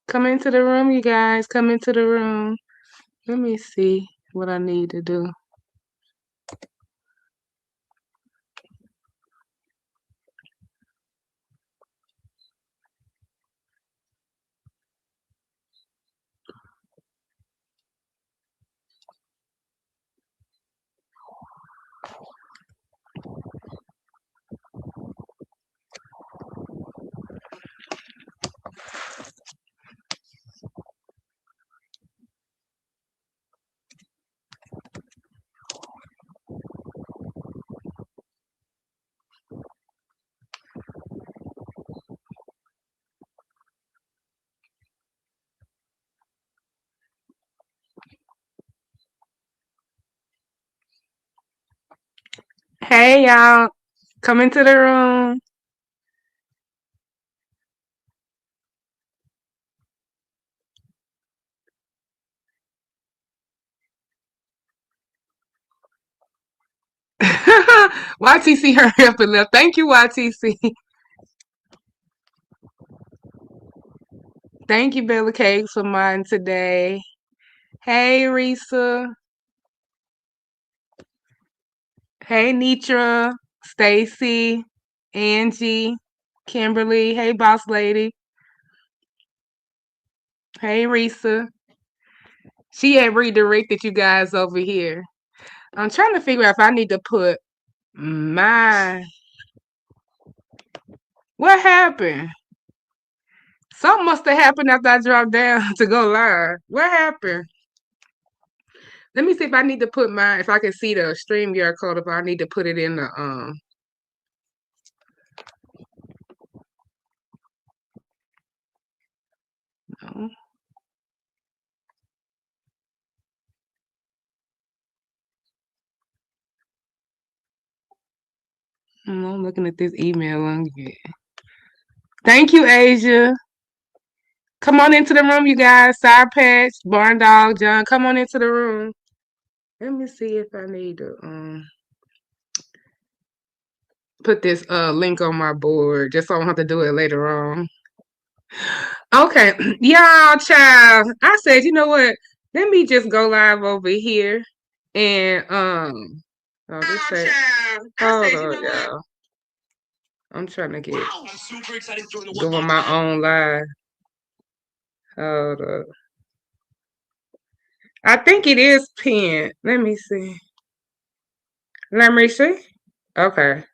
Come into the room, you guys. Come into the room. Let me see what I need to do. Hey, y'all. Come into the room. YTC, hurry up and left. Thank you, YTC. Thank you, Bella Cakes, for mine today. Hey, Risa. Hey, Nitra, Stacy, Angie, Kimberly. Hey, boss lady. Hey, Risa. She had redirected you guys over here. I'm trying to figure out if I need to put my. What happened? Something must have happened after I dropped down to go live. What happened? Let me see if I need to put my. If I can see the StreamYard code, if I need to put it in the No. I'm looking at this email on you. Thank you, Asia. Come on into the room, you guys. Side Patch, Barn Dog, John. Come on into the room. Let me see if I need to put this link on my board just so I don't have to do it later on. Okay, y'all, child. I said, you know what? Let me just go live over here and oh, this say, hold on, y'all. I'm trying to get go on my own live. Hold up. I think it is pinned. Let me see. Let me see. Okay.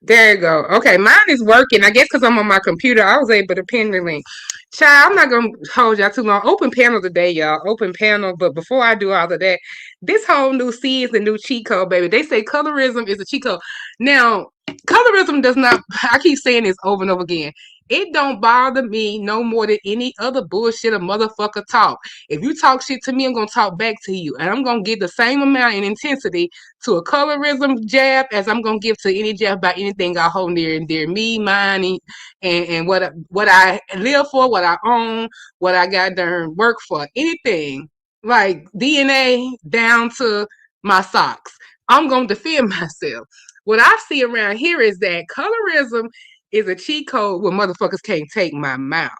There you go. Okay, mine is working. I guess because I'm on my computer, I was able to pin the link. Child, I'm not gonna hold y'all too long. Open panel today, y'all. Open panel. But before I do all of that, this whole new C is the new cheat code, baby. They say colorism is a cheat code. Now, colorism does not. I keep saying this over and over again. It don't bother me no more than any other bullshit a motherfucker talk. If you talk shit to me, I'm gonna talk back to you, and I'm gonna give the same amount in intensity to a colorism jab as I'm gonna give to any jab about anything I hold near and dear, me, mine, and what I live for, what I own, what I got done work for, anything like DNA down to my socks. I'm gonna defend myself. What I see around here is that colorism is a cheat code where motherfuckers can't take my mouth.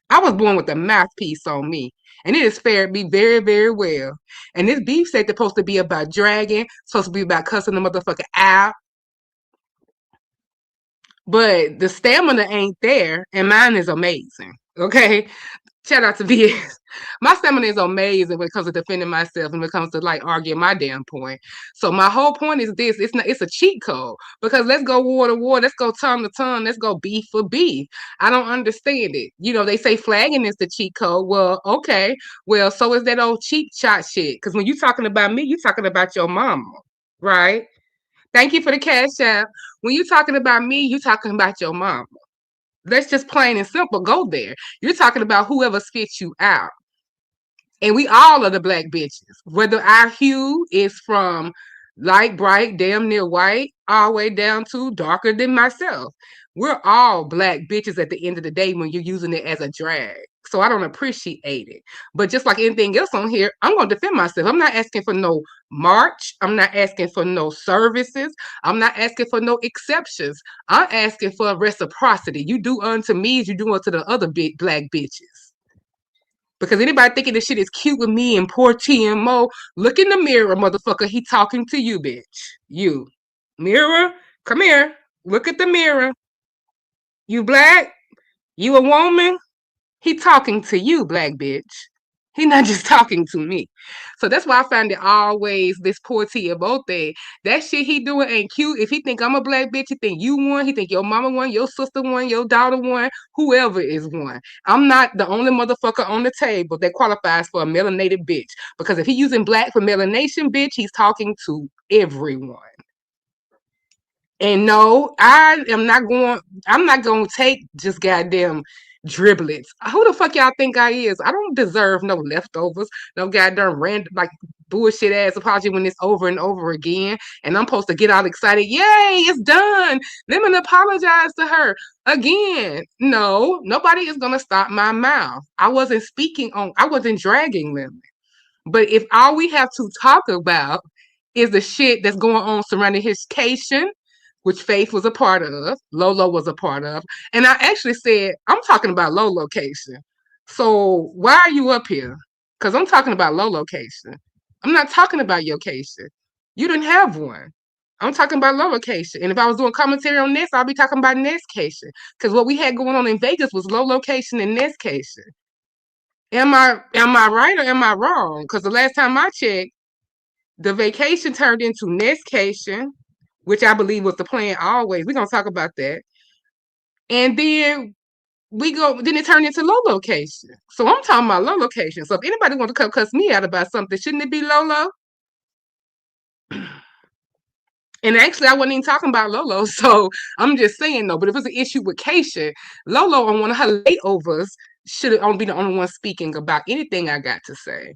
I was born with a mouthpiece on me, and it has fared me very, very well. And this beef said supposed to be about dragging, supposed to be about cussing the motherfucker out, but the stamina ain't there, and mine is amazing. Okay, shout out to VS. My stamina is amazing when it comes to defending myself and when it comes to like arguing my damn point. So my whole point is this: it's a cheat code because let's go war to war, let's go tongue to tongue, let's go beef for beef. I don't understand it. You know, they say flagging is the cheat code. Well, okay, well, so is that old cheap shot shit. Because when you talking about me, you talking about your mama, right? Thank you for the cash app. When you talking about me, you talking about your mama. Let's just plain and simple go there. You're talking about whoever spits you out. And we all are the black bitches. Whether our hue is from light, bright, damn near white, all the way down to darker than myself. We're all black bitches at the end of the day when you're using it as a drag. So I don't appreciate it. But just like anything else on here, I'm going to defend myself. I'm not asking for no march. I'm not asking for no services. I'm not asking for no exceptions. I'm asking for reciprocity. You do unto me as you do unto the other big black bitches. Because anybody thinking this shit is cute with me and poor TMO, look in the mirror, motherfucker. He talking to you, bitch. You. Mirror, come here. Look at the mirror. You black? You a woman? He talking to you, black bitch. He not just talking to me. So that's why I find it always this poor TMO thing. That shit he doing ain't cute. If he think I'm a black bitch, he think you won. He think your mama won, your sister won, your daughter won, whoever is one. I'm not the only motherfucker on the table that qualifies for a melanated bitch. Because if he using black for melanation, bitch, he's talking to everyone. And no, I'm not going to take just goddamn driblets. Who the fuck y'all think I is? I don't deserve no leftovers, no goddamn random like bullshit ass apology when it's over and over again. And I'm supposed to get all excited. Yay, it's done. Let me apologize to her again. No, nobody is gonna stop my mouth. I wasn't dragging them. But if all we have to talk about is the shit that's going on surrounding his cation, which Faith was a part of, Lolo was a part of, and I actually said, I'm talking about low location. So why are you up here? Because I'm talking about low location. I'm not talking about your cation. You didn't have one. I'm talking about low location. And if I was doing commentary on this, I'll be talking about Nestcation. Because what we had going on in Vegas was low location and Nestcation. Am I right or am I wrong? Because the last time I checked, the vacation turned into Nestcation, which I believe was the plan always. We're gonna talk about that. And then then it turned into low location. So I'm talking about low location. So if anybody wants to come cuss me out about something, shouldn't it be Lolo? And actually, I wasn't even talking about Lolo, so I'm just saying though. But if it's an issue with Keisha, Lolo on one of her layovers should only be the only one speaking about anything I got to say.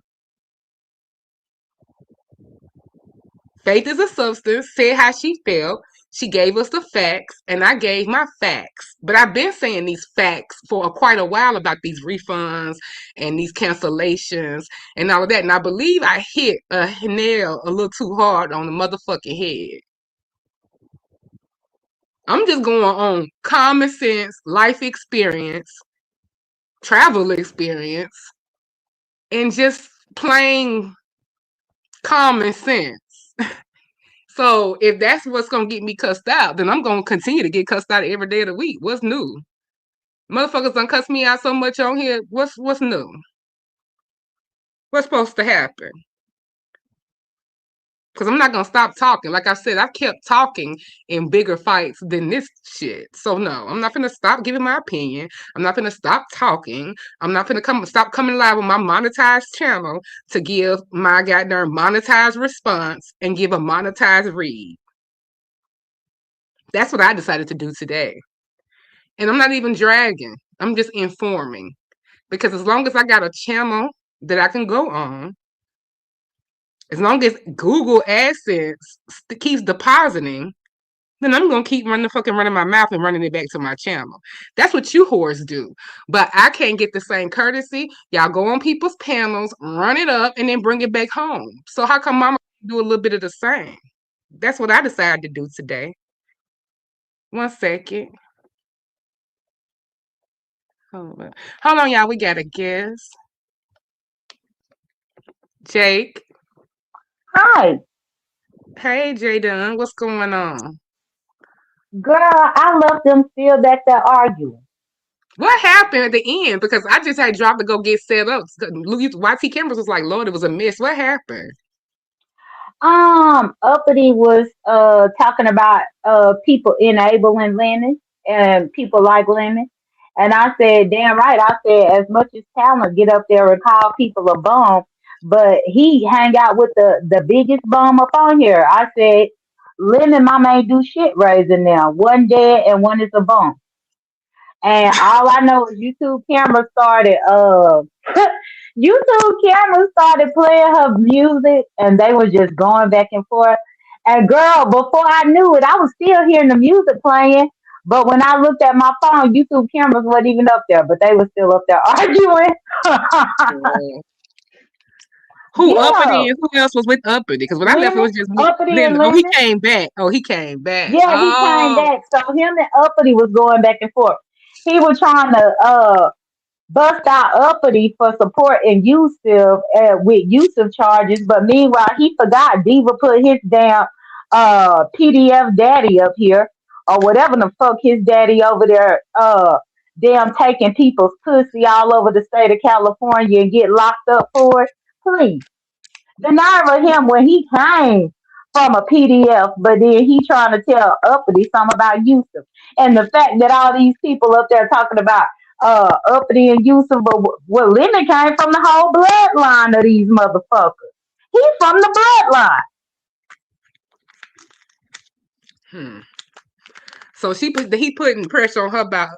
Faith is a substance, said how she felt. She gave us the facts, and I gave my facts. But I've been saying these facts for quite a while about these refunds and these cancellations and all of that. And I believe I hit a nail a little too hard on the motherfucking head. I'm just going on common sense, life experience, travel experience, and just plain common sense. So if that's what's gonna get me cussed out, then I'm gonna continue to get cussed out every day of the week. What's new? Motherfuckers done cuss me out so much on here. What's new? What's supposed to happen? Because I'm not gonna stop talking. Like I said, I've kept talking in bigger fights than this shit. So no, I'm not gonna stop giving my opinion. I'm not gonna stop talking. I'm not gonna stop coming live on my monetized channel to give my goddamn monetized response and give a monetized read. That's what I decided to do today. And I'm not even dragging. I'm just informing. Because as long as I got a channel that I can go on, as long as Google AdSense keeps depositing, then I'm gonna keep running my mouth and running it back to my channel. That's what you whores do. But I can't get the same courtesy. Y'all go on people's panels, run it up, and then bring it back home. So how come mama do a little bit of the same? That's what I decided to do today. 1 second. Hold on, y'all. We got a guest. Jake. Hi. Hey, Jaden. What's going on? Girl, I love them still back there arguing. What happened at the end? Because I just had dropped to go get set up. YT cameras was like, Lord, it was a miss. What happened? Uppity was talking about people enabling Lennon and people like Lennon. And I said, damn right, I said as much as talent get up there and call people a bum, but he hang out with the biggest bum up on here. I said, Lennon mama ain't do shit raising them. One dead and one is a bum. And all I know is YouTube camera started YouTube camera started playing her music and they were just going back and forth. And girl, before I knew it, I was still hearing the music playing, But when I looked at my phone, YouTube cameras wasn't even up there, but they were still up there arguing. Yeah. Who Yeah, Uppity and who else was with Uppity? Because when I left, it Lemon, was just Uppity and Lemon. Oh, he Lemon. came back. Oh, he came back. Yeah, he came Oh, back. So him and Uppity was going back and forth. He was trying to bust out Uppity for supporting Yusuf with Yusuf charges, but meanwhile he forgot Diva put his damn PDF daddy up here or whatever the fuck his daddy over there damn taking people's pussy all over the state of California and get locked up for it. Please. The nerve of him when he came from a PDF, but then he trying to tell Uppity something about Yusuf. And the fact that all these people up there talking about Uppity and Yusuf, but well, Lemon came from the whole bloodline of these motherfuckers. He's from the bloodline. hmm. So he putting pressure on her about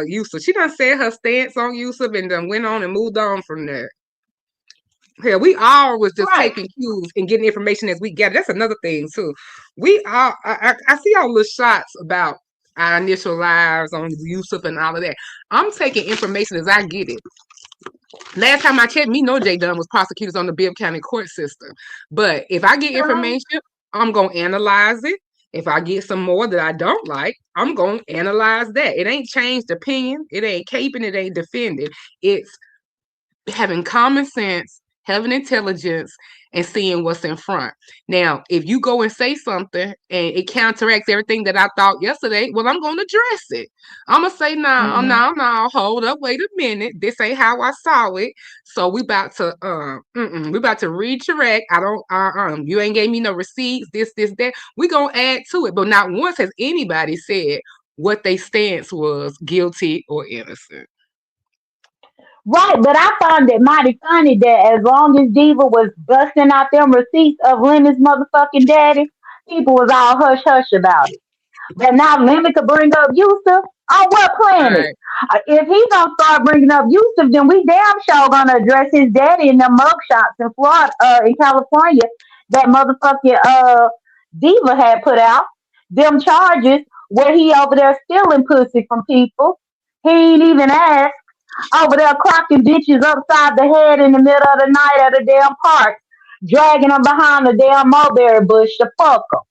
Yusuf. She done said her stance on Yusuf and then went on and moved on from there. Hell, we all was just Right. taking cues and getting information as we get. That's another thing too. We all I see all the shots about our initial lives on Yusuf and all of that. I'm taking information as I get it. Last time I checked, me no J Dunn was prosecutors on the Bibb County court system. But if I get Right. information, I'm gonna analyze it. If I get some more that I don't like, I'm gonna analyze that. It ain't changed opinion. It ain't caping. It ain't defending. It's having common sense, having intelligence, and seeing what's in front. Now, if you go and say something and it counteracts everything that I thought yesterday, well, I'm going to address it. I'm gonna say, no, Mm-hmm. no, no, hold up, wait a minute. This ain't how I saw it. So we about to redirect. I don't, you ain't gave me no receipts. This, that. We gonna add to it, but not once has anybody said what their stance was, guilty or innocent. Right, but I found it mighty funny that as long as Diva was busting out them receipts of Lemon's motherfucking daddy, people was all hush hush about it. But now Lemon could bring up Yusuf. On what planet? Right. If he gonna start bringing up Yusuf, then we damn sure gonna address his daddy in the mugshots in Florida, in California, that motherfucking Diva had put out. Them charges where he over there stealing pussy from people. He ain't even asked over there clocking bitches upside the head in the middle of the night at a damn park, dragging them behind the damn mulberry bush to fuck 'em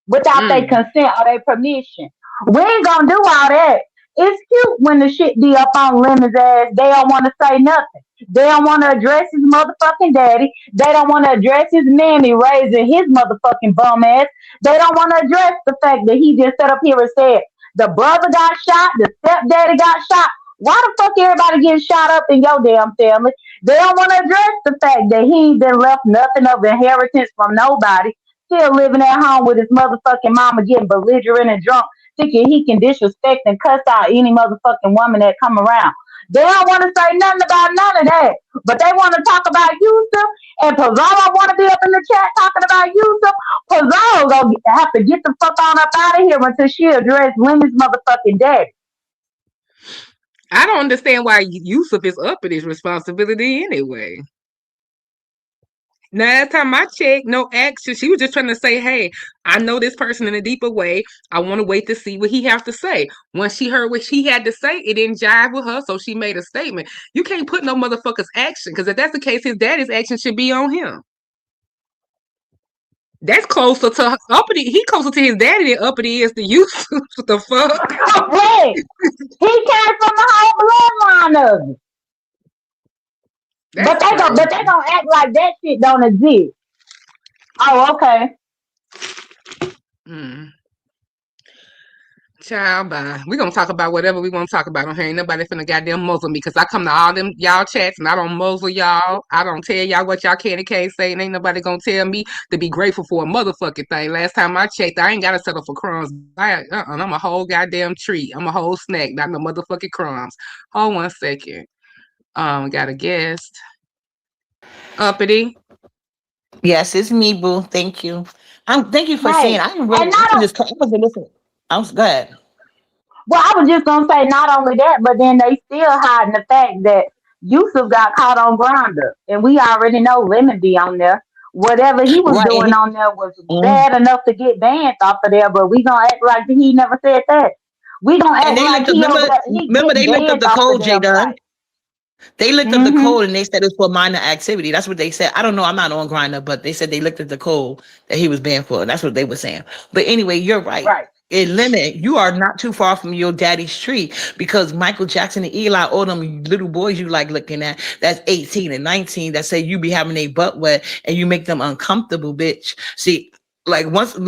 without their Mm. consent or their permission. We ain't gonna do all that. It's cute when the shit be up on Lemon's ass. They don't want to say nothing. They don't want to address his motherfucking daddy. They don't want to address his mammy raising his motherfucking bum ass. They don't want to address the fact that he just sat up here and said the brother got shot, the stepdaddy got shot. Why the fuck everybody getting shot up in your damn family? They don't want to address the fact that he ain't been left nothing of inheritance from nobody, still living at home with his motherfucking mama getting belligerent and drunk, thinking he can disrespect and cuss out any motherfucking woman that come around. They don't want to say nothing about none of that. But they want to talk about Yusuf, and Pazaro want to be up in the chat talking about Yusuf. Pazaro gonna have to get the fuck on up out of here until she address Lemon's motherfucking daddy. I don't understand why Yusuf is up at his responsibility anyway. Last time I checked, no action. She was just trying to say, hey, I know this person in a deeper way. I want to wait to see what he has to say. Once she heard what he had to say, it didn't jive with her, so she made a statement. You can't put no motherfucker's action, because if that's the case, his daddy's action should be on him. That's closer to uppity. He closer to his daddy than uppity is to Yusuf. What the fuck? Correct. He came from the whole bloodline of it. That's But they crazy. gonna act like that shit don't exist. Oh, okay. Mm. Child, bye. We're gonna talk about whatever we want to talk about on here. Ain't nobody finna goddamn muzzle me because I come to all them y'all chats and I don't muzzle y'all. I don't tell y'all what y'all can and can't say, and ain't nobody gonna tell me to be grateful for a motherfucking thing. Last time I checked, I ain't gotta settle for crumbs. I'm a whole goddamn treat. I'm a whole snack, not no motherfucking crumbs. Hold 1 second. Got a guest. Uppity. Yes, it's me, boo. Thank you. Thank you for saying. Right. I didn't And really. not I just. I wasn't listening. I was good. well, I was just gonna say not only that, but then they still hiding the fact that Yusuf got caught on Grinder, and we already know Lemon be on there. Whatever he was Right. doing on there was Mm, bad enough to get banned off of there, but we gonna act like he never said that. We gonna And act they like looked up. he over Remember, there, he remember getting they looked up bands the off the code, J damn Dunn. site. They looked up the Mm-hmm. code and they said it's for minor activity. That's what they said. I don't know. I'm not on Grinder, but they said they looked at the code that he was banned for. And that's what they were saying. But anyway, you're right. Right. In limit, you are not too far from your daddy's tree because Michael Jackson and Eli, all them little boys you like looking at, that's 18 and 19, that say you be having a butt wet and you make them uncomfortable, bitch. See, like once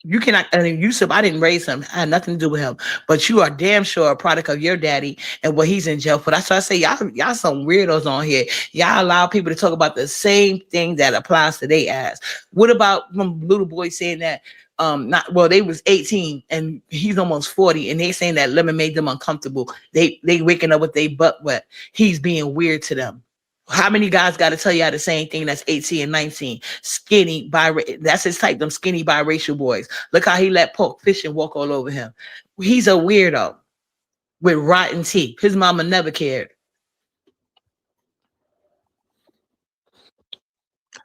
you cannot, I mean, Yusuf, I didn't raise him. I had nothing to do with him. But you are damn sure a product of your daddy and what he's in jail for. That's why I say y'all some weirdos on here. Y'all allow people to talk about the same thing that applies to their ass. What about some little boy saying that not well, they was 18 and he's almost 40, and they saying that lemon made them uncomfortable. They waking up with their butt wet. He's being weird to them. How many guys got to tell y'all the same thing that's 18 and 19? Skinny, that's his type, them skinny biracial boys. Look how he let Pulp Fiction walk all over him. He's a weirdo with rotten teeth. His mama never cared.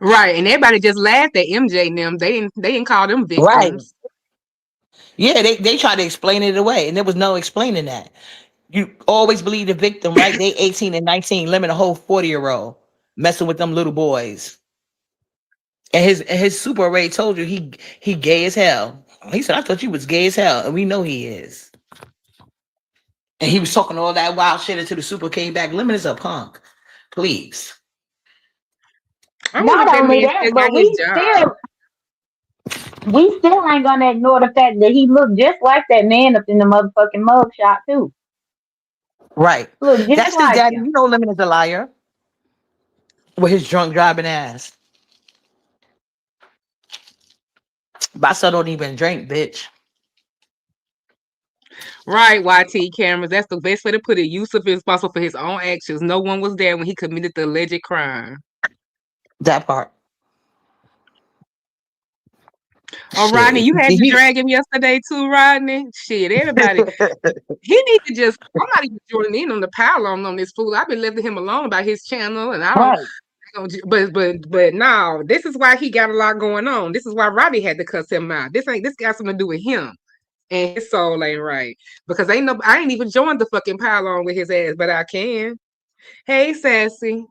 Right, and everybody just laughed at MJ and them. They didn't call them Right. victims. Yeah, they tried to explain it away, and there was no explaining that. You always believe the victim, right? They 18 and 19, lemon a whole 40-year-old messing with them little boys. And his Super Ray told you he gay as hell. He said, I thought you was gay as hell, and we know he is. And he was talking all that wild shit until the Super came back. Lemon is a punk. Please. I wonder Not if that only man that, still got but his job. we still ain't gonna ignore the fact that he looked just like that man up in the motherfucking mug shot too. Right. Look just That's his like daddy. him. You know Lemon is a liar with his drunk driving ass. My son don't even drink, bitch. Right, YT cameras. That's the best way to put it. Yusuf is responsible for his own actions. No one was there when he committed the alleged crime. That part. Oh, Rodney, Shit. you had Did to he? drag him yesterday too, Rodney. Shit, everybody. He need to just. I'm not even joining in on the pile on this fool. I've been letting him alone about his channel, and Right. but no, this is why he got a lot going on. This is why Rodney had to cuss him out. This got something to do with him. And his soul ain't right. Because I ain't even joined the fucking pile on with his ass, but I can. Hey, Sassy.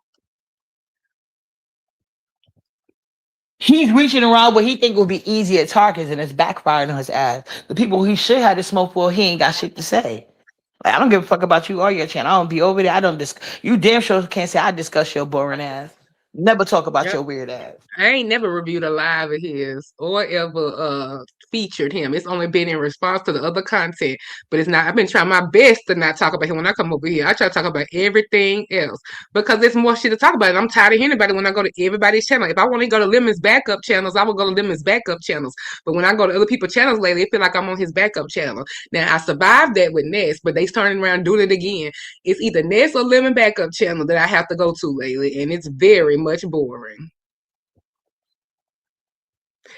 He's reaching around what he think will be easy at targets and it's backfiring on his ass. The people he should have to smoke for, he ain't got shit to say. Like, I don't give a fuck about you or your channel. I don't be over there. I don't you damn sure can't say I discuss your boring ass. Never talk about Yep. your weird ass. I ain't never reviewed a live of his or ever featured him. It's only been in response to the other content, but it's not. I've been trying my best to not talk about him when I come over here. I try to talk about everything else because there's more shit to talk about. And I'm tired of hearing about it when I go to everybody's channel. If I want to go to Lemon's backup channels, I will go to Lemon's backup channels. But when I go to other people's channels lately, I feel like I'm on his backup channel. Now I survived that with Ness, but they turning around doing it again. It's either Ness or Lemon backup channel that I have to go to lately, and it's very much boring.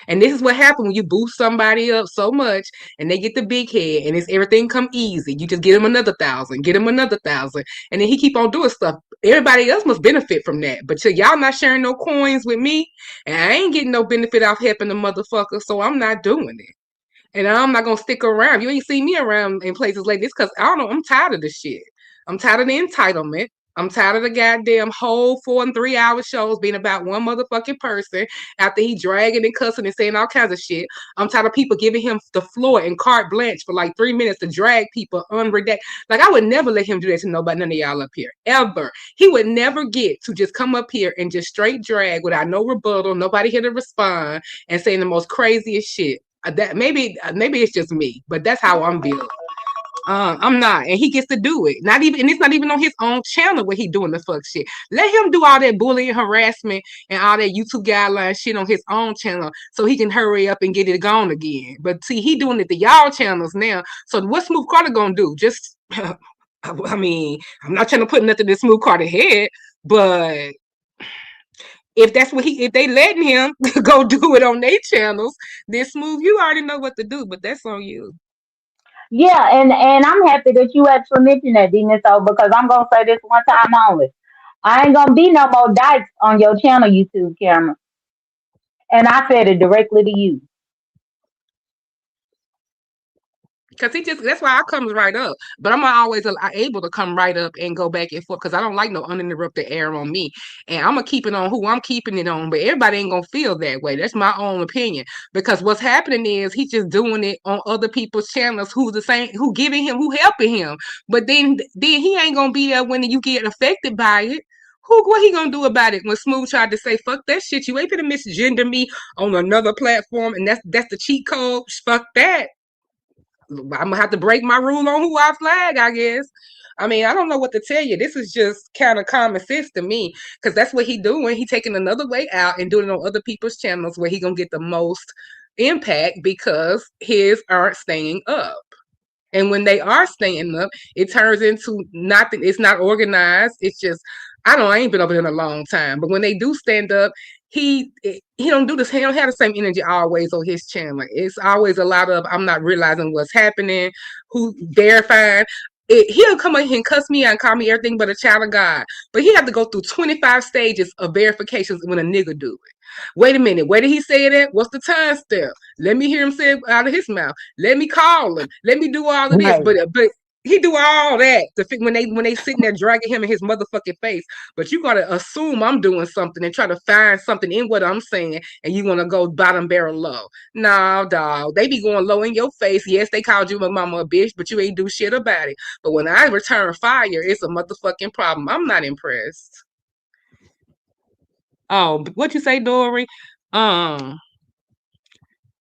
And this is what happens when you boost somebody up so much and they get the big head and it's everything come easy. You just get them another 1,000, get them another 1,000. And then he keep on doing stuff. Everybody else must benefit from that. But y'all not sharing no coins with me, and I ain't getting no benefit off helping the motherfucker, so I'm not doing it. And I'm not gonna stick around. You ain't see me around in places like this because I don't know. I'm tired of this shit. I'm tired of the entitlement. I'm tired of the goddamn whole 4 and 3 hour shows being about one motherfucking person after he dragging and cussing and saying all kinds of shit. I'm tired of people giving him the floor and carte blanche for like 3 minutes to drag people unredacted. Like I would never let him do that to nobody, none of y'all up here. Ever. He would never get to just come up here and just straight drag without no rebuttal, nobody here to respond and saying the most craziest shit. That maybe it's just me, but that's how I'm built. I'm not, and he gets to do it. Not even, and it's not even on his own channel where he doing the fuck shit. Let him do all that bullying, harassment, and all that YouTube guideline shit on his own channel, so he can hurry up and get it gone again. But see, he doing it to y'all channels now. So what's Smooth Carter gonna do? Just, I mean, I'm not trying to put nothing in Smooth Carter's head, but if that's what if they letting him go do it on their channels, then Smooth, you already know what to do, but that's on you. Yeah, and I'm happy that you actually mentioned that, Dina. So because I'm gonna say this one time only, I ain't gonna be no more dykes on your channel, YouTube camera, and I said it directly to you. Cause he just that's why I comes right up, but I'm not always able to come right up and go back and forth because I don't like no uninterrupted air on me, and I'm gonna keep it on who I'm keeping it on. But everybody ain't gonna feel that way. That's my own opinion because what's happening is he's just doing it on other people's channels who the same who giving him who helping him, but then he ain't gonna be there when you get affected by it. What he gonna do about it when Smooth tried to say fuck that shit? You ain't gonna misgender me on another platform, and that's the cheat code. Fuck that. I'm gonna have to break my rule on who I flag, I guess. I mean, I don't know what to tell you. This is just kind of common sense to me because that's what he doing. He taking another way out and doing it on other people's channels where he gonna get the most impact because his aren't staying up. And when they are staying up, it turns into nothing. It's not organized. It's just I ain't been over there in a long time. But when they do stand up, he don't do this. He don't have the same energy always on his channel. It's always a lot of I'm not realizing what's happening, who verifying. He'll come in here and cuss me out and call me everything but a child of God. But he have to go through 25 stages of verifications when a nigga do it. Wait a minute, where did he say that? What's the time step? Let me hear him say it out of his mouth. Let me call him. Let me do all of this. Right. But he do all that when they sitting there dragging him in his motherfucking face. But you gotta assume I'm doing something and try to find something in what I'm saying, and you wanna go bottom barrel low. No, dog. They be going low in your face. Yes, they called you a mama a bitch, but you ain't do shit about it. But when I return fire, it's a motherfucking problem. I'm not impressed. Oh, what you say, Dory? Um,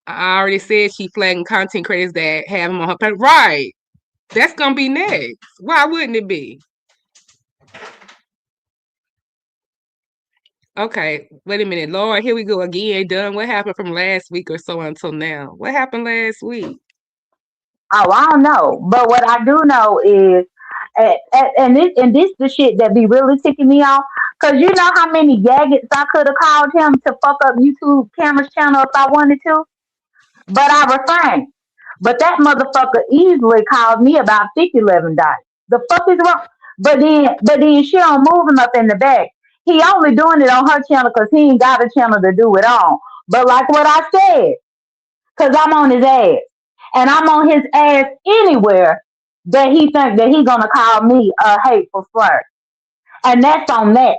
I already said she flagging content creators that have them on her page. Right. That's gonna be next. Why wouldn't it be? Okay, wait a minute. Lord, here we go again. Done. What happened from last week or so until now? What happened last week? Oh, I don't know. But what I do know is, and this the shit that be really ticking me off. Cause you know how many gadgets I could have called him to fuck up YouTube camera's channel if I wanted to, but I refrained. But that motherfucker easily called me about 50 11 dollars. The fuck is wrong? But then she don't move him up in the back. He only doing it on her channel because he ain't got a channel to do it on. But like what I said, because I'm on his ass. And I'm on his ass anywhere that he think that he gonna call me a hateful slur. And that's on that.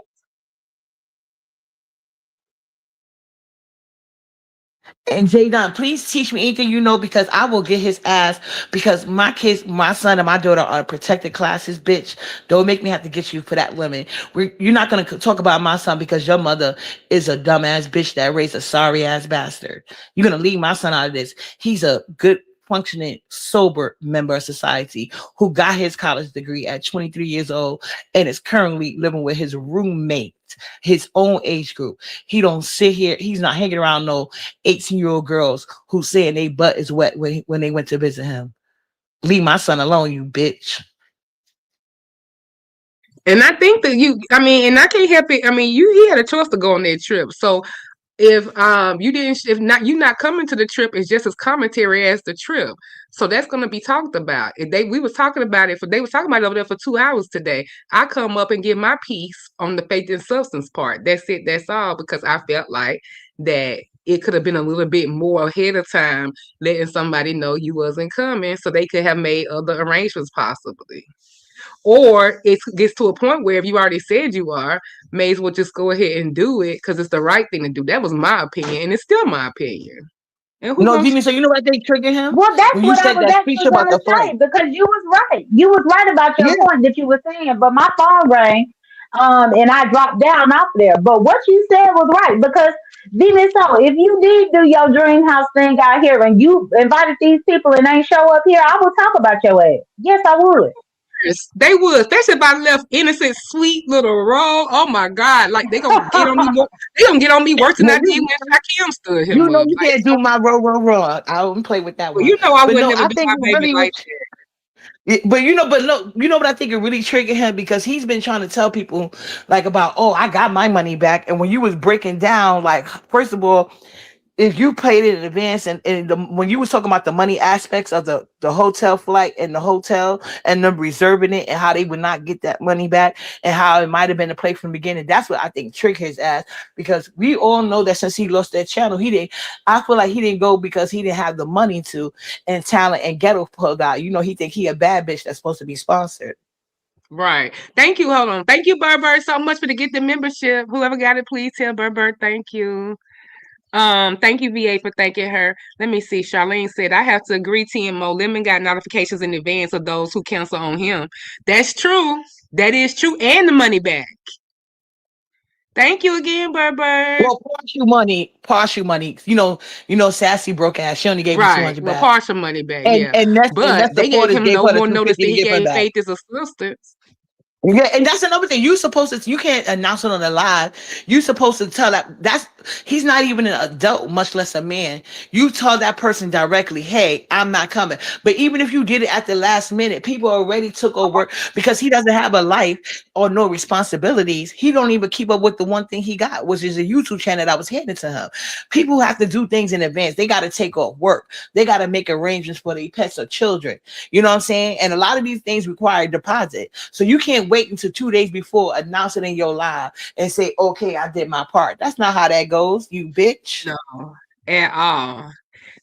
And Jadon, please teach me anything you know because I will get his ass because my kids, my son and my daughter are protected classes, bitch. Don't make me have to get you for that woman. You're not going to talk about my son because your mother is a dumbass bitch that raised a sorry ass bastard. You're going to leave my son out of this. He's a good functioning, sober member of society who got his college degree at 23 years old and is currently living with his roommate, his own age group. He don't sit here. He's not hanging around no 18-year-old girls who saying they butt is wet when they went to visit him. Leave my son alone, you bitch. And I think that I mean, and I can't help it. I mean, he had a choice to go on that trip. So if you didn't if not you not coming to the trip is just as commentary as the trip, so that's going to be talked about. If we was talking about it they was talking about it over there for 2 hours today. I come up and give my piece on the faith and substance part. That's it. That's all, because I felt like that it could have been a little bit more ahead of time, letting somebody know you wasn't coming so they could have made other arrangements possibly. Or it gets to a point where if you already said you are, may as well just go ahead and do it because it's the right thing to do. That was my opinion, and it's still my opinion. And who No, gonna Jimmy, so you know what they trigger him? Well, that's When you what I said was that speech actually about gonna the say flight. because you was right. You was right about your Yeah. point that you were saying, but my phone rang, and I dropped down off there. But what you said was right because even so, if you did do your dream house thing out here and you invited these people and ain't show up here, I would talk about your ass. Yes, I would. they would, especially if I left innocent, sweet little Raw. Oh my God, like they gonna get on me more. They gonna get on me worse than No, I did when Hakim stood him you know up. you Like, can't do my row. I wouldn't play with that well, one. you know, I But would no, never I do think my it baby really like was. that. But no, you know what I think it really triggered him because he's been trying to tell people like about, oh, I got my money back, and when you was breaking down, like first of all, if you paid it in advance, and when you was talking about the money aspects of the hotel flight and the hotel and them reserving it and how they would not get that money back and how it might have been a play from the beginning, that's what I think tricked his ass, because we all know that since he lost that channel, he didn't. I feel like he didn't go because he didn't have the money to, and talent and ghetto plug out. He think he a bad bitch that's supposed to be sponsored. Right. Thank you. Hold on. Thank you, Burr, so much for to get the membership. Whoever got it, please tell Burr thank you. Thank you, VA, for thanking her. Let me see. Charlene said, I have to agree, TMO. Lemon got notifications in advance of those who cancel on him. That's true. That is true. And the money back. Thank you again, Burr. Well, partial money. Sassy broke ass. She only gave him two Right. hundred Well, back, partial money back, and yeah. that's But the they gave supporters him gave no her the more two notice fifty that to he give her gave back. Faith his assistance. Yeah, and that's another thing. You can't announce it on the live. You supposed to tell that's he's not even an adult, much less a man. You tell that person directly, hey, I'm not coming. But even if you did it at the last minute, people already took over because he doesn't have a life or no responsibilities. He don't even keep up with the one thing he got, which is a YouTube channel that was handed to him. People have to do things in advance. They got to take off work. They got to make arrangements for their pets or children. You know what I'm saying? And a lot of these things require deposit. So you can't wait until 2 days before, announce it in your live and say, okay, I did my part. That's not how that goes, you bitch. No, at all.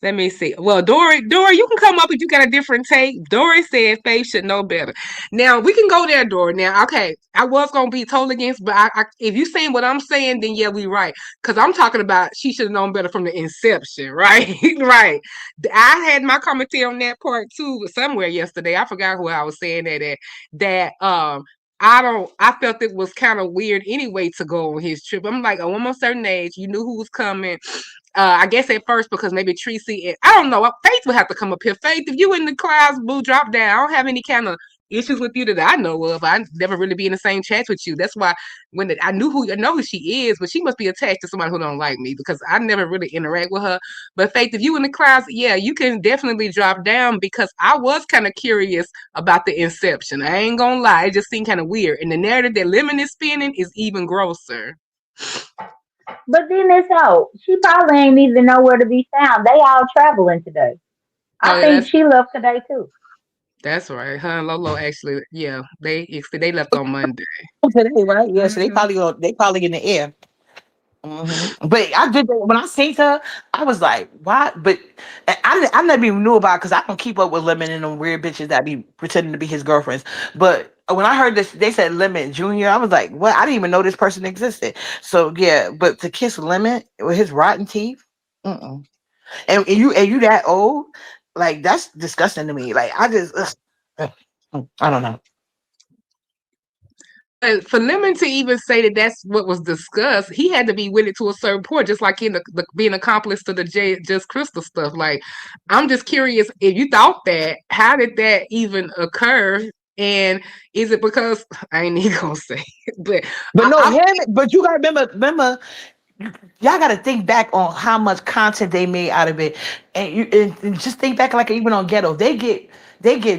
Let me see. Well, Dory, you can come up if you got a different take. Dory said Faith should know better. Now we can go there, Dory. Now, okay, I was gonna be totally against, but if you saying what I'm saying, then yeah, we right. Because I'm talking about she should have known better from the inception, right? Right. I had my commentary on that part too somewhere yesterday. I forgot who I was saying that at. That I felt it was kind of weird anyway to go on his trip. I'm like, oh, I'm a certain age, you knew who was coming. I guess at first because maybe Tracy and I don't know. Faith would have to come up here. Faith, if you in the clouds, boo, drop down. I don't have any kind of issues with you that I know of. I never really be in the same chat with you. That's why I know who she is, but she must be attached to somebody who don't like me because I never really interact with her. But Faith, if you in the clouds, yeah, you can definitely drop down because I was kind of curious about the inception. I ain't gonna lie, it just seemed kind of weird. And the narrative that Lemon is spinning is even grosser. But then it's out. She probably ain't even nowhere to be found. They all traveling today. I Oh yeah, think she left today too. that's right. Her and Lolo actually, yeah, they left on Monday. Today, right? Yeah, so Hmm. they probably in the air. But I did when I seen her, I was like, "Why?" But I never even knew about because I don't keep up with Lemon and them weird bitches that be pretending to be his girlfriends. But when I heard this, they said Lemon Junior. I was like, "What?" I didn't even know this person existed. So yeah, but to kiss Lemon with his rotten teeth, mm-mm. And you that old, like that's disgusting to me. Like I just, I don't know. But for Lemon to even say that that's what was discussed, he had to be with it to a certain point, just like in the being accomplice to the Just Crystal stuff. Like, I'm just curious if you thought that, how did that even occur? And is it because I ain't even gonna say it, but But no, I him. But you gotta remember, y'all got to think back on how much content they made out of it, and just think back like even on Ghetto, they get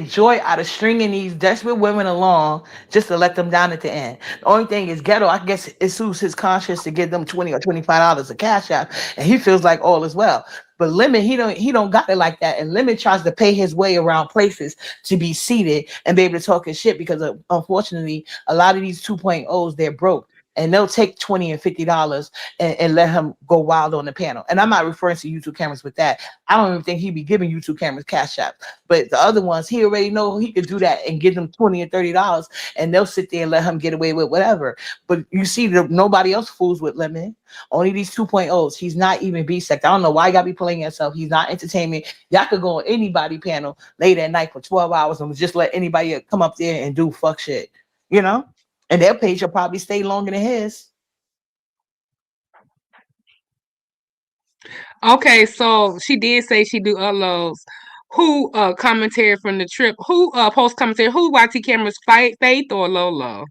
joy out of stringing these desperate women along just to let them down at the end. The only thing is Ghetto, I guess it soothes his conscience to give them $20 or $25 a cash out, and he feels like all is well. But Lemon, he don't got it like that, and Lemon tries to pay his way around places to be seated and be able to talk his shit because unfortunately a lot of these 2.0s they're broke and they'll take $20 and $50 and let him go wild on the panel. And I'm not referring to YouTube cameras with that. I don't even think he'd be giving YouTube cameras cash out. But the other ones, he already know he could do that and give them $20 and $30, and they'll sit there and let him get away with whatever. But you see, nobody else fools with Lemon. Only these 2.0s. He's not even B-sect. I don't know why you gotta be playing yourself. He's not entertainment. Y'all could go on anybody panel late at night for 12 hours and just let anybody come up there and do fuck shit. You know? And their page will probably stay longer than his. okay, so she did say she do uploads. Who commentary from the trip? Who post commentary? Who YT cameras fight Faith or Lolo?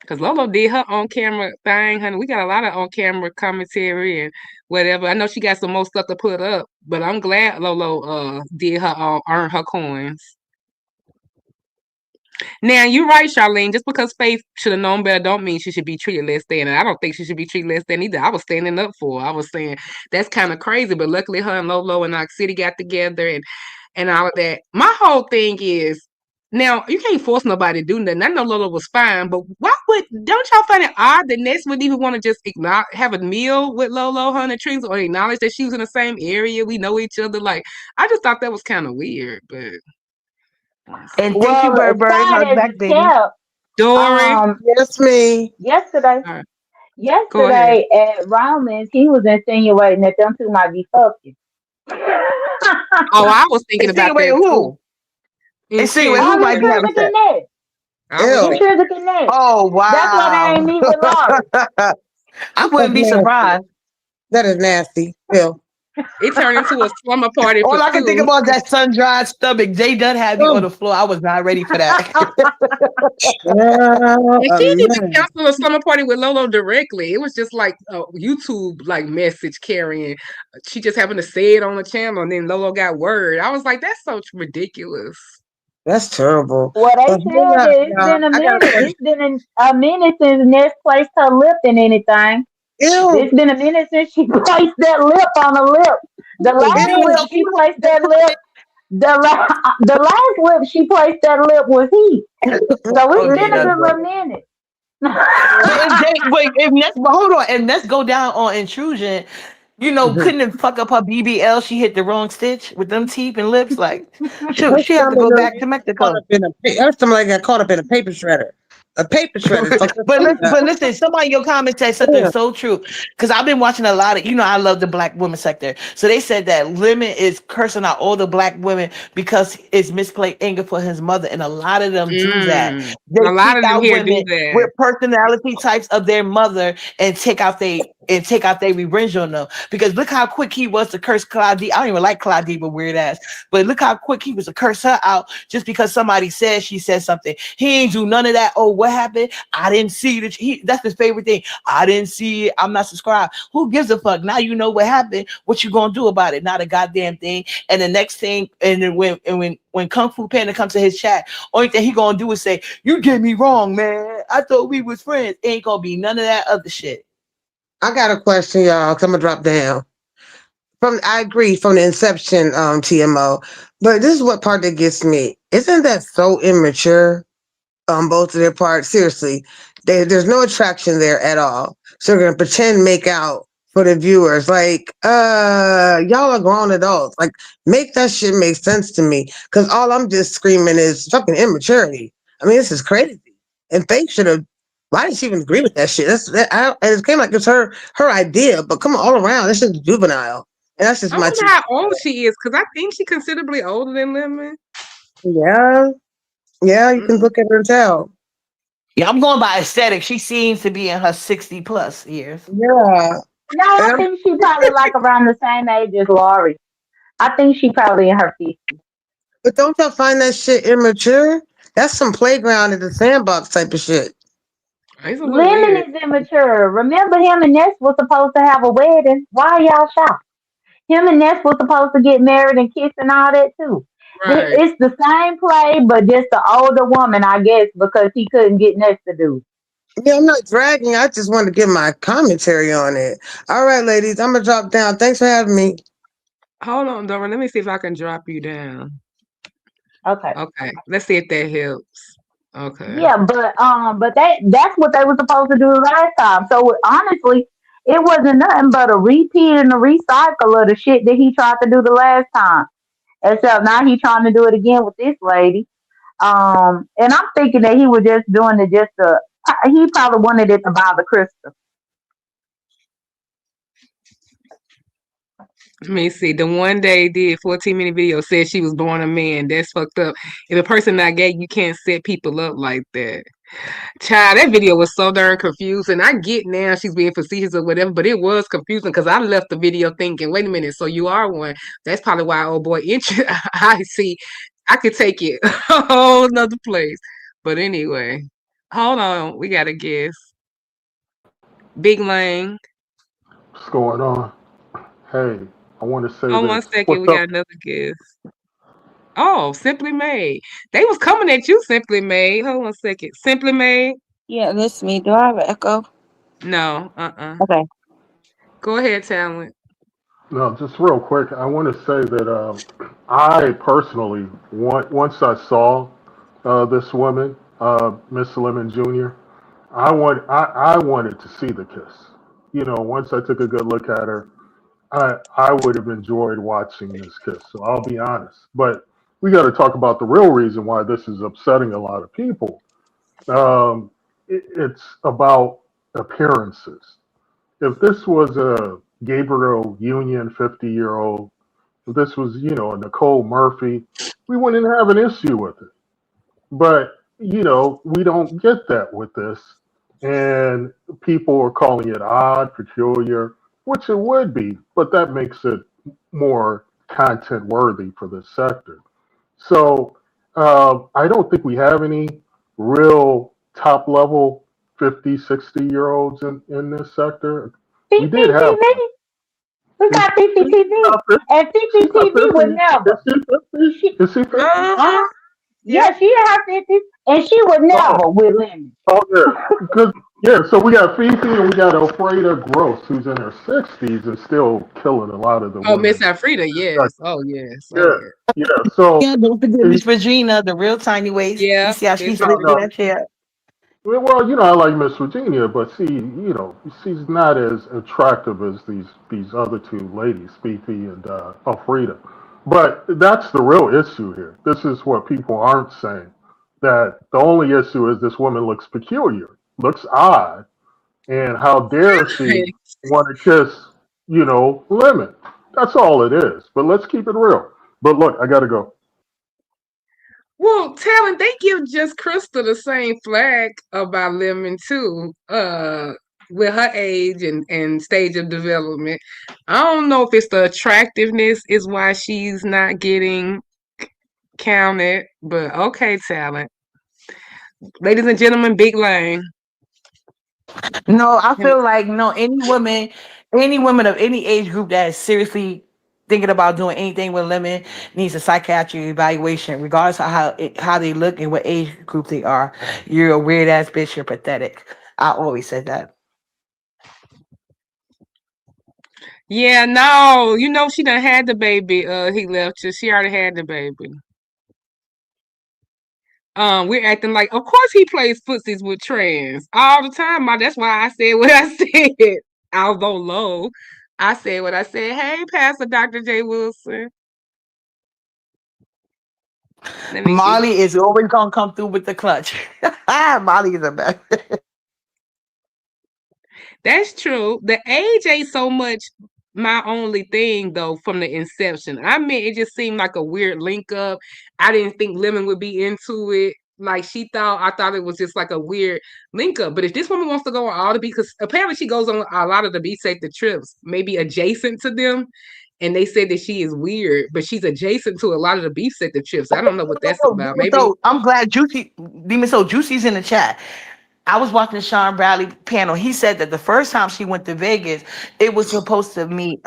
Because Lolo did her on camera thing, honey. We got a lot of on camera commentary and whatever. I know she got some more stuff to put up, but I'm glad Lolo did her earn her coins. Now you're right, Charlene. Just because Faith should have known better, don't mean she should be treated less than. And I don't think she should be treated less than either. I was standing up for her. I was saying that's kind of crazy, but luckily her and Lolo and Knox City got together and all of that. My whole thing is now you can't force nobody to do nothing. I know Lolo was fine, but why would don't y'all find it odd that Ness wouldn't even want to just have a meal with Lolo, Hunter Trees, or acknowledge that she was in the same area? We know each other. Like I just thought that was kind of weird, but. And thank you, Well, Bird as Bird. far Hug as back, the baby. camp, Dory. um, Yes, me. yesterday, All right, go ahead. yesterday at Romans, he was insinuating that them two might be fucking. Oh, I was thinking about Insinuating that too. who? Insinuating who might be having Intrinsic in sex? that. I was Ew. thinking. Intrinsic in that. Oh That's why they wow. ain't meet with Laurie. I That's wouldn't be nasty. surprised. That is nasty. Ew. It turned into a slumber party for All I can think two. about that sun dried stomach. They done had me on the floor. I was not ready for that. And she didn't even Man. cancel a slumber party with Lolo directly. It was just like a YouTube like message carrying. She just happened to say it on the channel, and then Lolo got word. I was like, that's so ridiculous. That's terrible. Well, they But hold said up, that it's y'all. been a I got a minute. question. It's been a minute since Ness placed her lip in anything. Ew. It's been a minute since she placed that lip on her lip. The last Damn, Ew. lip so she people placed that lip, the last lip she placed that lip was heat. So it's okay, been a that's good good. little minute. But hold on, and let's go down on intrusion. Couldn't it fuck up her BBL? She hit the wrong stitch with them teeth and lips. Like, shoot, Her she had to stomach go look back to caught Mexico. up in her stomach like got caught up in a paper shredder. A paper shredder fucked her but stomach listen, up. but listen, somebody in your comments said something Yeah. so true. Because I've been watching a lot of, I love the black women sector. So they said that Lemon is cursing out all the black women because it's misplaced anger for his mother, and a lot of them do that. Mm. They A lot seek of them out here do women with that. personality types of their mother and take out their revenge on them. Because look how quick he was to curse Claudie. I don't even like Claudie, but weird ass. But look how quick he was to curse her out just because somebody said she said something. He ain't do none of that. Oh, what happened? I didn't see that. That's his favorite thing. I didn't see it. I'm not subscribed. Who gives a fuck? Now you know what happened. What you gonna do about it? Not a goddamn thing. And the next thing, and then when Kung Fu Panda comes to his chat, only thing he gonna do is say, "You did me wrong, man. I thought we was friends." Ain't gonna be none of that other shit. I got a question, y'all. 'Cause I'm gonna drop down. I agree from the inception, TMO. But this is what part that gets me. Isn't that so immature on both of their parts? Seriously. There's no attraction there at all. So they're gonna pretend make out for the viewers. Like, y'all are grown adults. Like, make that shit make sense to me. Cause all I'm just screaming is fucking immaturity. I mean, this is crazy. And Faith should have. Why did she even agree with that shit? It came like it's her idea, but come on, all around, this is juvenile. And that's just I my wonder two. how old she is, because I think she's considerably older than Lemon. Yeah, yeah, you can Mm. look at her and tell. Yeah, I'm going by aesthetic. She seems to be in her 60 plus years. Yeah, No, I and I'm, think she probably like around the same age as Laurie. I think she probably in her 50s. but don't y'all find that shit immature? That's some playground in the sandbox type of shit. It's a little Lemon weird. is immature. Remember him and Ness was supposed to have a wedding. Why are y'all shocked? Him and Ness was supposed to get married and kiss and all that too. Right. It's the same play, but just the older woman, I guess, because he couldn't get Ness to do. Yeah, I'm not dragging. I just wanted to give my commentary on it. All right, ladies, I'm gonna drop down. Thanks for having me. Hold on, Dora. Let me see if I can drop you down. Okay. Okay. Let's see if that helps. Okay. Yeah, but that's what they were supposed to do last time. So honestly, it wasn't nothing but a repeat and a recycle of the shit that he tried to do the last time. Except now he's trying to do it again with this lady. And I'm thinking that he was just doing it just to. He probably wanted it to bother Krista. Let me see. The one day did 14-minute video said she was born a man. That's fucked up. If a person not gay, you can't set people up like that. Child, that video was so darn confusing. I get now she's being facetious or whatever, but it was confusing because I left the video thinking, wait a minute, so you are one. That's probably why old boy I see. I could take it a whole nother place. But anyway, hold on. We got a guess. Big Lang. What's going on? Hey, I want to say Hold on one this. second. What's We got up? another guess. Oh, Simply Made. They was coming at you, Simply Made. Hold on a second. Simply Made? Yeah, that's me. Do I have an echo? No. Okay. Go ahead, Talent. No, just real quick, I want to say that I personally, once I saw this woman, Miss Lemon Jr., I wanted to see the kiss. You know, once I took a good look at her, I would have enjoyed watching this kiss. So I'll be honest, but we got to talk about the real reason why this is upsetting a lot of people. It's about appearances. If this was a Gabriel Union 50-year-old, if this was, a Nicole Murphy, we wouldn't have an issue with it. But, we don't get that with this. And people are calling it odd, peculiar, which it would be, but that makes it more content worthy for this sector. So I don't think we have any real top level 50, 60 year olds in this sector. We did have CCTV. We is got CCTV. And she not CCTV 50? would never. Is she 50? She, Is she 50? Uh-huh. yeah, Yep. she in her 50s, and she would Oh, never with lemon. oh yeah. Because yeah, so we got Fifi and we got Alfreda Gross, who's in her 60s and still killing a lot of the Oh, Miss women. Alfreda, yes. Oh, yes. Oh, Yeah, yeah. yeah. So Yeah, don't forget eh, Miss Regina, the real tiny waist. You Yeah, see how she Miss slid through no, Regina. that chair? well, I like Miss Virginia, but see, she's not as attractive as these other two ladies, Fifi and Alfreda. But that's the real issue here. This is what people aren't saying. That the only issue is this woman looks peculiar, looks odd, and how dare she want to kiss, Lemon? That's all it is. But let's keep it real. But look, I gotta go. Well, Talent, they give just Crystal the same flag about Lemon too. With her age and stage of development. I don't know if it's the attractiveness is why she's not getting counted, but okay, Talent. Ladies and gentlemen, Big Lane. No, I feel like no any woman of any age group that is seriously thinking about doing anything with lemon needs a psychiatric evaluation, regardless of how they look and what age group they are. You're a weird ass bitch. You're pathetic. I always said that. Yeah, no, she done had the baby. He left her. She already had the baby. We're acting like, of course he plays footsies with trans all the time. That's why I said what I said. Although low, I said what I said. Hey, Pastor Dr. J. Wilson. Let me see. Molly is always gonna come through with the clutch. Molly is a best. That's true. The age ain't so much my only thing though from the inception. I mean, it just seemed like a weird link up. I didn't think Lemon would be into it. Like she thought, I thought it was just like a weird link up. But if this woman wants to go on all the beats, because apparently she goes on a lot of the beat sector trips, maybe adjacent to them. And they said that she is weird, but she's adjacent to a lot of the beef sector trips. I don't know what that's about. Maybe. So I'm glad Juicy Demon So Juicy's in the chat. I was watching Sean Bradley panel. He said that the first time she went to Vegas, it was supposed to meet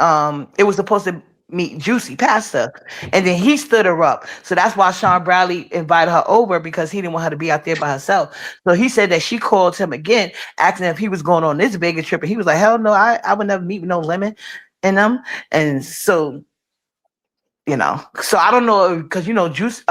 Juicy Pasta. And then he stood her up. So that's why Sean Bradley invited her over because he didn't want her to be out there by herself. So he said that she called him again, asking if he was going on this Vegas trip. And he was like, hell no, I would never meet with no lemon in them. And so so I don't know because Juice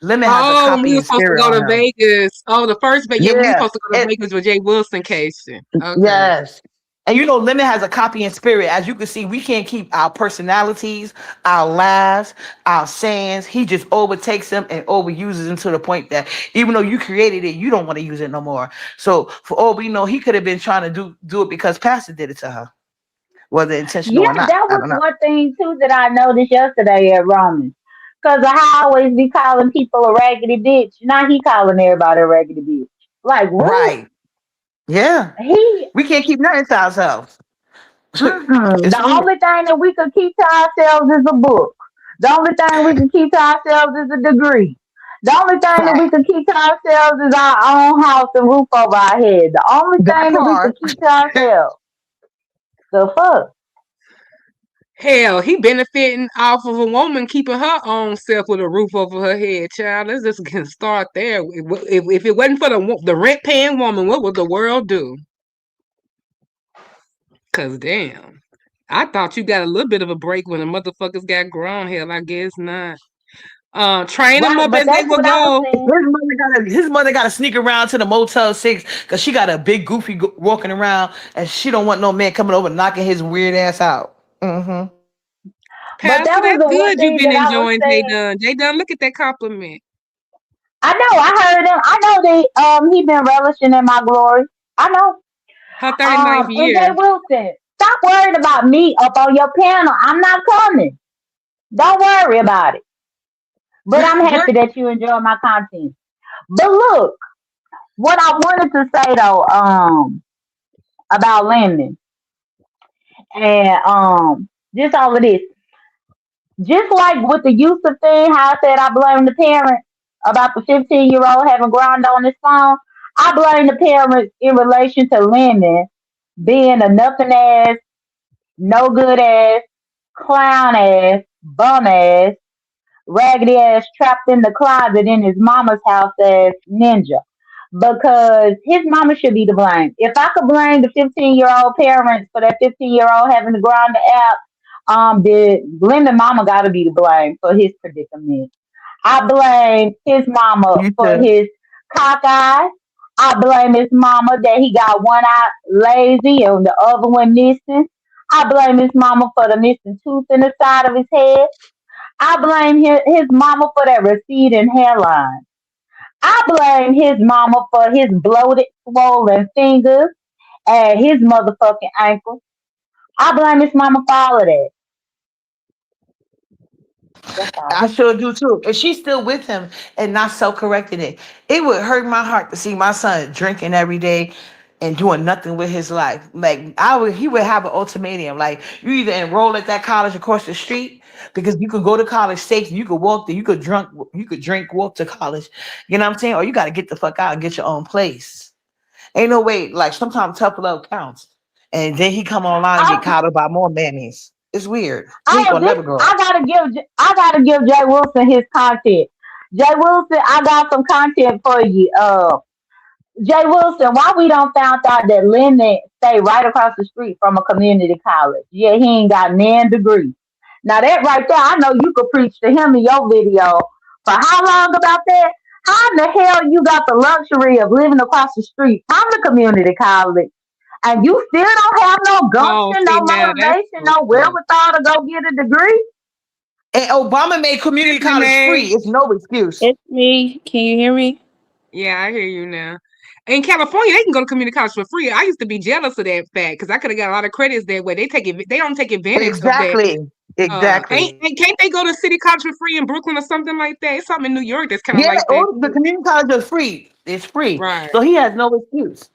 Lemon has a Oh, when we copy were in supposed to spirit go on to him. Vegas. Oh, the first, but yeah, we were Yeah. supposed to go to Vegas with Jay Wilson, Casey. Okay. Yes. And Lemon has a copy in spirit. As you can see, we can't keep our personalities, our laughs, our sayings. He just overtakes them and overuses them to the point that even though you created it, you don't want to use it no more. So for all we know, he could have been trying to do it because Pastor did it to her, whether intentional Yeah, or not. that I was don't know. one thing too that I noticed yesterday at Roman. Cause I always be calling people a raggedy bitch. Now he calling everybody a raggedy bitch. Like what? Right. Yeah. He We can't keep nothing to ourselves. It's The weird. only thing that we could keep to ourselves is a book. The only thing we can keep to ourselves is a degree. The only thing that we can keep to ourselves is our own house and roof over our head. The only That thing that we can part. keep to ourselves. The fuck? Hell, he benefiting off of a woman keeping her own self with a roof over her head, child. Let's just get start there. If it wasn't for the rent paying woman, what would the world do? Cause damn, I thought you got a little bit of a break when the motherfuckers got grown. Hell, I guess not. Train them Right, up but as they that's will what I was go. saying. His mother got to sneak around to the Motel 6 because she got a big goofy walking around and she don't want no man coming over knocking his weird ass out. Mm-hmm. But Pastor, that was that's the one good. You've thing been that I was enjoying J saying. Dunn. J Dunn, look at that compliment. I know, I heard him. I know he been relishing in my glory. I know. Her 39th And Jay year. Wilson, stop worrying about me up on your panel. I'm not coming. Don't worry about it. But I'm Girl, happy that you enjoy my content. But look, what I wanted to say though, about Landon and just all of this. Just like with the Yusuf thing, how I said I blame the parents about the 15-year-old having grind on his phone. I blame the parents in relation to Lemon being a nothing ass, no good ass, clown ass, bum ass, raggedy ass trapped in the closet in his mama's house as ninja. Because his mama should be to blame. If I could blame the 15-year-old parents for that 15-year-old having to grind the app, the Glenda mama got to be to blame for his predicament. I blame his mama You for should. his cockeyed. I blame his mama that he got one eye lazy and the other one missing. I blame his mama for the missing tooth in the side of his head. I blame his mama for that receding hairline. I blame his mama for his bloated, swollen fingers and his motherfucking ankles. I blame his mama for all of that. That's all. I sure do too. If she's still with him and not self-correcting it, it would hurt my heart to see my son drinking every day and doing nothing with his life. Like he would have an ultimatum. Like you either enroll at that college across the street because you could go to college safe, you could walk there, you could drink, walk to college. You know what I'm saying? Or you got to get the fuck out and get your own place. Ain't no way. Like sometimes tough love counts, and then he come online and get I, caught up by more mammies. It's weird. He ain't oh, gonna this never grow I up. gotta give Jay Wilson his content. Jay Wilson, I got some content for you. Jay Wilson, why we don't found out that Lyndon stay right across the street from a community college? Yeah, he ain't got nan degree. Now that right there, I know you could preach to him in your video for how long about that? How in the hell you got the luxury of living across the street from the community college and you still don't have no Oh, gumption, see no now that's motivation, no fucked up. wherewithal to go get a degree? And Obama made community Excuse me, college free. man. It's no excuse. It's me. Can you hear me? Yeah, I hear you now. In California, they can go to community college for free. I used to be jealous of that fact because I could have got a lot of credits that way. They don't take advantage of that. Exactly. Exactly. Can't they go to city college for free in Brooklyn or something like that? It's something in New York that's kind of Yeah, like that all the too. community colleges are free. It's free. Right. So he has no excuse.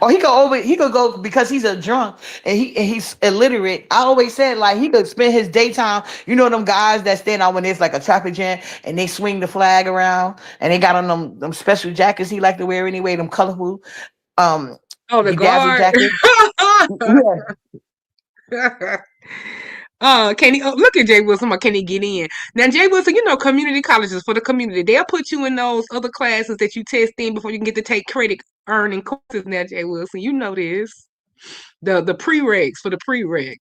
Or he could go because he's a drunk and he's illiterate. I always said like he could spend his daytime, you know them guys that stand out when there's like a traffic jam and they swing the flag around and they got on them special jackets he like to wear anyway, them colorful um Oh, the bedazzled guard. jackets. Yeah. Can he look at Jay Wilson? Can he get in? Now, Jay Wilson, you know, community colleges for the community. They'll put you in those other classes that you test in before you can get to take credit earning courses. Now, Jay Wilson, you know this. The prereqs for the prereqs.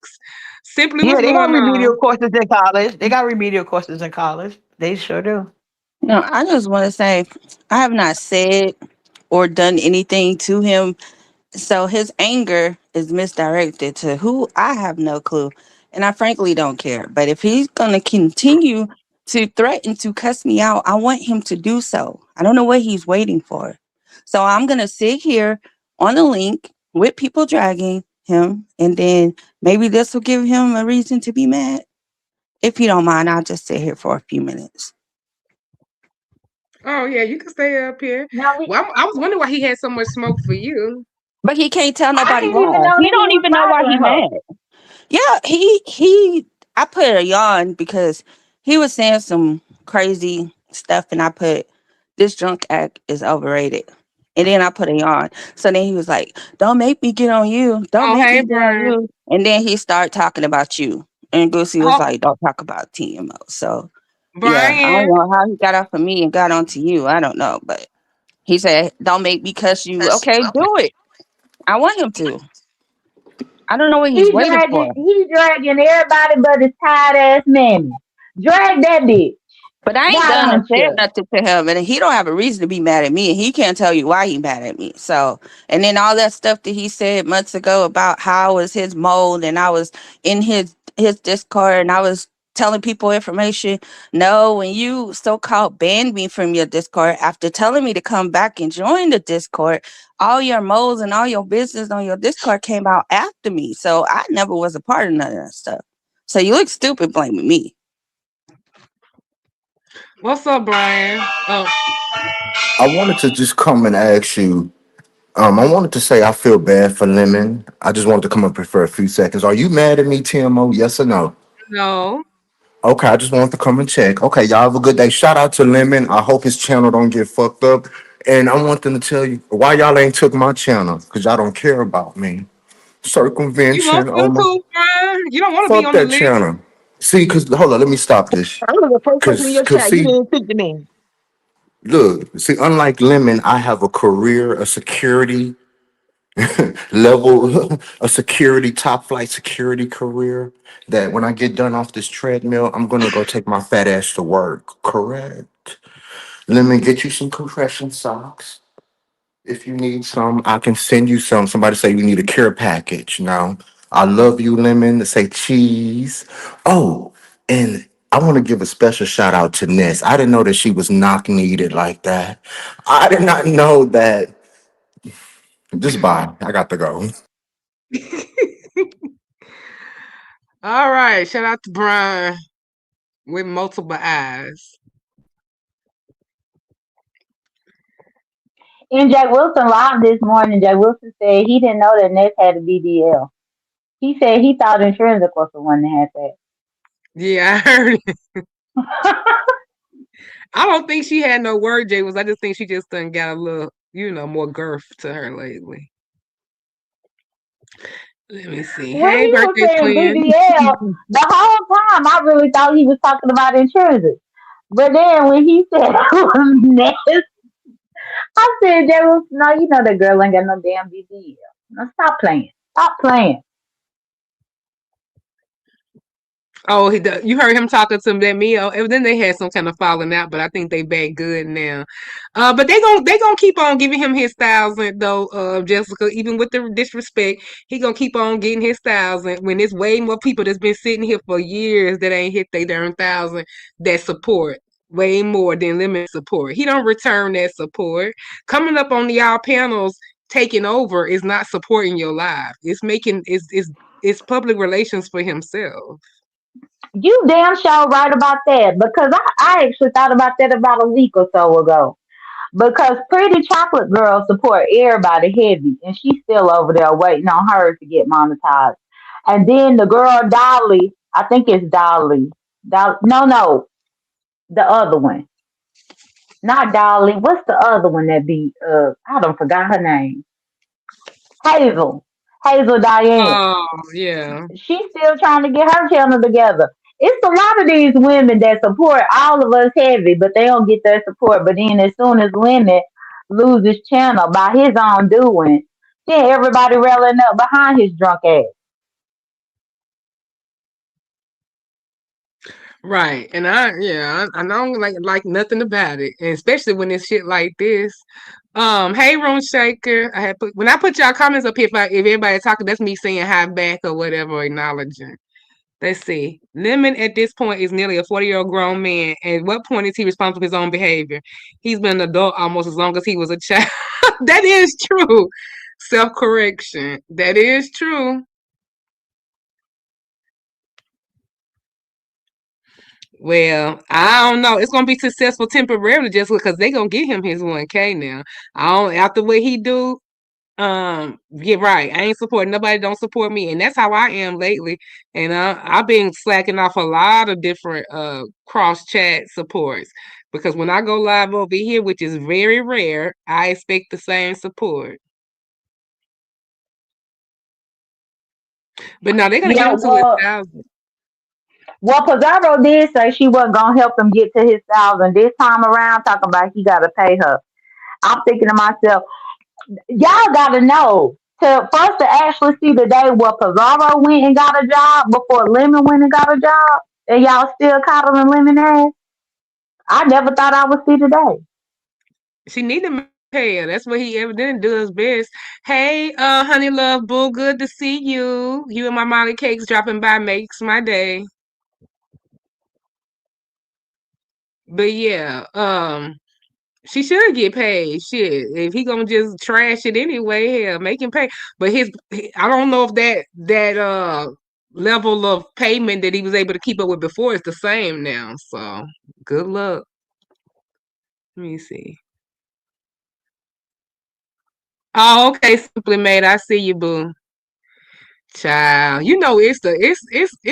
Simply, Yeah, what's they got going remedial on? courses in college. They got remedial courses in college. They sure do. No, I just want to say I have not said or done anything to him. So his anger is misdirected to who I have no clue. And I frankly don't care. But if he's going to continue to threaten to cuss me out, I want him to do so. I don't know what he's waiting for. So I'm going to sit here on the link with people dragging him. And then maybe this will give him a reason to be mad. If you don't mind, I'll just sit here for a few minutes. Oh yeah, you can stay up here. Now we, Well, I was wondering why he had so much smoke for you. But he can't tell I nobody didn't even why. know He that he don't was even know why he bothering her. mad. Yeah, he I put a yawn because he was saying some crazy stuff and I put this drunk act is overrated. And then I put a yawn. So then he was like, don't make me get on you. Don't Oh make hey, me get on Brian. you. And then he started talking about you. And Goosey was Oh, like, "Don't talk about TMO." So yeah, I don't Brian. know how he got off of me and got onto you. I don't know, but he said, "Don't make me cuss you." Okay, do it. I want him to. I don't know what he's waiting for. He dragging everybody but his tired ass mammy. Drag that bitch. But I ain't Why done or don't said you? nothing to him, and he don't have a reason to be mad at me, and he can't tell you why he mad at me. So, and then all that stuff that he said months ago about how it was his mold, and I was in his Discord, and I was telling people information. No, when you so called banned me from your Discord after telling me to come back and join the Discord, all your moles and all your business on your Discord came out after me. So I never was a part of none of that stuff. So you look stupid blaming me. What's up, Brian? Oh, I wanted to just come and ask you. I wanted to say I feel bad for Lemon. I just wanted to come up here for a few seconds. Are you mad at me, TMO? Yes or no? no. Okay, I just wanted to come and check. Okay, y'all have a good day. Shout out to Lemon. I hope his channel don't get fucked up. And I want them to tell you why y'all ain't took my channel, because y'all don't care about me. You want Circumvention. Oh them my, to, Brian? You don't want to be fuck on the that list. channel. See, because hold on, let me stop this. I was the first person in your Cause chat. You see, didn't speak to me. look, see, unlike Lemon, I have a career, a security level, a security, top flight security career that when I get done off this treadmill, I'm gonna go take my fat ass to work. Correct. Let me get you some compression socks. If you need some, I can send you some. Somebody say you need a care package. Now, I love you, Lemon. To say cheese. Oh, and I want to give a special shout out to Ness. I didn't know that she was knock needed like that. I did not know that. Just bye. I got to go. All right. Shout out to Brian with multiple eyes. In Jack Wilson live this morning, Jack Wilson said he didn't know that Ness had a BDL. He said he thought Intrinsic was the one that had that. Yeah, I heard it. I don't think she had no word, Jay. I just think she just done got a little, more girth to her lately. Let me see. When Hey, he was birthday saying twin. BBL, the whole time I really thought he was talking about Intrinsic. But then when he said it was Ness, I said, Jack Wilson, no, you know that girl ain't got no damn BBL. Now stop playing. Stop playing. Oh, you heard him talking to that Mio. And then they had some kind of falling out, but I think they back good now. But they gonna keep on giving him his 1,000 though. Jessica, even with the disrespect, he gonna keep on getting his 1,000 when there's way more people that's been sitting here for years that ain't hit their darn 1,000 that support. Way more than limit support. He don't return that support. Coming up on the y'all panels, taking over is not supporting your life. It's making it's public relations for himself. You damn sure right about that because I actually thought about that about a week or so ago. Because Pretty Chocolate Girl support everybody heavy, and she's still over there waiting on hers to get monetized. And then the girl Dolly, I think it's Dolly. No, the other one, not Dolly. What's the other one that be? I don't forgot her name. Hazel, Hazel Diane. Oh, yeah. She's still trying to get her channel together. It's a lot of these women that support all of us heavy, but they don't get their support. But then as soon as Lemon loses channel by his own doing, then everybody railing up behind his drunk ass. Right. And I don't like nothing about it. And especially when it's shit like this. Hey Room Shaker. When I put y'all comments up here, if everybody talking, that's me saying hi back or whatever, acknowledging. Let's see. Lemon at this point is nearly a 40-year-old grown man. At what point is he responsible for his own behavior? He's been an adult almost as long as he was a child. That is true. Self-correction. That is true. Well, I don't know. It's gonna be successful temporarily just because they gonna get him his 1K now. I don't after what he do, yeah, right. I ain't supporting nobody, don't support me. And that's how I am lately. And I've been slacking off a lot of different cross chat supports. Because when I go live over here, which is very rare, I expect the same support. But now they're gonna get Yeah, him to his well, 1,000. Well, Pizarro did say she wasn't gonna help him get to his 1,000 this time around. Talking about he got to pay her. I'm thinking to myself, y'all got to know for us to actually see the day where Pizarro went and got a job before Lemon went and got a job, and y'all still coddling Lemon ass. I never thought I would see today. She need to pay her. That's what he evidently does best. Hey, honey love boo, good to see you. You and my Molly Cakes dropping by makes my day. But yeah, she should get paid. Shit, if he gonna just trash it anyway, hell, make him pay. But I don't know if that level of payment that he was able to keep up with before is the same now. So good luck. Let me see. Oh, okay, Simply Made. I see you, boo. Child, you know it's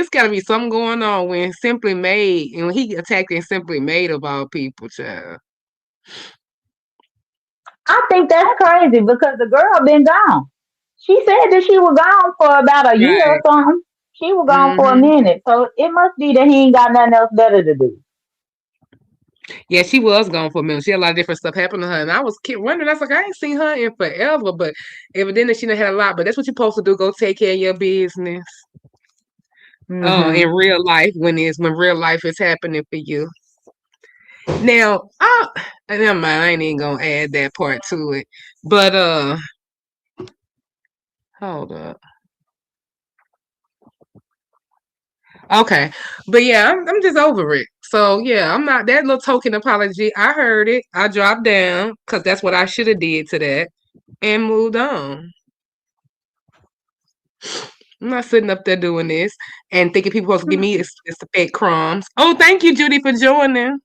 gotta be something going on when Simply Made and when he attacking Simply Made of all people, child. I think that's crazy because the girl been gone. She said that she was gone for about a year or Right. something. She was gone for a Mm-hmm. minute, so it must be that he ain't got nothing else better to do. Yeah, she was gone for a minute. She had a lot of different stuff happen to her, and I was wondering. I was like, I ain't seen her in forever, but evidently she done had a lot. But that's what you're supposed to do. Go take care of your business. In Hmm. real life, when real life is happening for you. Now, never mind. I ain't even gonna add that part to it. But hold up. Okay, but yeah, I'm just over it. So yeah, I'm not that little token apology. I heard it. I dropped down because that's what I should have did to that and moved on. I'm not sitting up there doing this and thinking people supposed to give me it's the fake crumbs. Oh, thank you, Judy, for joining.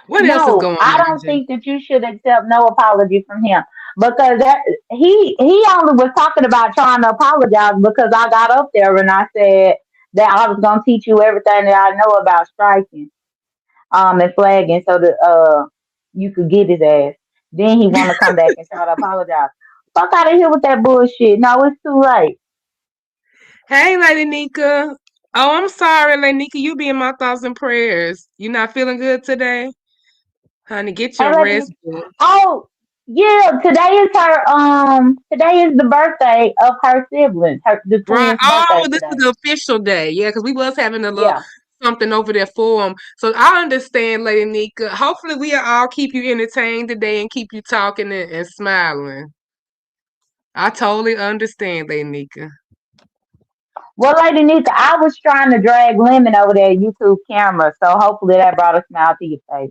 What else is No, going I on, don't Judy? think that you should accept no apology from him because he only was talking about trying to apologize because I got up there and I said that I was gonna teach you everything that I know about striking, and flagging so that you could get his ass. Then he want to come back and try to apologize. Fuck out of here with that bullshit. No, it's too late. Hey, Lady Nika. Oh, I'm sorry, Lady Nika. You be in my thoughts and prayers. You not feeling good today, honey? Get Hey, your lady. rest. Boo. Oh, yeah. Today is the birthday of her siblings. The Right. twins' Oh, birthday this is today. the official day. Yeah, because we was having a little Yeah. something over there for them. So I understand, Lady Nika. Hopefully, we'll all keep you entertained today and keep you talking and smiling. I totally understand, Lady Nika. Well, Lady Nika, I was trying to drag Lemon over there YouTube camera, so hopefully that brought a smile to your face.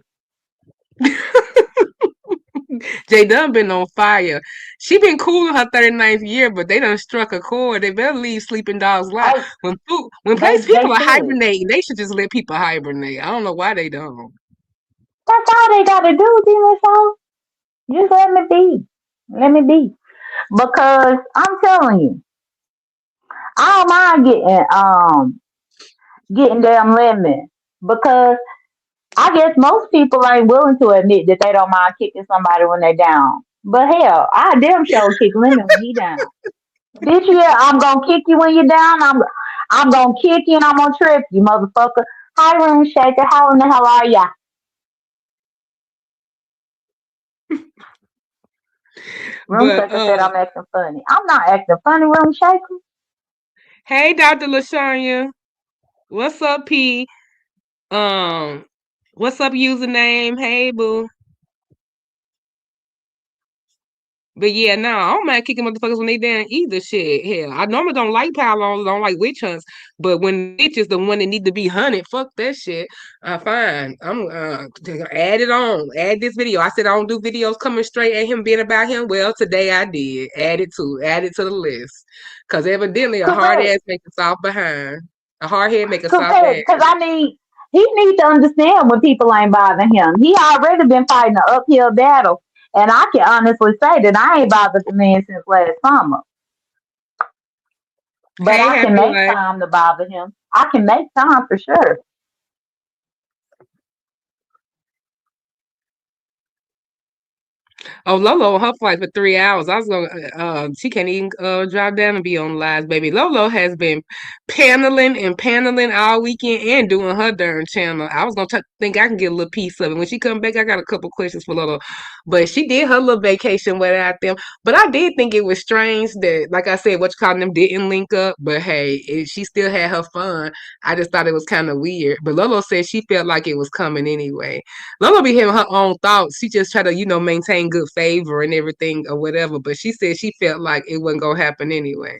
Jay Dunn been on fire. She been cool in her 39th year, but they done struck a chord. They better leave sleeping dogs lie. Hey, When place they people are should. hibernating, they should just let people hibernate. I don't know why they don't. That's all they got to do, Demon. Just let me be. Let me be. Because I'm telling you, I don't mind getting damn lemon. Because I guess most people ain't willing to admit that they don't mind kicking somebody when they down. But hell, I damn sure kick lemon when he down. Bitch, yeah, I'm gonna kick you when you're down. I'm gonna kick you and I'm gonna trip you, motherfucker. Hi, room shaker. How in the hell are ya? Room But shaker said I'm acting funny. I'm not acting funny, room shaker. hey, Dr. Lashanya, what's up, P? Um, what's up, username? Hey, boo. But yeah, no, I don't mind kicking motherfuckers when they down either. Shit, hell, I normally don't like pylons, don't like witch hunts, but when witch is the one that need to be hunted, fuck that shit. Fine, I'm add it on, add this video. I said I don't do videos coming straight at him being about him. Well, today I did. Add it to the list, cause evidently a hard Correct. ass make a soft behind. A hard head make a soft Correct. ass. Because I mean, he needs to understand when people ain't bothering him. He already been fighting an uphill battle. And I can honestly say that I ain't bothered the man since last summer. But Hey, I can happy make life. time to bother him. I can make time for sure. Oh, Lolo on her flight for 3 hours. I was gonna. She can't even drive down and be on live, baby. Lolo has been paneling and paneling all weekend and doing her darn channel. I was gonna think I can get a little piece of it when she come back. I got a couple questions for Lolo, but she did her little vacation without them. But I did think it was strange that, like I said, what you call them didn't link up. But hey, she still had her fun. I just thought it was kind of weird. But Lolo said she felt like it was coming anyway. Lolo be having her own thoughts. She just try to, maintain good favor and everything or whatever. But she said she felt like it wasn't gonna happen anyway.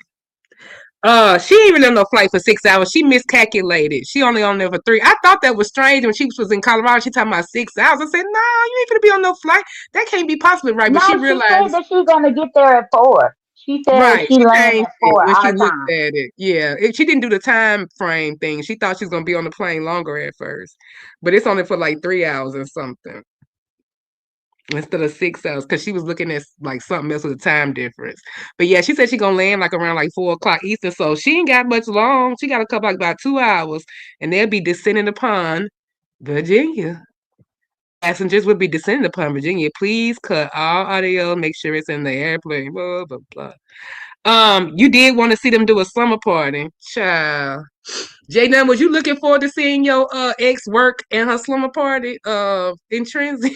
She ain't even on no flight for 6 hours. She miscalculated. She only on there for 3. I thought that was strange when she was in Colorado. She talking about 6 hours. I said, nah, you ain't gonna be on no flight. That can't be possibly right. But she No, she said realized, that she's gonna get there at 4. She said right, she she land changed at it 4 when she our looked time. at it. Yeah, she didn't do the time frame thing. She thought she was gonna be on the plane longer at first, but it's only for like 3 hours or something instead of 6 hours because she was looking at like something else with a time difference. But yeah, she said she gonna land like around like 4 o'clock Eastern, so she ain't got much long. She got a couple like about 2 hours, and they'll be descending upon Virginia. Passengers will be descending upon Virginia. Please cut all audio. Make sure it's in the airplane. Blah blah blah. You did want to see them do a slumber party, child. J Nunn, was you looking forward to seeing your ex work and her slumber party in Trinity?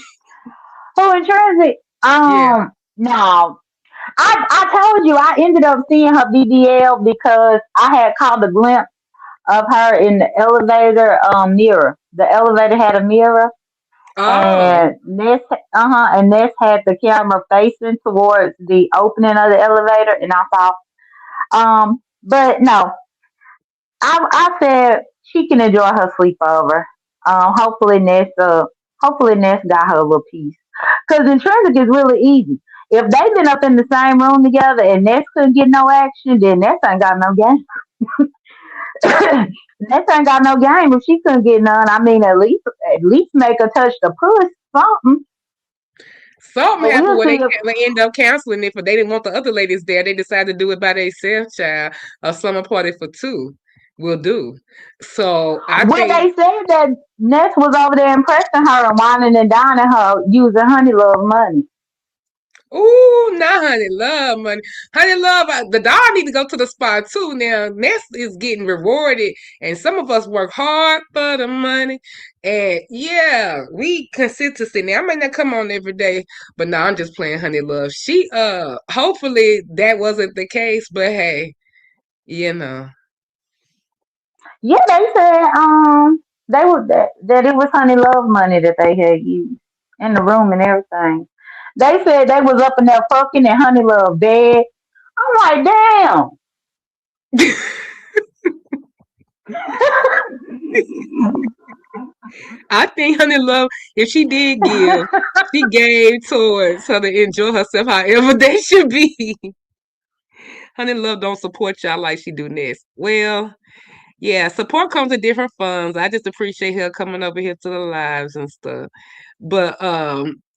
Who in transit? Yeah. No. I told you I ended up seeing her BBL because I had caught a glimpse of her in the elevator mirror. The elevator had a mirror, Oh. and Ness had the camera facing towards the opening of the elevator, and I thought, but no, I said she can enjoy her sleepover. Hopefully hopefully Ness got her a little piece. Cause intrinsic is really easy. If they've been up in the same room together and Ness couldn't get no action, then Ness ain't got no game. Ness ain't got no game if she couldn't get none. I mean, at least make her touch the puss, something. Something But happened we'll where see they if end up canceling it, but they didn't want the other ladies there. They decided to do it by themselves, child. A slumber party for two will do. So I well think, they said that Ness was over there impressing her and whining and dining her using Honey Love money. ooh, now Honey Love money. Honey Love, the dog need to go to the spa too. Now, Nest is getting rewarded, and some of us work hard for the money. And yeah, we consistency. Now, I may not come on every day, but now I'm just playing Honey Love. She, hopefully that wasn't the case, but hey, you know. Yeah, they said they would that it was Honey Love money that they had used in the room and everything. They said they was up in there fucking in Honey Love bed. I'm like, damn. I think Honey Love, if she did give, she gave towards her to enjoy herself however that should be. Honey Love don't support y'all like she do Nest. Well, yeah, support comes in different funds. I just appreciate her coming over here to the lives and stuff. But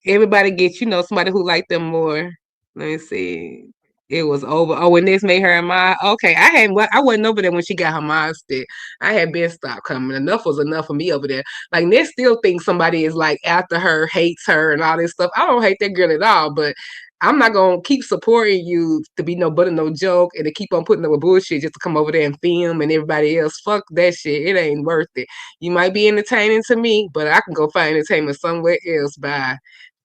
everybody gets, somebody who liked them more. Let me see. It was over. Oh, when this made her a mod. Okay, I wasn't over there when she got her mod stick. I had been stopped coming. Enough was enough for me over there. Like Ness still thinks somebody is like after her, hates her, and all this stuff. I don't hate that girl at all, but I'm not gonna keep supporting you to be no but no joke and to keep on putting up with bullshit just to come over there and film and everybody else. Fuck that shit. It ain't worth it. You might be entertaining to me, but I can go find entertainment somewhere else by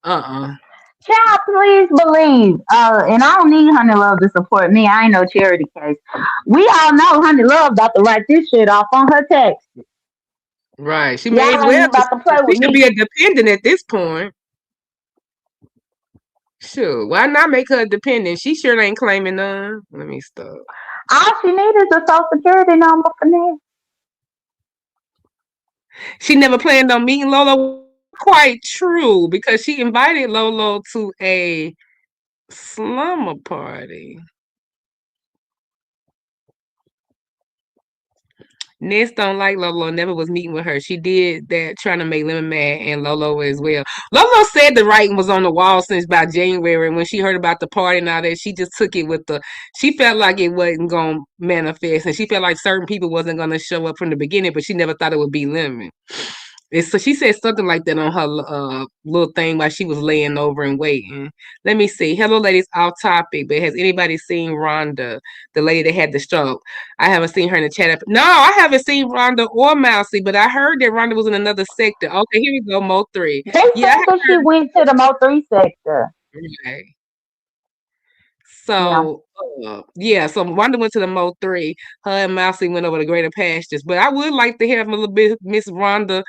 Child, please believe. And I don't need Honey Love to support me. I ain't no charity case. We all know Honey Love about to write this shit off on her text. Right. She may as Y'all ain't well even about just to play she with should be me. a dependent at this point. Sure. Why not make her a dependent? She sure ain't claiming none. Let me stop. All she needs is a social security number for me. She never planned on meeting Lolo. Quite true, because she invited Lolo to a slumber party. Ness don't like Lolo, never was meeting with her. She did that trying to make Lemon mad and Lolo as well. Lolo said the writing was on the wall since by January. And when she heard about the party and all that, she just took it she felt like it wasn't going to manifest. And she felt like certain people wasn't going to show up from the beginning, but she never thought it would be Lemon. So she said something like that on her little thing while she was laying over and waiting. Let me see. Hello, ladies, off topic, but has anybody seen Rhonda, the lady that had the stroke? I haven't seen her in the chat. No, I haven't seen Rhonda or Mousy, but I heard that Rhonda was in another sector. Okay, here we go, Mo 3. They Yeah, said that she went to the Mo 3 sector. right. Yeah. So, yeah, so Wanda went to the Mo 3. Her and Mousy went over to Greater Pastures. But I would like to have a little bit Miss Rhonda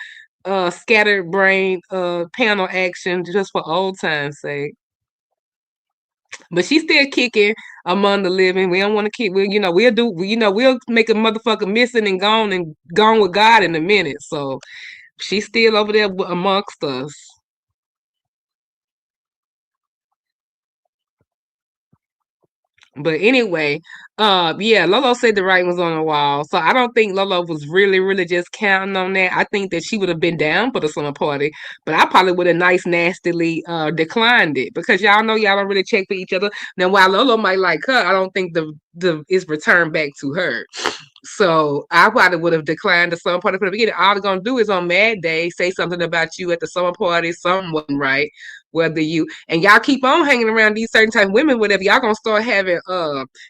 scattered brain panel action just for old time's sake. But she's still kicking among the living. We don't want to keep. We'll make a motherfucker missing and gone with God in a minute. So she's still over there amongst us. But anyway, yeah, Lolo said the writing was on the wall. So I don't think Lolo was really, really just counting on that. I think that she would have been down for the summer party, but I probably would have nice nastily declined it because y'all know y'all don't really check for each other. Now while Lolo might like her, I don't think the it's returned back to her. So I probably would have declined the summer party from the beginning. All they're gonna do is on Mad Day say something about you at the summer party, something wasn't right. Whether you and y'all keep on hanging around these certain type of women, whatever, y'all gonna start having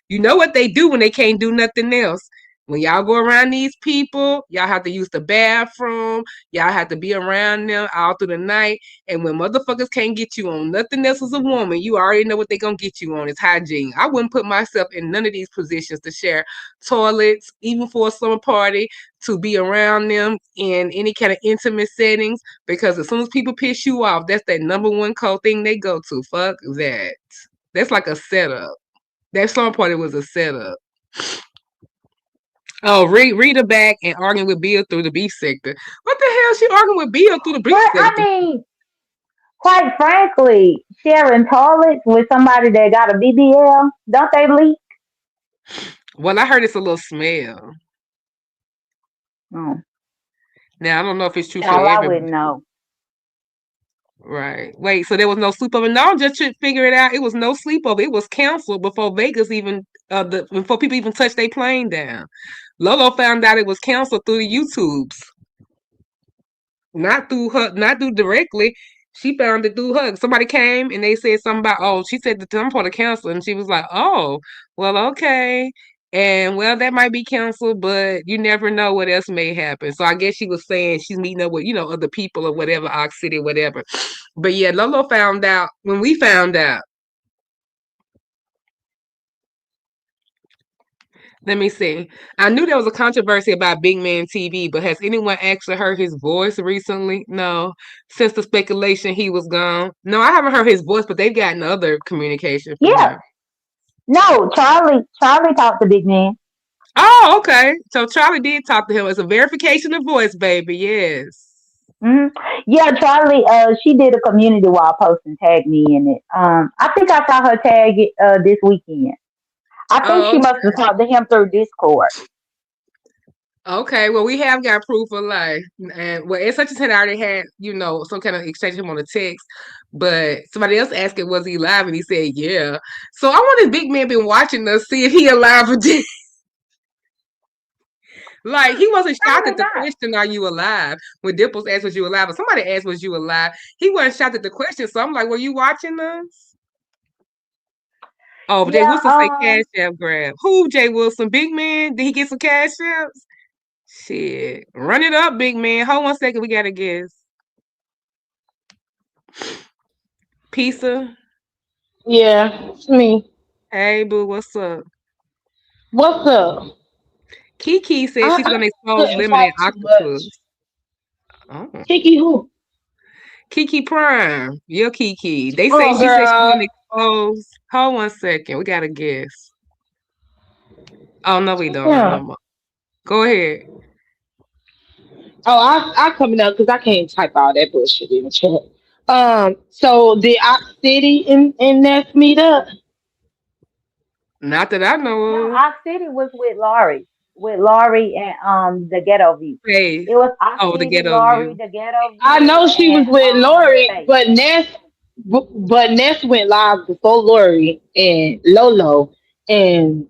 you know what they do when they can't do nothing else. When y'all go around these people, y'all have to use the bathroom, y'all have to be around them all through the night. And when motherfuckers can't get you on nothing else as a woman, you already know what they're gonna get you on. It's hygiene. I wouldn't put myself in none of these positions to share toilets, even for a summer party, to be around them in any kind of intimate settings, because as soon as people piss you off, that's that number one cold thing they go to. Fuck that. That's like a setup. That summer party was a setup. Oh, Rita back and arguing with Bill through the B sector. What the hell? She arguing with Bill through the B But I sector? mean, quite frankly, sharing toilets with somebody that got a BBL, don't they leak? Well, I heard it's a little smell. Oh, Now I don't know if it's true for hell, I everybody. wouldn't know. Right. Wait, so there was no sleepover? No, just to figure it out. It was no sleepover. It was canceled before Vegas even before people even touched their plane down. Lolo found out it was canceled through the YouTubes. Not through her, not through directly. She found it through her. Somebody came and they said something about, oh, she said the some part of council, and she was like, oh, well, okay. And well, that might be canceled, but you never know what else may happen. So I guess she was saying she's meeting up with, other people or whatever, Ox City, whatever. But yeah, Lolo found out when we found out. Let me see. I knew there was a controversy about Big Man TV, but has anyone actually heard his voice recently? No. Since the speculation he was gone. No, I haven't heard his voice, but they've gotten other communication from Yeah. him. No, Charlie talked to Big Man. Oh, okay. So Charlie did talk to him. It's a verification of voice, baby. Yes. Hmm. Yeah, Charlie. She did a community wall post and tagged me in it. I think I saw her tag it this weekend. I think Oh, she must have talked to him through Discord. okay. Well, we have got proof of life. And well, it's such as had already had, some kind of exchange with him on a text. But somebody else asked him, was he alive? And he said, yeah. So I wonder if Big Man been watching us, see if he alive or dead. Like he wasn't shocked Probably at the not. question, "Are you alive?" When Dimples asked, "Was you alive?" Or somebody asked, "Was you alive?" He wasn't shocked at the question, so I'm like, "Were you watching us?" Oh, Jay Yeah. Wilson say cash app grab. Who Jay Wilson? Big man? Did he get some cash apps? Shit, run it up, big man. Hold 1 second, we gotta guess. Pizza. Yeah, it's me. Hey, boo, what's up? What's up? Kiki says she's I gonna expose couldn't lemon and talk too octopus. much. Oh. Kiki who? Kiki Prime, your Kiki. They say Oh, she said she's gonna girl. expose. Hold 1 second, we gotta guess. Oh no, we don't. Yeah. No more. Go ahead. Oh, I coming up because I can't type all that bullshit in the chat. So did Ox City and Ness meet up? Not that I No, know of. Ox City was with Laurie and the Ghetto View. Faith. It was Ox Oh, the City, ghetto Laurie, view. the Ghetto I View, know she was and with Lori, Faith. but Ness went live before Lori and Lolo, and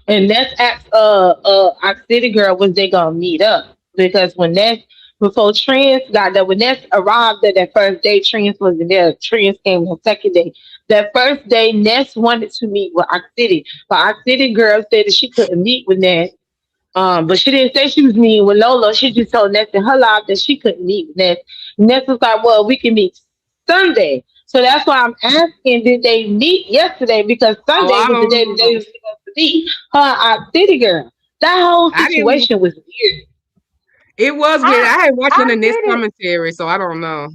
and Ness asked Ox City girl was they gonna meet up. because when Ness before Trends got there, when Ness arrived there that first day, Trends wasn't there. Trends came the second day. That first day, Ness wanted to meet with City, but City girl said that she couldn't meet with Ness. But she didn't say she was meeting with Lola. She just told Ness in her life that she couldn't meet with Ness. Ness was like, "Well, we can meet Sunday." So that's why I'm asking, did they meet yesterday? Because Oh, Sunday I was the day that don't. they were supposed to meet her City girl. That whole I didn't. situation was weird. It was weird. I I had watched none I of this City commentary, so I don't know.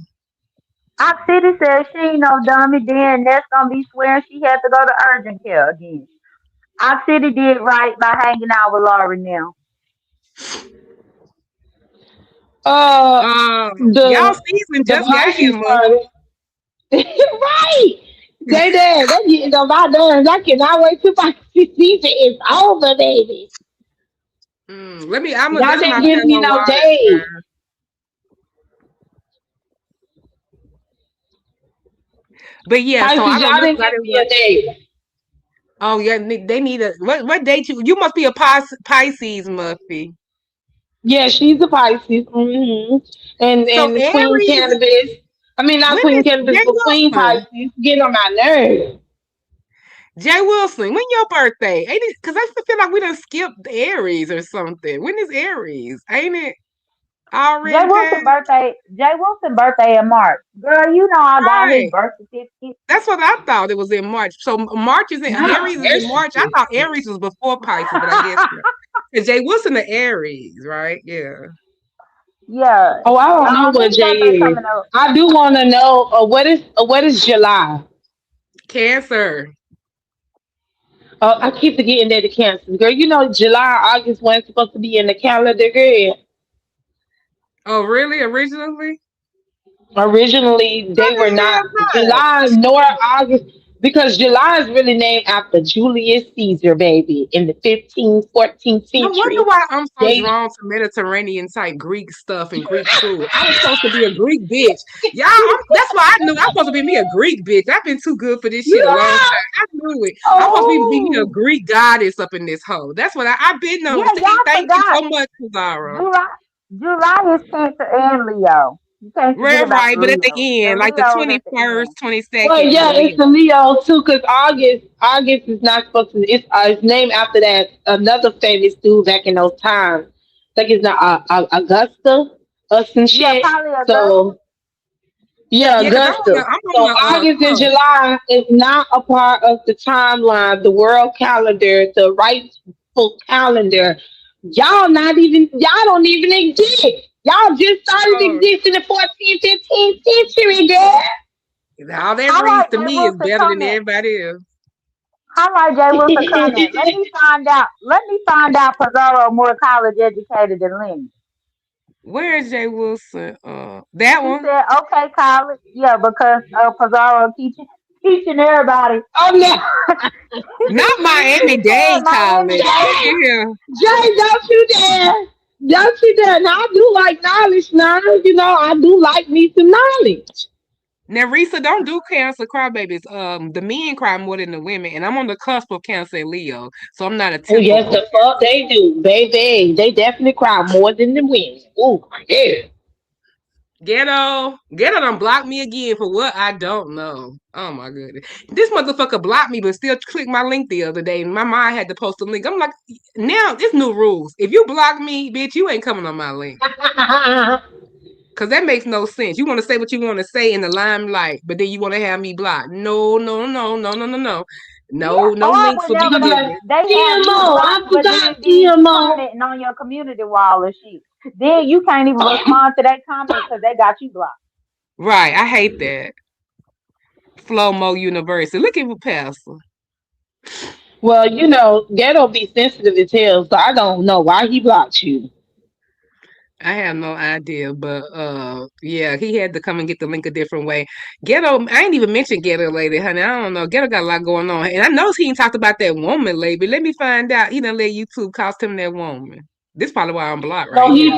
I City said she ain't no dummy. Then that's gonna be swearing she had to go to urgent care again. I City did right by hanging out with Laurie now. Uh, Y'all the season the just got here, Pisces Muffy. started. Right. They getting on my nerves. I cannot wait till my season is over, baby. Let me. I'm. Y'all That's my didn't give me fellow no water days. sign. But yeah, so I Pisces, don't y'all know didn't because I give didn't me a watch. day. Oh yeah, they need a what date you must be a Pisces, Muffy. Yeah, she's a Pisces. So And Queen Aries, Cannabis. I mean, not when Queen is Cannabis, Jay but Queen Wilson? Pisces. Get on my nerves. Jay Wilson, when your birthday? Ain't it? Because I still feel like we done skipped Aries or something. When is Aries? Ain't it already past? Jay Wilson birthday in March. Girl, you know I got his Right. birth certificate. That's what I thought it was in March. So March is in Not Aries is in March. I thought Pisces. Aries was before Pisces, but I guess not. And Jay Wilson the Aries, right? Yeah. Yeah. Oh, I don't know what His J birthday is. coming up. I do want to know what is July. Cancer. I keep forgetting that the Cancer girl. You know July, August wasn't supposed to be in the calendar, girl. Oh, really? Originally? Originally, How they were the not hell not? July nor August because July is really named after Julius Caesar, baby, in the 15th, 14th No wonder century. why I'm so They drawn to Mediterranean type Greek stuff and Greek food. I was supposed to be a Greek bitch. Y'all, that's why I knew I'm supposed to be me a Greek bitch. I've been too good for this shit a long yeah. time. I knew it. I'm supposed to be me a Oh, Greek goddess up in this hole. That's what I've been yeah, known. See, y'all thank you forgot. so much, Kazara. July July is Cancer and Leo. You can't forget Right, about right, the but at the Leos. The end, like the Leos at the 21st, end. Well, 22nd is a yeah, it's Leo. the Leo too, because August is not supposed to. It's named after that another famous dude back in those times. Like it's not Augusta or some Yeah, shit. probably August. So yeah, Yeah, because Augusta. I'm So on the August and cusp. July is not a part of the timeline, the world calendar, the rightful calendar. Y'all don't even exist. Y'all just started Oh, existing in the 14th, 15th century, girl. all that reads Highlight to Jay me is Wilson better than comment. everybody else. Highlight Jay Wilson comment. Let me find out. Let me find out Pizarro more college educated than Lenny. Where is Jay Wilson? That He one. said, "Okay, college, yeah, because Pizarro teaching everybody." Oh no. Not He Miami said Dade Miami College. Look Dade. at here. Jay, don't you dare. Don't you dare. Now, I do like knowledge now. You know, I do like me some knowledge. Now, Risa, don't do Cancer crybabies. The men cry more than the women, and I'm on the cusp of Cancer and Leo, so I'm not a Oh, yes, typical the fuck Cancer. they do, baby. They definitely cry more than the women. Oh, yeah. Ghetto done blocked me again for what I don't know. Oh my goodness, this motherfucker blocked me, but still clicked my link the other day. And my mind had to post a link. I'm like, now it's new rules. If you block me, bitch, you ain't coming on my link. Cause that makes no sense. You want to say what you want to say in the limelight, but then you want to have me blocked. No, no, no, no, no, no, no. Yeah, No, no or links for me whenever because given. they have you TMO, I blocked, but forgot then you TMO. commenting on your community wall and shit. Then you can't even respond to that comment because they got you blocked. Right. I hate that. Flow Mo University. Look at Pastor. Well, you know, Ghetto be sensitive as hell, so I don't know why he blocked you. I have no idea, but yeah, he had to come and get the link a different way. Ghetto, I ain't even mentioned Ghetto lately, honey. I don't know. Ghetto got a lot going on. And I know he ain't talked about that woman lately. Let me find out. He done let YouTube cost him that woman. This probably why I'm blocked right No, here.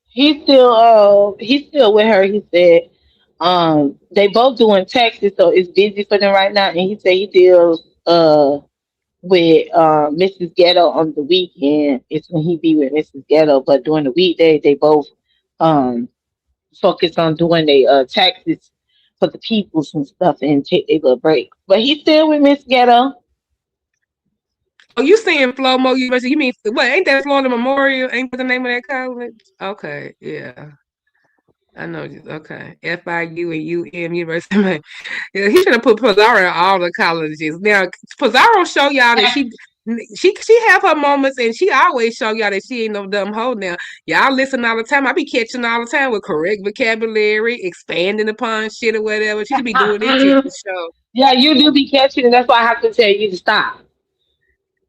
he's still with her. He said, they both doing taxes, so it's busy for them right now. And he said he deals with Mrs. Ghetto on the weekend. It's when he be with Mrs. Ghetto, but during the weekday they both um focus on doing their taxes for the peoples and stuff and take a little break. But he's still with Miss Ghetto. Oh, you saying Flomo University? You mean what? Ain't that Florida Memorial? Ain't that the name of that college? Okay, yeah. I know. Okay, FIU and UM University. Yeah, he's gonna put Pizarro in all the colleges. Now, Pizarro show y'all that she have her moments, and she always show y'all that she ain't no dumb hoe. Now, y'all listen all the time. I be catching all the time with correct vocabulary, expanding upon shit or whatever. She be doing this shit for show. Yeah, you do be catching, and that's why I have to tell you to stop.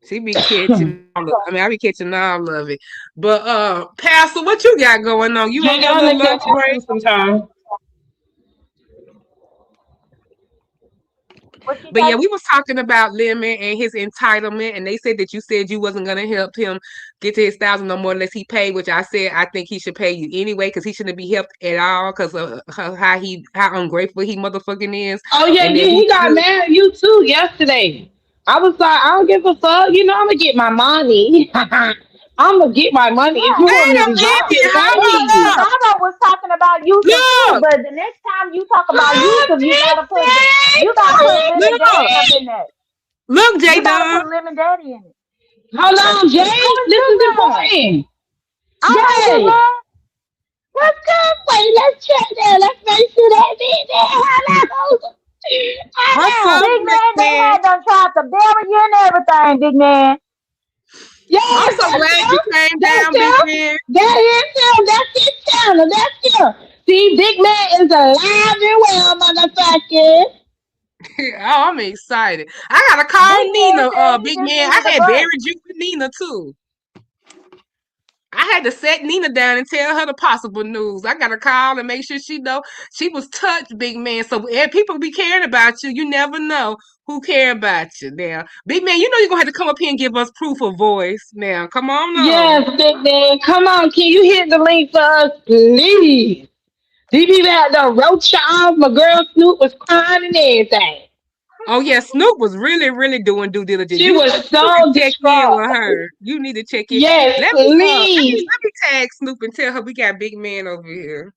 She be catching all of, I mean, I be catching all of it. But Pastor, what you got going on? You on Hang your on, little let lunch catch break? you sometime. What you But say? yeah, we was talking about Lemon and his entitlement, and they said that you said you wasn't gonna help him get to his 1,000 no more unless he paid. Which I said I think he should pay you anyway because he shouldn't be helped at all because of how ungrateful he motherfucking is, Oh yeah, and yeah, that he he got should. mad at you too yesterday. I was like, I don't give a fuck. You know, I'm gonna get my money. I'm gonna get my money. If Yeah. you want Wait me a to drop minute, it, drop Yeah, hold it. up, Pizarro was talking about Yusuf too, look, but the next time you talk about Oh, Yusuf, you gotta put Lemon look, Daddy up in there. look, J You gotta Dunn, put Lemon Daddy in it. hold on, How Jay. is This Big is Man? important. All right, Big Jay, Man. let's go. Wait, let's check that. Let's make sure that big man. Hello. what's Hello. up, Big big Man, they man? had done tried to bury you and everything, Big Man. I'm Yes, so that's glad you him. came That's down, big him. man. That is him. That's his channel. That's him. See, Big Man is alive and well, motherfucker. Oh, I'm excited. I gotta Big call Man Nina, said he big just man. needed I a had buried break. you with Nina too. I had to set Nina down and tell her the possible news. I gotta call and make sure she know she was touched, big man. So if people be caring about you, you never know who care about you. Now, big man, you know you're gonna have to come up here and give us proof of voice. Now, come on, Yes, Big Man. Come on. Can you hit the link for us, please? These people had the roach off. My girl Snoop was crying and everything. Oh yeah, Snoop was really, really doing due diligence. She You was need to so check in distraught. with her. You need to check in. Yes, please. Let me tag Snoop and tell her we got big man over here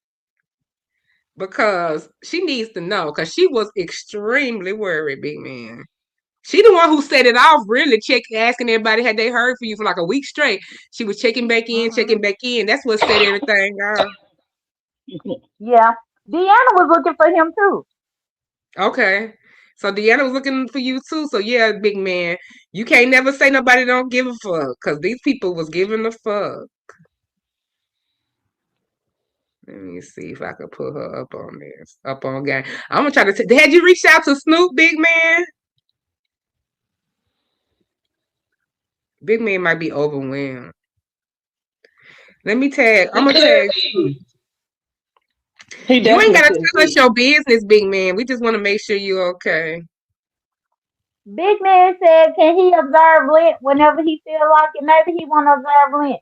because she needs to know because she was extremely worried, big man. She the one who set it off. Really, asking everybody had they heard from you for like a week straight. She was checking back in, checking back in. That's what set everything off. Yeah. Deanna was looking for him too. Okay. So Deanna was looking for you too. So yeah, big man, you can't never say nobody don't give a fuck because these people was giving a fuck. Let me see if I could put her up on this, up on game. I'm gonna try to. Had you reached out to Snoop, big man? Big man might be overwhelmed. Let me tag. I'm He gonna could tag Snoop. be. He You ain't definitely gotta could tell us be. your business, big man. We just want to make sure you're okay. Big Man said, can he observe Lent whenever he feel like it? Maybe he want to observe Lent.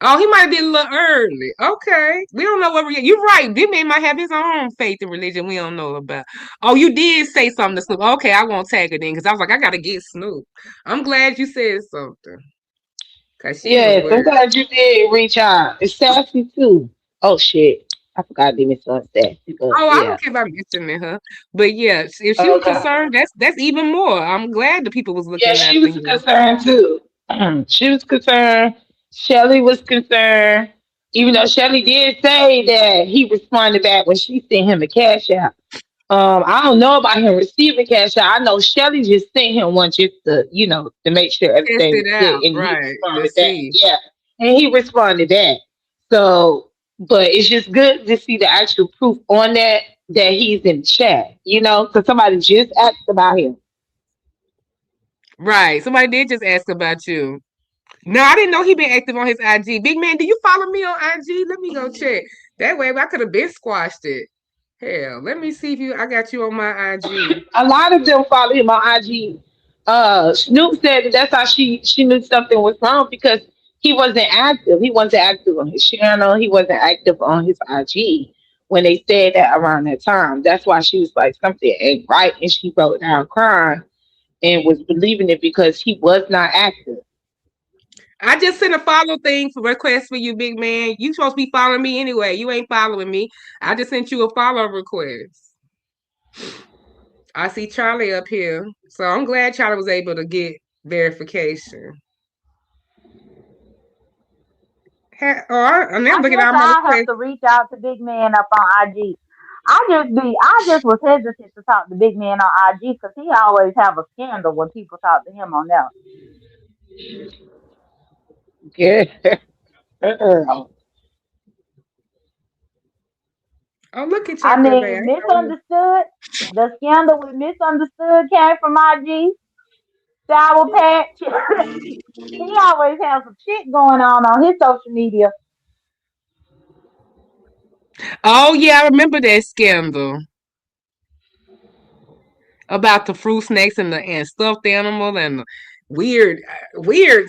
Oh, he might be a little early. Okay. We don't know what you're right. Big man might have his own faith and religion we don't know about. Oh, you did say something to Snoop. Okay, I won't tag it in because I was like, I gotta get Snoop. I'm glad you said something. Cause she was Yes, I'm worried. glad you did reach out. It's sassy too. Oh shit. I forgot to miss her sassy, but Oh, I yeah. don't care about mentioning her. But yeah, if she was Okay. concerned, that's even more. I'm glad the people was Yeah, looking she after was you. concerned too. She was concerned. Shelly was concerned. Even though Shelly did say that he responded back when she sent him a cash out. I don't know about him receiving cash out. I know Shelly just sent him one just to, to make sure Test everything was it good, out, and he right. To responded back. see. Yeah, and he responded back. So, but it's just good to see the actual proof on that he's in chat. Because somebody just asked about him. Right. Somebody did just ask about you. No, I didn't know he been active on his IG. Big man, do you follow me on IG? Let me go check. That way I could have been squashed it. Hell, let me see if I got you on my IG. A lot of them follow him on IG. Snoop said that that's how she knew something was wrong because he wasn't active. He wasn't active on his channel. He wasn't active on his IG when they said that around that time. That's why she was like something ain't right, and she broke down crying. and was believing it because he was not active. I just sent a follow thing for request for you, big man. You supposed to be following me anyway. You ain't following me. I just sent you a follow request. I see Charlie up here, so I'm glad Charlie was able to get verification. And I'm I looking guess at my I have request. to reach out to Big Man up on IG. I just was hesitant to talk to Big Man on IG because he always have a scandal when people talk to him on there. Yeah. Girl. Oh, look at I Chocolate Bay. I mean, didn't know you. misunderstood. The scandal with misunderstood came from IG. Sour Patch. He always has some shit going on his social media. Oh yeah, I remember that scandal about the fruit snakes and stuffed animal and weird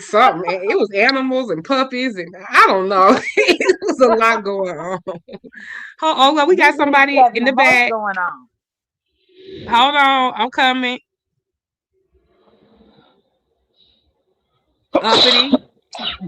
something. It was animals and puppies and I don't know. It was a lot going on. Well, we got This nigga be somebody having in the the most back. going on. Hold on, I'm coming. Uppity.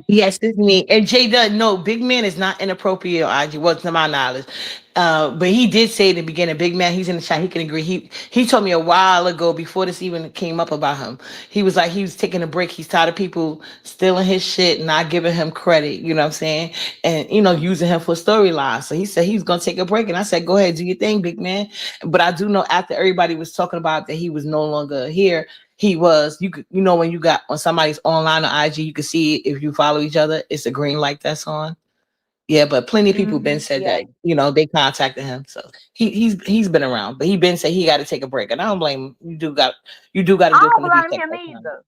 Yes, it's me. And Jay doesn't know Big Man is not inappropriate on IG, well, to my knowledge. But he did say in the beginning, Big Man, he's in the chat, he can agree. He told me a while ago, before this even came up about him, he was like he was taking a break. He's tired of people stealing his shit, not giving him credit, you know what I'm saying? And using him for storylines. So he said he was gonna take a break. And I said, go ahead, do your thing, Big Man. But I do know after everybody was talking about that he was no longer here, he was, you could, when you got on somebody's online on IG, you can see if you follow each other, it's a green light that's on. Yeah, but plenty of people been said Yeah. that, they contacted him. So he's been around, but he been said he got to take a break. And I don't blame him. You do got to I do it don't from the people blame that him take time. either.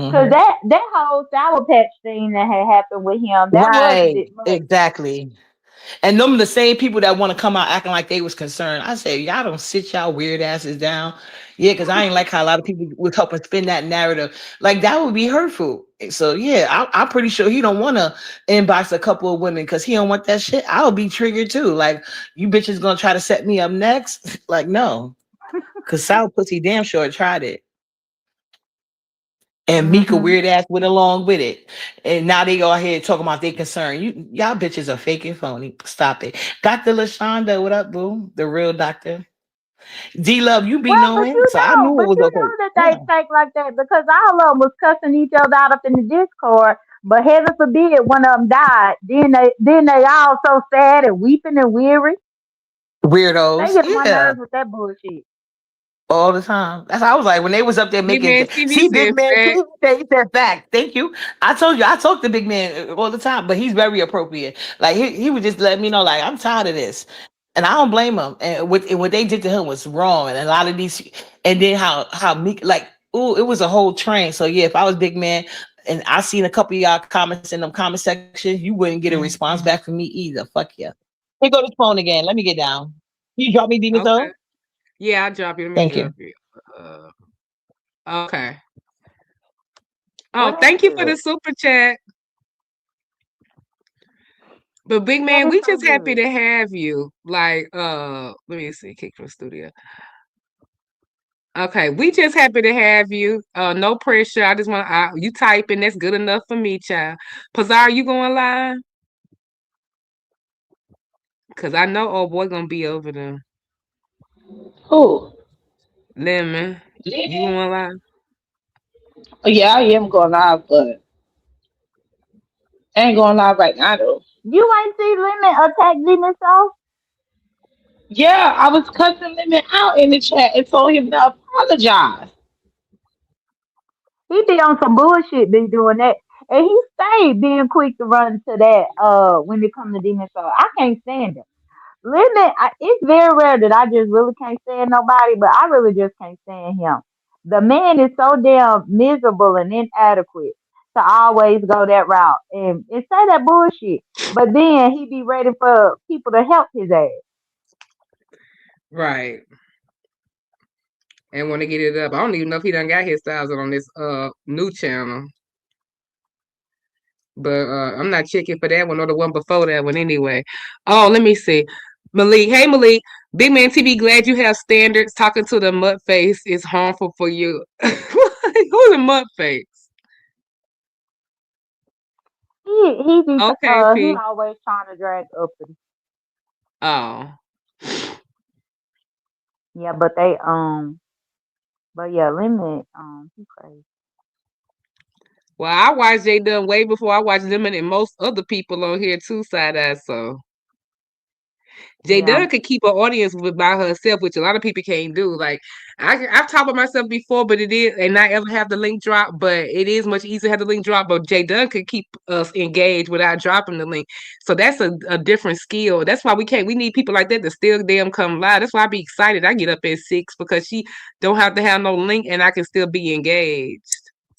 Cause Hmm. that whole Sour Patch thing that had happened with him, that was a Right, bit much. exactly. And them the same people that want to come out acting like they was concerned. I say, y'all don't sit y'all weird asses down. Yeah, because I ain't like how a lot of people would help us spin that narrative. Like that would be hurtful. So yeah, I'm pretty sure he don't want to inbox a couple of women because he don't want that shit. I'll be triggered too. Like you bitches gonna try to set me up next? Like no, because South Pussy damn sure tried it. And Mika Hmm. weird ass went along with it. And now they go ahead talking about they concern. Y'all bitches are fake and phony. Stop it. Dr. LaShonda, what up, boo? The real doctor. D Love, you be Well, knowing. So I knew it but was you okay. know that Yeah. they take like that because all of them was cussing each other out up in the Discord. But heaven forbid one of them died. Then they all so sad and weeping and weary. They Weirdos. get on my Yeah. nerves with that bullshit. All the time. That's how I was like when they was up there Big making man TV see big said man fact. too. They said fact. Thank you. I told you I talk to big man all the time, but he's very appropriate. Like he would just let me know, like, I'm tired of this. And I don't blame him. And what they did to him was wrong. And a lot of these and then how Meek like, ooh, it was a whole train. So yeah, if I was big man and I seen a couple of y'all comments in them comment sections, you wouldn't get a response back from me either. Fuck yeah. Here go this phone again. Let me get down. You drop me Demon Okay. Soul? Yeah, I'll drop you. Let me Thank you. drop you. Uh, okay. What Oh, thank you for the happened? super chat. But big man, Heaven's we so just happy good. to have you. Like, let me see, kick from studio. Okay, we just happy to have you. No pressure. I just want you typing. That's good enough for me, child. Pazar, you going live? Cause I know old boy gonna be over there. Who? Lemon, you Lemon? going live? Oh, yeah, I am going live, but I ain't going live right now though. You ain't see Lemon attack Demon Soul? Yeah, I was cussing Lemon out in the chat and told him to apologize. He be on some bullshit, be doing that. And he stayed being quick to run to that when it comes to Demon Soul. I can't stand it. It's very rare that I just really can't stand nobody, but I really just can't stand him. The man is so damn miserable and inadequate to always go that route and say that bullshit. But then he be ready for people to help his ass. Right. And want to get it up. I don't even know if he done got his styles on this new channel. But I'm not checking for that one or the one before that one anyway. Oh, let me see. Malik. Hey Malik. Big man TV, glad you have standards. Talking to the mud face is harmful for you. Who's a mud face? Okay, He P. always trying to drag up. Oh. Yeah, but yeah, Lemon he crazy. Well, I watched J Dunn way before I watched Lemon and most other people on here too, side eye. So J Yeah. Dunn could keep an audience with by herself, which a lot of people can't do. Like I've talked about myself before, but it is, and not ever have the link drop. But it is much easier to have the link drop. But J Dunn could keep us engaged without dropping the link. So that's a different skill. That's why we can't. We need people like that to still damn come live. That's why I be excited. I get up at 6 because she don't have to have no link, and I can still be engaged.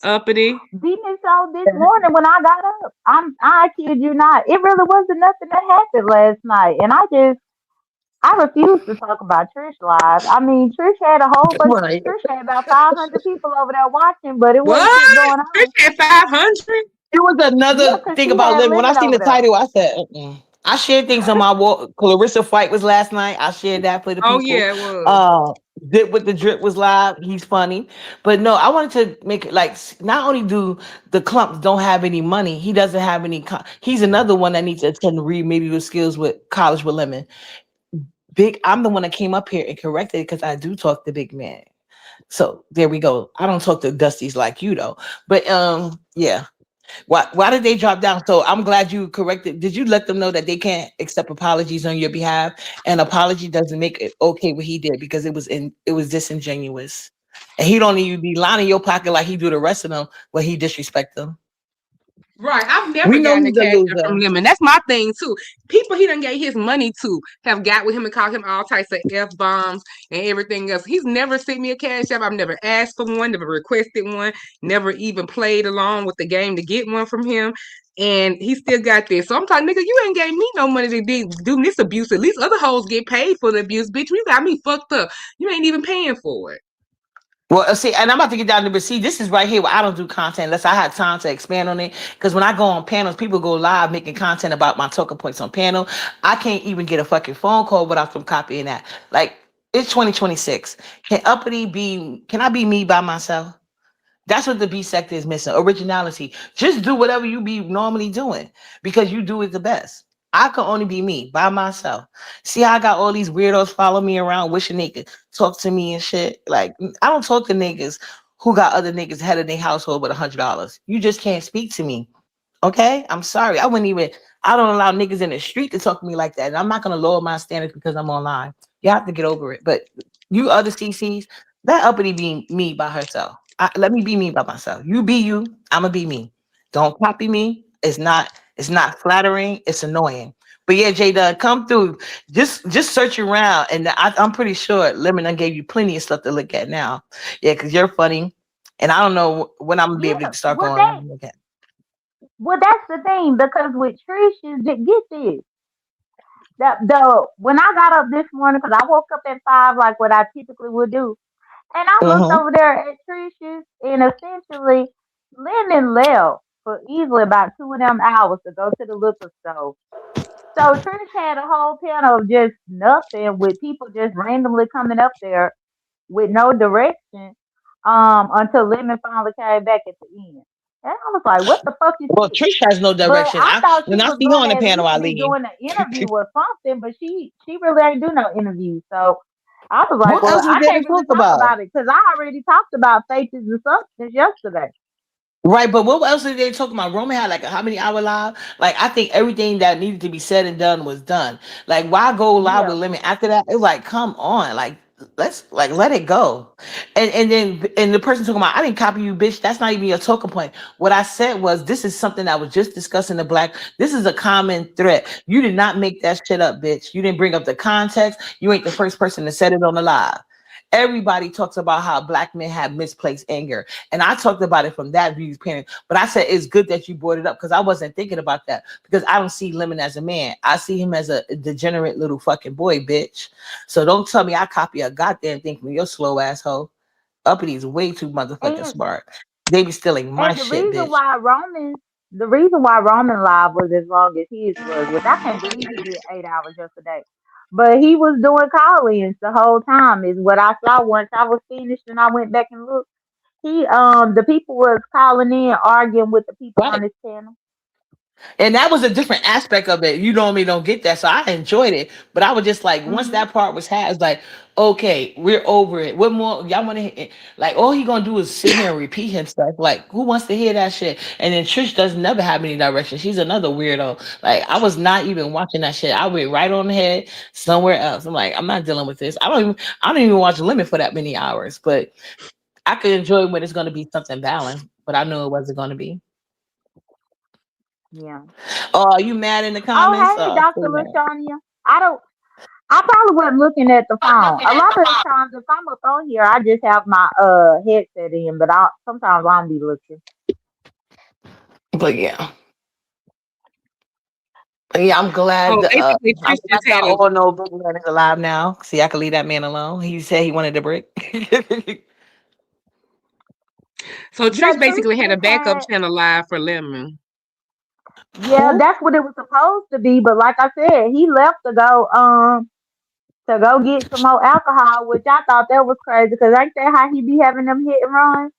Uppity. Demon Soul this morning when I got up. I kid you not. It really wasn't nothing that happened last night. And I refuse to talk about Trish live. I mean, Trish had a whole bunch. Right. Trish had about 500 people over there watching, but it wasn't shit What? going Trish on. at 500? It was Yeah, another 'cause thing she about had living. When I Lemon seen over the there. title, I said, mm-mm. I shared things on my wall. Clarissa fight was last night. I shared that for the Oh people. yeah, it was. Uh, Dip with the drip was live. He's funny, but no, I wanted to make it like not only do the clumps don't have any money, he doesn't have any. He's another one that needs to attend remedial skills with college with Lemon. Big, I'm the one that came up here and corrected it because I do talk to big man. So there we go. I don't talk to Dusties like you though, but yeah. Why did they drop down? So I'm glad you corrected. Did you let them know that they can't accept apologies on your behalf? An apology doesn't make it okay what he did because it was disingenuous. And he don't even be lining your pocket like he do the rest of them when he disrespect them. Right. I've never We know gotten a he's a cash out from loser. Lemon. That's my thing too. People he done gave his money to have got with him and called him all types of F bombs and everything else. He's never sent me a cash app. I've never asked for one, never requested one, never even played along with the game to get one from him. And he still got this. So I'm talking, nigga, you ain't gave me no money to do this abuse. At least other hoes get paid for the abuse. Bitch, you got me fucked up. You ain't even paying for it. Well, see, and I'm about to get down to, but see, this is right here where I don't do content unless I had time to expand on it. Because when I go on panels, people go live making content about my talking points on panel. I can't even get a fucking phone call without them copying that. Like, it's 2026. Can I be me by myself? That's what the B sector is missing. Originality. Just do whatever you be normally doing because you do it the best. I can only be me by myself. See how I got all these weirdos follow me around wishing they could talk to me and shit. Like I don't talk to niggas who got other niggas head of their household with $100. You just can't speak to me. Okay? I'm sorry. I don't allow niggas in the street to talk to me like that. And I'm not gonna lower my standards because I'm online. You have to get over it. But you other CCs, that uppity be me by herself. Let me be me by myself. You be you, I'ma be me. Don't copy me. It's not flattering, it's annoying. But yeah, J Dunn, come through. Just search around and I'm pretty sure Lemon done gave you plenty of stuff to look at now. Yeah, because you're funny. And I don't know when I'm gonna be able Yeah. to start going live again. Well that's the thing because with Trish is get this. The when I got up this morning because I woke up at 5 like what I typically would do. And I looked Uh-huh. over there at Trish's, and essentially, Lennon left for easily about 2 of them hours to go to the liquor store. So Trish had a whole panel of just nothing with people just randomly coming up there with no direction until Lemon finally came back at the end. And I was like, what the fuck is Well, this? Trish has no But direction. I thought she When I was see her going on to the at panel, least I be leave. doing an interview or something, but she really ain't do no interview. So I was like, What well, else is I there to can't talk really talk about? about it because I already talked about faces and substance yesterday. Right, but what else are they talking about? Roman had like a how many hour live? Like I think everything that needed to be said and done was done. Like why go live Yeah. with Lemon after that? It was like, come on, like let's like let it go. And the person talking about I didn't copy you, bitch. That's not even your talking point. What I said was this is something that was just discussed in the black. This is a common threat. You did not make that shit up, bitch. You didn't bring up the context. You ain't the first person to set it on the live. Everybody talks about how black men have misplaced anger. And I talked about it from that viewpoint. But I said it's good that you brought it up because I wasn't thinking about that. Because I don't see Lemon as a man. I see him as a degenerate little fucking boy, bitch. So don't tell me I copy a goddamn thing from your slow asshole. Uppity is way too motherfucking And smart. They be stealing my and the shit, reason bitch. why Roman live was as long as his was, which I can't believe he did 8 hours yesterday. But he was doing call-ins the whole time is what I saw once I was finished and I went back and looked. He the people was calling in arguing with the people on Right. his channel. And that was a different aspect of it. You normally don't get that. So I enjoyed it. But I was just like, once Hmm. that part was had, it's like, okay, we're over it. What more? Y'all want to, like, all he going to do is sit here and repeat himself. Like, who wants to hear that shit? And then Trish does never have any direction. She's another weirdo. Like, I was not even watching that shit. I went right on ahead somewhere else. I'm like, I'm not dealing with this. I don't even watch Limit for that many hours. But I could enjoy when it's going to be something balanced. But I knew it wasn't going to be. Yeah. Oh, are you mad in the Oh, comments? hey, Oh, Dr. cool, man. Lashania. I don't. I probably wasn't looking at the phone. A lot of the times, if I'm up on here, I just have my headset in, but I sometimes I don't be looking. But yeah. Yeah, Oh, basically, I'm Trish glad just had y'all a. all know Big Man is alive now. See, I can leave that man alone. He said he wanted a brick. So Yeah, Trish Trish basically had a just backup had. channel live for Lemon. Yeah, Who? that's what it was supposed to be. But like I said, he left to go get some more alcohol, which I thought that was crazy because ain't that how he be having them hit and runs?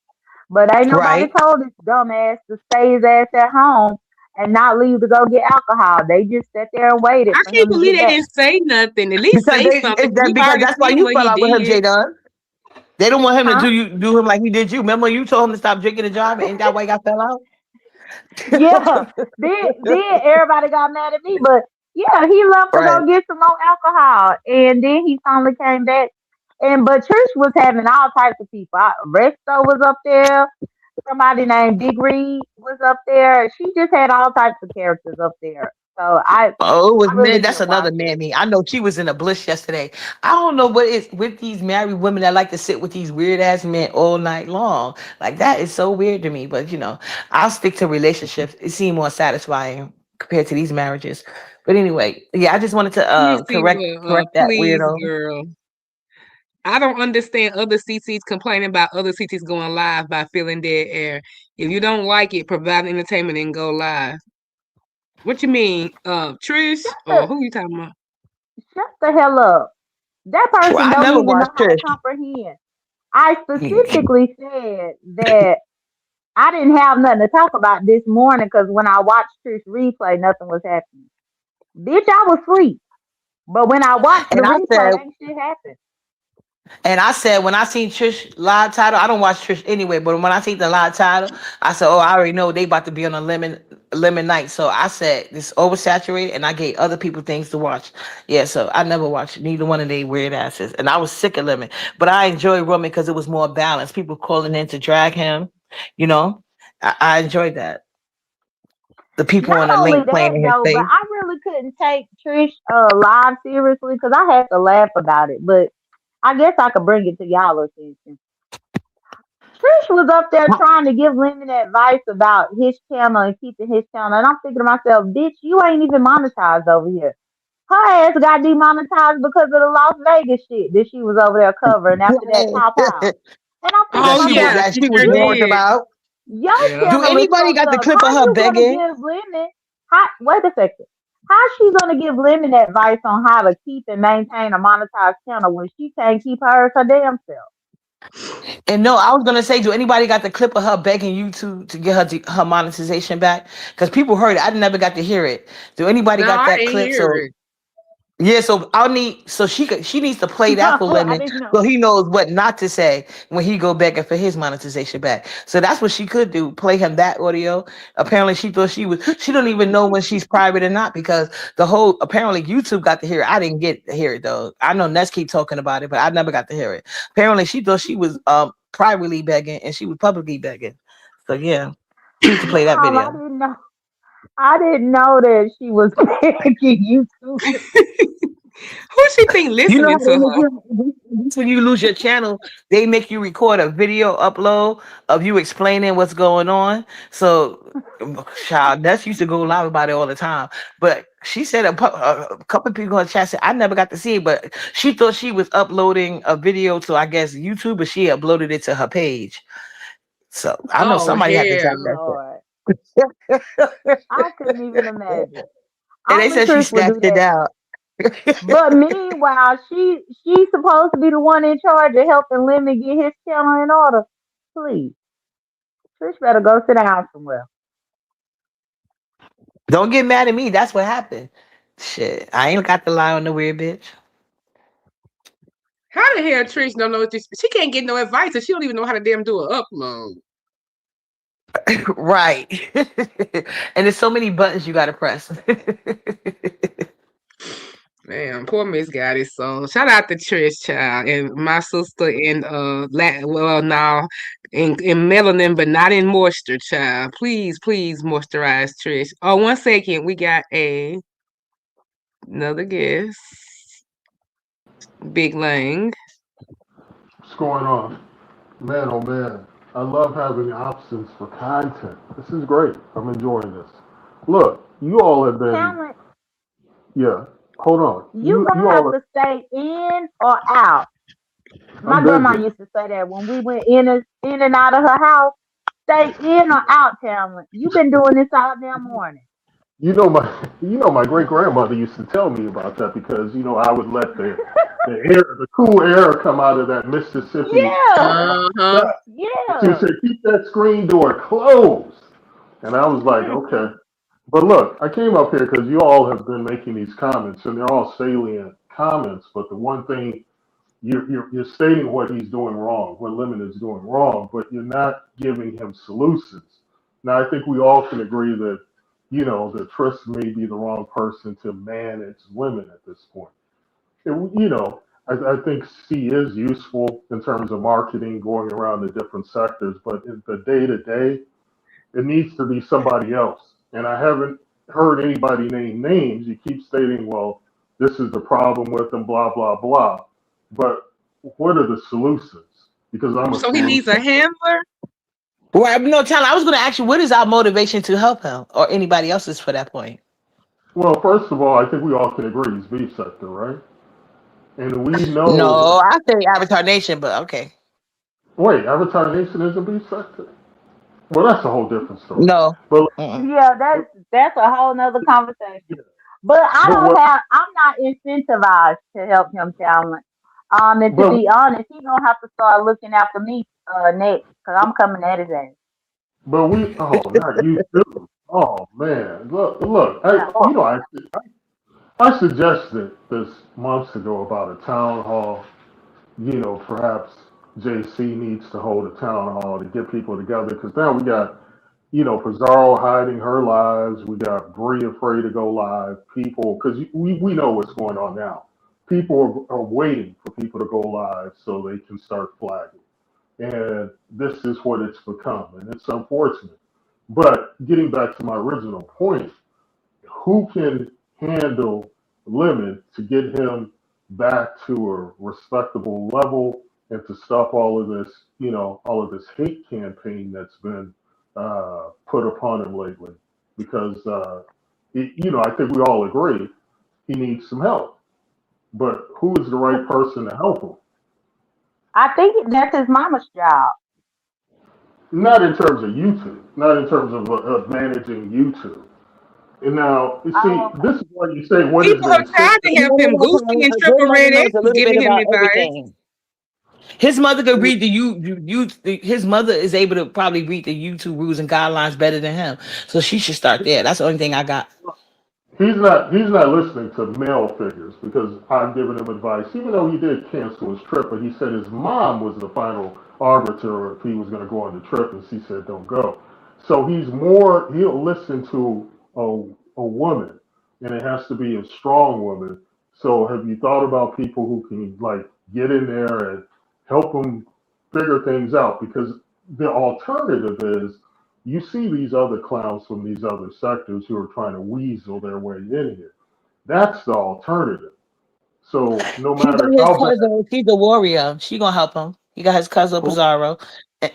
But ain't nobody Right. told his dumb ass to stay his ass at home and not leave to go get alcohol. They just sat there and waited I for can't him to believe get they back. didn't say nothing. At least Because say something. We've because already that's why seen you what fell he out with him, did. J Dunn. They don't want him to Huh? do him like he did you. Remember you told him to stop drinking and driving? Ain't that why y'all fell out? Yeah. Then everybody got mad at me, but yeah, he left to Right. go get some more alcohol, and then he finally came back. And but Trish was having all types of people. Resto was up there. Somebody named Big Reed was up there. She just had all types of characters up there. So Oh, it was I really man. That's didn't watch another it. mammy. I know she was in a bliss yesterday. I don't know what is with these married women that like to sit with these weird ass men all night long. Like that is so weird to me. But I'll stick to relationships. It seems more satisfying compared to these marriages. But anyway, yeah, I just wanted to Let me see correct that please, weirdo. girl. I don't understand other CCs complaining about other CCs going live by feeling dead air. If you don't like it, provide entertainment and go live. What you mean, Trish? Shut Or the who you talking about? shut the hell up. That Well, person I don't never even know watched how to Trish. comprehend. I specifically said that I didn't have nothing to talk about this morning because when I watched Trish replay, nothing was happening. Bitch, I was asleep. But when I watched the And I said, replay, ain't shit happened. when I seen Trish live title, I don't watch Trish anyway, but when I seen the live title, I said, oh, I already know they about to be on a lemon night. So I said this oversaturated, and I gave other people things to watch. Yeah, so I never watched neither one of they weird asses, and I was sick of lemon. But I enjoyed Roman because it was more balanced. People calling in to drag him, you know. I enjoyed that. The people Not on the only link that playing in his though, but face. I really couldn't take Trish live seriously because I had to laugh about it. But I guess I could bring it to y'all attention. Trish was up there trying to give Lemon advice about his channel and keeping his channel, and I'm thinking to myself, bitch, you ain't even monetized over here. Her ass got demonetized because of the Las Vegas shit that she was over there covering after that pop out. And I'm thinking to Oh myself, yeah, That she she was sure bitch, warned did. about. your Yeah. Do channel is anybody fucked got the up. clip of How her you gonna begging? give Lemon? Wait a second. How she gonna give Lemon advice on how to keep and maintain a monetized channel when she can't keep hers her damn self? And no, I was gonna say, do anybody got the clip of her begging YouTube to get her monetization back? Because people heard it. I never got to hear it. Do anybody No, got I that didn't clip? hear So it. yeah, so she needs to play that for No, I Lemon didn't know. so he knows what not to say when he go begging for his monetization back. So that's what she could do. Play him that audio. Apparently she thought she don't even know when she's private or not because the whole apparently YouTube got to hear it. I didn't get to hear it though. I know Ness keep talking about it, but I never got to hear it. Apparently she thought she was privately begging and she was publicly begging. So yeah, she needs to play that Y'all, I video. didn't know. I didn't know that she was begging YouTube. Who she think You know listening how they to make her? you when you lose your channel, they make you record a video upload of you explaining what's going on. So, child, that's used to go live about it all the time. But she said a couple of people in the chat said I never got to see it, but she thought she was uploading a video to I guess YouTube, but she uploaded it to her page. So I know Oh somebody had to hell. drop that Lord, shit. I couldn't even imagine. And they Only said she Trish would do snatched it that. down. But meanwhile, she's supposed to be the one in charge of helping Lemon get his channel in order. Please, Trish better go sit down somewhere. Don't get mad at me. That's what happened. Shit, I ain't got to lie on the weird bitch. How the hell Trish don't know this? She can't get no advice, and she don't even know how to damn do an upload. Right. And there's so many buttons you gotta press. Damn, poor Miss got it. So shout out to Trish, child, and my sister in well now in melanin, but not in moisture, child. Please moisturize Trish. Oh, 1 second, we got another guest, Big Lang. What's going on? Man, oh man, I love having options for content. This is great. I'm enjoying this. Look, you all have been, Talent, yeah. Hold on. you You gonna all, have to stay in or out. My I'm grandma busy. used to say that when we went in and out of her house. Stay in or out, Talent. You've been doing this all damn morning. My great grandmother used to tell me about that because I would let the cool air come out of that Mississippi. Yeah, Uh-huh. She would yeah. say, keep that screen door closed. And I was like, okay. But look, I came up here because you all have been making these comments, and they're all salient comments. But the one thing you're stating what he's doing wrong, what Lemon is doing wrong, but you're not giving him solutions. Now, I think we all can agree that that Tris may be the wrong person to manage women at this point. I think she is useful in terms of marketing, going around the different sectors, but in the day to day, it needs to be somebody else. And I haven't heard anybody name names. You keep stating, well, this is the problem with them, blah, blah, blah. But what are the solutions? Because I'm a So he needs solution. a handler. Well, no, Tyler, I was gonna ask you, what is our motivation to help him or anybody else's for that point? Well, first of all, I think we all can agree it's beef sector, right? And we know, No, I say Avatar Nation, but okay. wait, Avatar Nation is a beef sector? Well, that's a whole different story. No. But, Mm-mm. Yeah, that's a whole nother conversation. But but what, I'm not incentivized to help him talent. And to but, be honest, he gonna have to start looking after me next, cause I'm coming at his ass. not you too. Oh man, look. Yeah. I suggested this months ago about a town hall. Perhaps JC needs to hold a town hall to get people together because now we got, Pizarro hiding her lives. We got Bree afraid to go live. People, because we know what's going on now. People are waiting for people to go live so they can start flagging. And this is what it's become. And it's unfortunate. But getting back to my original point, who can handle Lemon to get him back to a respectable level and to stop all of this hate campaign that's been put upon him lately? Because, I think we all agree he needs some help. But who is the right person to help him? I think that's his mama's job. Not in terms of YouTube, not in terms of managing YouTube. And now, you see, Oh, okay. this is why you say, what is People the have tried incentive? to No, help no, him. no, Goosey and a Triple good mother Red X knows a was little bit giving him about advice. everything. His mother could read his mother is able to probably read the YouTube rules and guidelines better than him. So she should start there. That's the only thing I got. He's not listening to male figures because I've given him advice, even though he did cancel his trip, but he said his mom was the final arbiter if he was going to go on the trip, and she said don't go. So he'll listen to a woman, and it has to be a strong woman. So have you thought about people who can like get in there and help him figure things out? Because the alternative is you see these other clowns from these other sectors who are trying to weasel their way in here. That's the alternative. So no He got matter his how bad, cousin. She's a warrior. She gonna help him. He got his cousin Pizarro.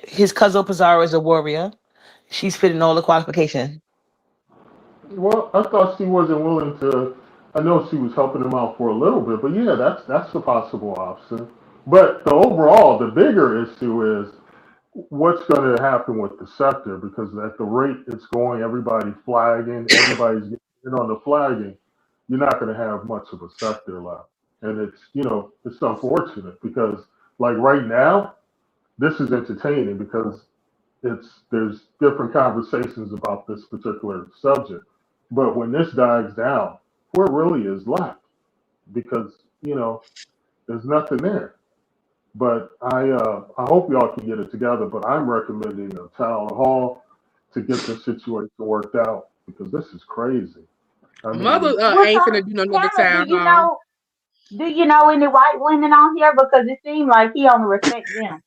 His cousin Pizarro is a warrior. She's fitting all the qualifications. well, I thought she wasn't willing to. I know she was helping him out for a little bit, but yeah, that's a possible option. But the bigger issue is what's going to happen with the sector because at the rate it's going, everybody's flagging, everybody's getting in on the flagging. you're not going to have much of a sector left. And it's unfortunate because like right now, this is entertaining because there's different conversations about this particular subject. But when this dies down, what really is left? Because there's nothing there. But I hope y'all can get it together. But I'm recommending a town hall to get this situation worked out because this is crazy. I Mother mean, Well, ain't finna do no another Talent, town hall. do you know any white women on here? Because it seems like he only respect them.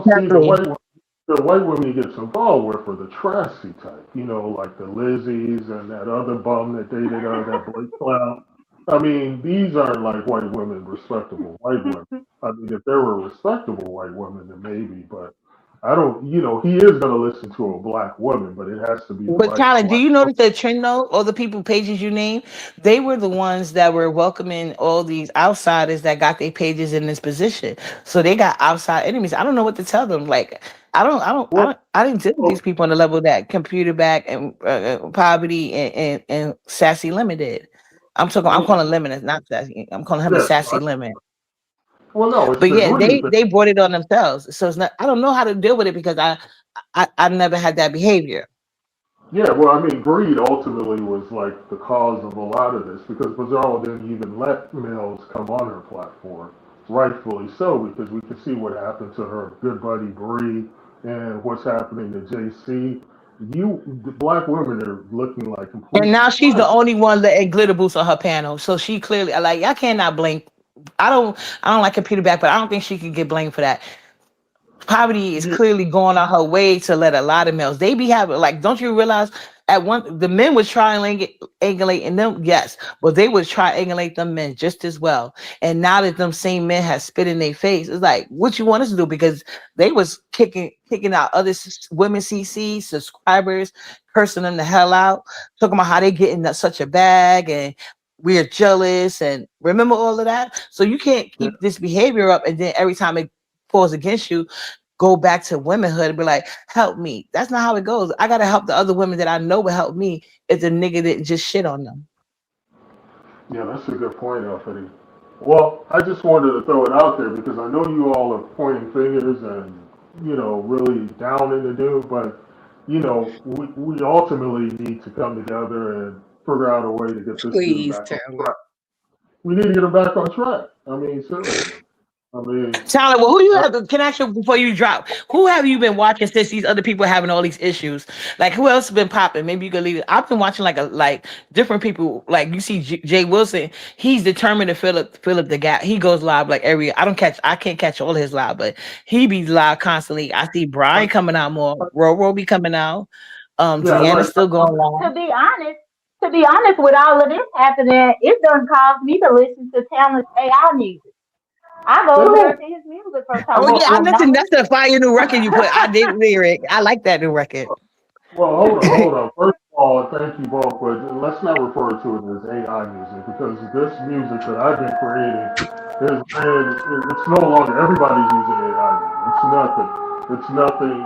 see Exactly. the white women he gets involved with are the trashy type, like the Lizzies and that other bum that dated that Blake Clown. I mean, these aren't like white women, respectable white women. I mean, if there were respectable white women, then maybe, but I don't. He is going to listen to a black woman, but it has to be the But right Tyler, do black you woman. notice that trend though? All the people pages you name, they were the ones that were welcoming all these outsiders that got their pages in this position. So they got outside enemies. I don't know what to tell them. Like Well, I didn't deal with well, these people on the level that computer back and poverty and sassy limited. I'm well, calling lemon, not sassy. I'm calling him a yeah. sassy lemon. Well, no, it's But the yeah, greed. they brought it on themselves. So it's not. I don't know how to deal with it because I never had that behavior. Yeah, well, I mean, greed ultimately was like the cause of a lot of this because Bizarro didn't even let males come on her platform, rightfully so, because we can see what happened to her good buddy Bree and what's happening to JC. The black women are looking like And complete now she's the swine. only one letting glitter boots on her panel. So she clearly like I cannot blame. I don't like computer back, but I don't think she can get blamed for that. Poverty is Yeah, clearly going on her way to let a lot of males. They be having like, don't you realize at one the men was triangulating them, yes, but they would triangulate them men just as well. And now that them same men have spit in their face, it's like, what you want us to do? Because they was kicking out other women CC subscribers, cursing them the hell out, talking about how they getting such a bag and we're jealous and remember all of that. So you can't yeah, keep this behavior up and then every time it falls against you go back to womanhood and be like, help me. That's not how it goes. I gotta help the other women that I know will help me if the nigga didn't just shit on them. yeah, that's a good point, Alfred. Well, I just wanted to throw it out there because I know you all are pointing fingers and really down in the dude, but we ultimately need to come together and figure out a way to get this dude Please back on tell it. track. We need to get him back on track. I mean, seriously. I mean, Tyler, well, who you I, have? Can I ask you before you drop? Who have you been watching since these other people having all these issues? Like, who else has been popping? Maybe you could leave it. I've been watching like different people. Like you see Jay Wilson, he's determined to fill up the gap. He goes live like every. I can't catch all his live, but he be live constantly. I see I, Brian coming out more. I, Roro be coming out. yeah, Deanna's right. still going live. To be honest, with all of this happening, it doesn't cause me to listen to Talent's AI music. I go It listen don't. to his music from Oh time to yeah, I Well, time. listened. No, That's the fire new record you put. I did lyric. I like that new record. Well, hold on. First of all, thank you both, but let's not refer to it as AI music because this music that I've been creating it's no longer everybody's using AI music. It's nothing. It's nothing.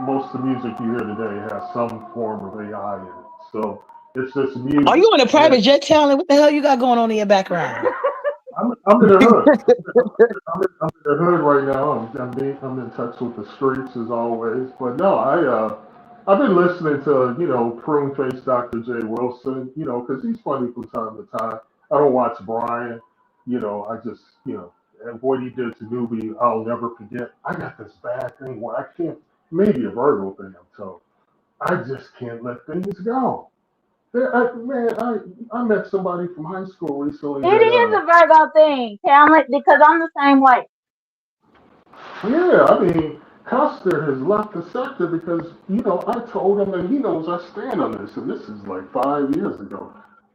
Most of the music you hear today has some form of AI in it. So it's just Are music. you on a And private jet, Talent? What the hell you got going on in your background? I'm in the hood. I'm in the hood right now. I'm in touch with the streets as always. But no, I've been listening to prune face Dr. J Wilson. Because he's funny from time to time. I don't watch Brian. I just and what he did to Newbie, I'll never forget. I got this bad thing where I can't. Maybe a Virgo thing, I'm told. I just can't let things go. I met somebody from high school recently it that is a Virgo thing, Talent, because I'm the same way. Yeah, I mean, Custer has left the sector because, I told him, and he knows I stand on this, and this is like 5 years ago.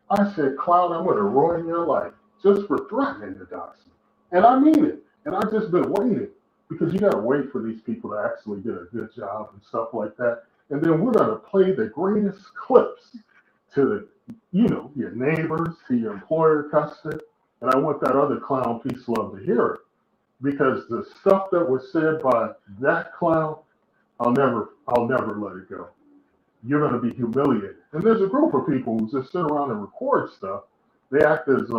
I said, Cloud, I'm going to ruin your life just for threatening to dox me. And I mean it. And I've just been waiting because you got to wait for these people to actually get a good job and stuff like that. And then we're going to play the greatest clips to your neighbors, to your employer, Custer. And I want that other clown peace love to hear it because the stuff that was said by that clown, I'll never let it go. you're going to be humiliated. And there's a group of people who just sit around and record stuff. They act as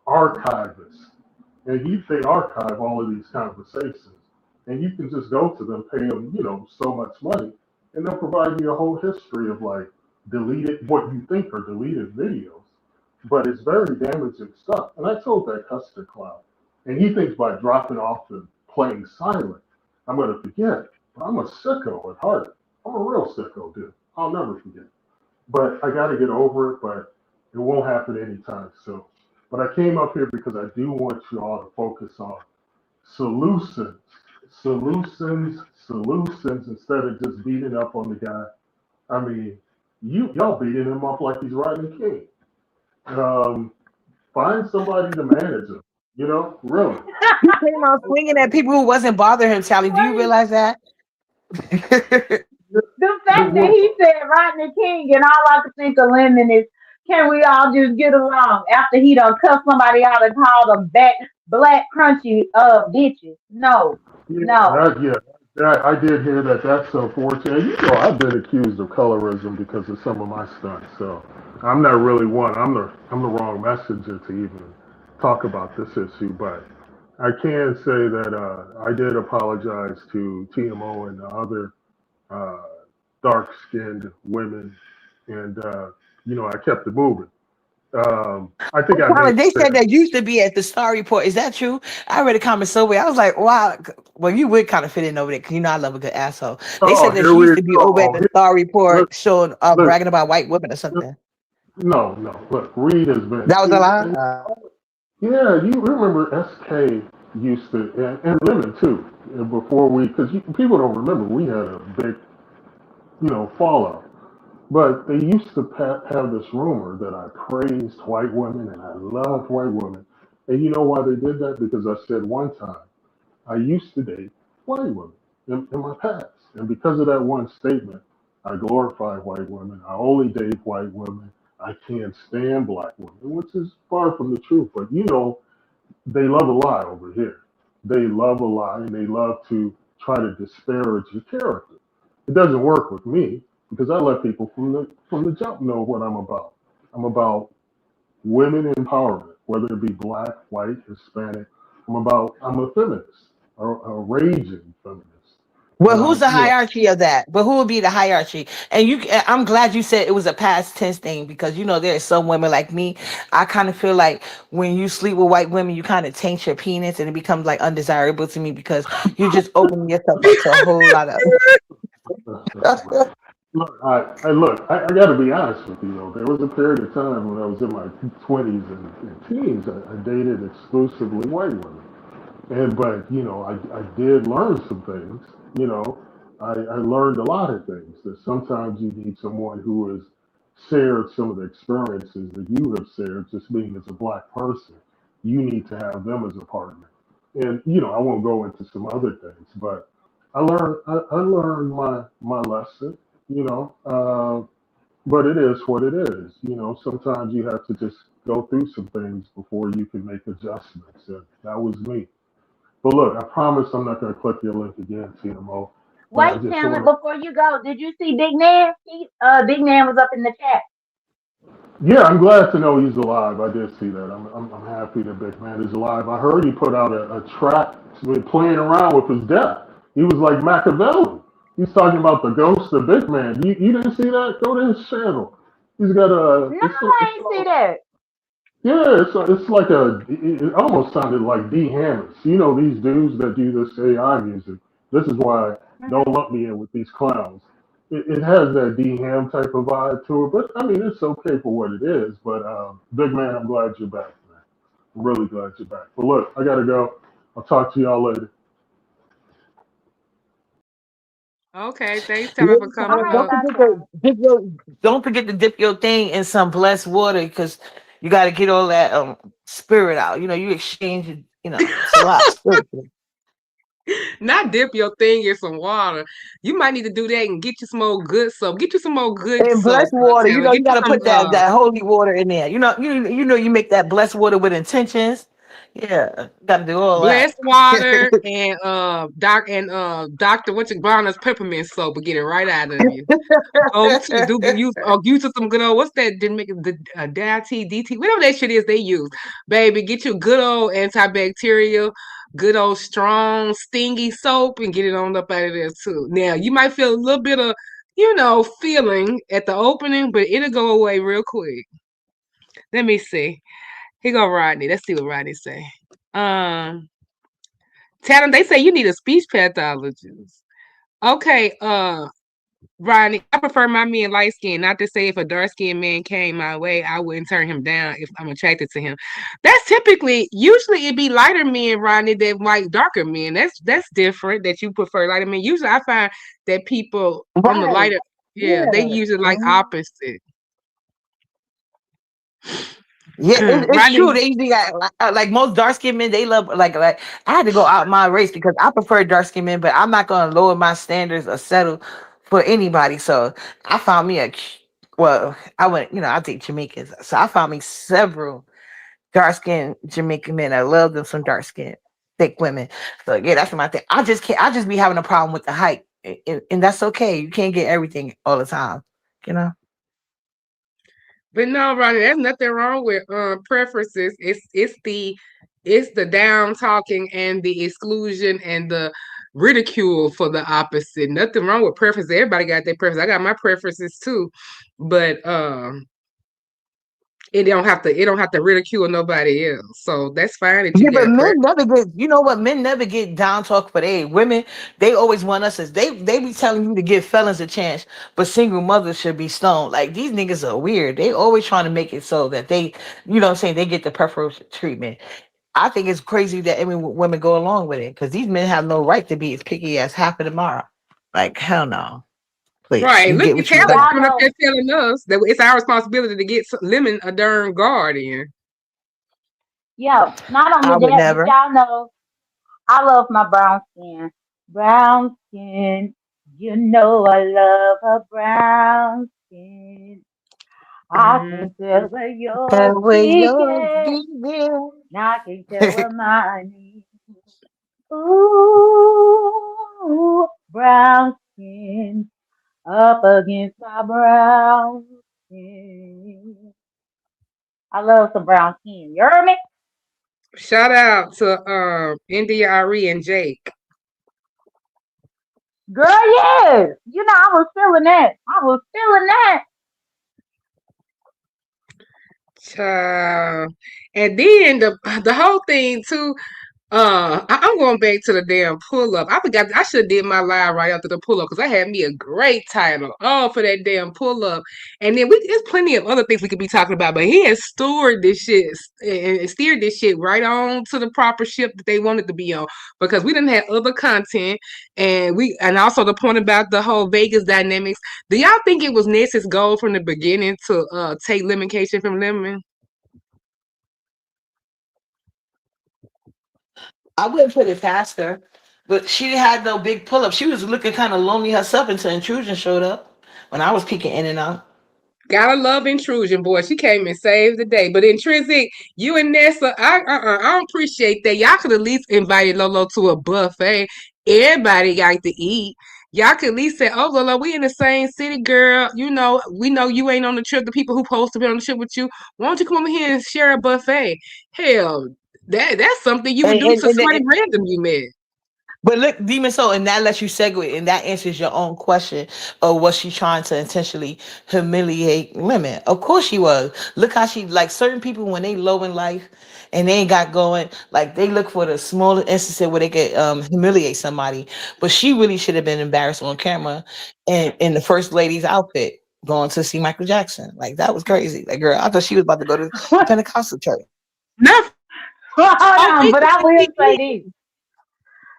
archivists, and they archive all of these conversations. And you can just go to them, pay them, so much money, and they'll provide you a whole history of like deleted, what you think are deleted videos. But it's very damaging stuff. And I told that Custer Cloud, and he thinks by dropping off and playing silent, I'm going to forget. But I'm a sicko at heart. I'm a real sicko, dude. I'll never forget. But I got to get over it, but it won't happen anytime soon. But I came up here because I do want you all to focus on solutions, solutions instead of just beating up on the guy. I mean, y'all beating him up like he's riding king. Um, Find somebody to manage him. Really. He came out swinging at people who wasn't bothering him, Sally. Do you realize that? The fact that he said Rodney King and all I could think of Lemon is, can we all just get along after he done cussed somebody out and called them black crunchy bitches? No, Yeah, no. I did hear that. That's unfortunate. I've been accused of colorism because of some of my stunts. So I'm not really one. I'm the wrong messenger to even talk about this issue. But I can say that I did apologize to TMO and the other uh, dark-skinned women, and I kept it moving. I think I Tyler, made they said sense. that used to be at the Star Report. Is that true? I read a comment somewhere. I was like, wow. Well, you would kind of fit in over there because I love a good asshole. They Oh, said that here she we used to be over at go. the Star Look, Report showing, look, bragging about white women or something. no, no. Look, Reed has been. That was a lie. Yeah, you remember SK used to, and Lemon too. Before because people don't remember, we had a big, fallout. But they used to have this rumor that I praised white women and I loved white women. And you know why they did that? Because I said one time I used to date white women in my past. And because of that one statement, I glorify white women. I only date white women. I can't stand black women, which is far from the truth. But they love a lie over here. They love a lie and they love to try to disparage your character. It doesn't work with me because I let people from the jump know what I'm about. I'm about women empowerment, whether it be black, white, Hispanic. I'm a feminist, a raging feminist. Well, And who's the hierarchy of that? But who would be the hierarchy? And I'm glad you said it was a past tense thing because there are some women like me. I kind of feel like when you sleep with white women, you kind of taint your penis and it becomes like undesirable to me because you're just opening yourself up to a whole lot of. I got to be honest with you though. There was a period of time when I was in my 20s and teens. I dated exclusively white women. But I did learn some things. You know, I learned a lot of things. That sometimes you need someone who has shared some of the experiences that you have shared, just being as a black person. You need to have them as a partner. And I won't go into some other things, but I learned my lesson. You know, but it is what it is. Sometimes you have to just go through some things before you can make adjustments. And that was me. But look, I promise I'm not going to click your link again, TMO. But I Wait, just Talent, want before you go, did you see Big Nan? Big Nan was up in the chat. yeah, I'm glad to know he's alive. I did see that. I'm happy that Big Man is alive. I heard he put out a track playing around with his death. He was like Machiavelli. He's talking about the ghost of Big Man. You didn't see that? Go to his channel. He's got No, I ain't see that. yeah, it's like it almost sounded like D Hammers. These dudes that do this AI music. This is why don't lump me in with these clowns. It has that D Ham type of vibe to it, but I mean it's okay for what it is. But Big Man, I'm glad you're back, man. I'm really glad you're back. But look, I gotta go. I'll talk to y'all later. Okay, thanks, Yeah, Tyler, for All coming right, up. don't forget to dip your thing in some blessed water because you got to get all that spirit out. You exchange it. It's a lot spiritually. Not dip your thing in some water. You might need to do that and get you some more good soap. Get you some more good And soap, blessed water, Taylor. you Get got you to some put that holy water in there. You make that blessed water with intentions. Yeah, got to do all that. Blessed water and Doctor what's your Bonner's peppermint soap will get it right out of you. Go to do use some good old what's that didn't make the DIT whatever that shit is they use. Baby, get you good old antibacterial, good old strong stingy soap and get it on up out of there too. Now you might feel a little bit of feeling at the opening, but it'll go away real quick. Let me see. Here go Rodney. Let's see what Rodney say. Um Tatum, they say you need a speech pathologist. Okay, Rodney, I prefer my men light skin. Not to say if a dark skinned man came my way, I wouldn't turn him down if I'm attracted to him. That's usually it be lighter men, Rodney, than white darker men. That's different that you prefer lighter men. Usually I find that people on the Right. lighter, yeah, they Yeah. usually like Mhm. opposite. Yeah, it's true. Rodney, They usually got like most dark skinned men. They love like I had to go out my race because I prefer dark skinned men, but I'm not gonna lower my standards or settle for anybody. So I found me well, I went I date Jamaicans, so I found me several dark skinned Jamaican men. I love them some dark skinned thick women. So yeah, that's my thing. I just can't. I just be having a problem with the height, and that's okay. You can't get everything all the time, you know. but no, Ronnie, there's nothing wrong with preferences. It's the down talking and the exclusion and the ridicule for the opposite. Nothing wrong with preferences. Everybody got their preferences. I got my preferences too, but it don't have to ridicule nobody else. So that's fine that you Yeah, but got men preferences. never get. You know what? Men never get down talk for they women. They always want us as they be telling you to give felons a chance, but single mothers should be stoned. Like these niggas are weird. They always trying to make it so that they, what I'm saying, they get the preferential treatment. I think it's crazy that every women go along with it because these men have no right to be as picky as half of tomorrow. Like hell no, please. Right. You Look get at what you Taylor got. Y'all coming up there know, telling us that it's our responsibility to get lemon a darn guardian. yeah, not only I would that, but never. y'all know I love my brown skin. Brown skin. You know I love a brown skin. I Mhm. can tell where yours The way yours begins. begin. Now I can tell where mine is. Ooh, brown skin up against my brown skin. I love some brown skin. You heard me? Shout out to India Ari and Jake. Girl, yes. You know, I was feeling that. I was feeling that. Child. And then the whole thing too. I'm going back to the damn pull up. I forgot I should have did my live right after the pull up because I had me a great title all for that damn pull up. And then there's plenty of other things we could be talking about, but he has stored this shit and steered this shit right on to the proper ship that they wanted to be on because we didn't have other content and also the point about the whole Vegas dynamics. Do y'all think it was Ness's goal from the beginning to take limitation from Lemon? I wouldn't put it past her, but she had no big pull up. She was looking kind of lonely herself until Intrusion showed up when I was peeking in and out. Gotta love intrusion, boy. She came and saved the day. But intrinsic, you and Nessa, I don't appreciate that. Y'all could at least invited Lolo to a buffet. Everybody got to eat. Y'all could at least say, "Oh, Lolo, we in the same city, girl. We know you ain't on the trip. The people who supposed to be on the trip with you, why don't you come over here and share a buffet?" Hell, that's something you would And, do to and, and, somebody random you met. But look, Demon Soul, and that lets you segue, and that answers your own question of was she trying to intentionally humiliate women? Of course she was. Look how she like certain people when they low in life and they ain't got going, like they look for the smallest instance where they could humiliate somebody. But she really should have been embarrassed on camera and in the first lady's outfit going to see Michael Jackson. Like that was crazy. Like girl, I thought she was about to go to the Pentecostal church. Not Hold on on, but I will say TV. this.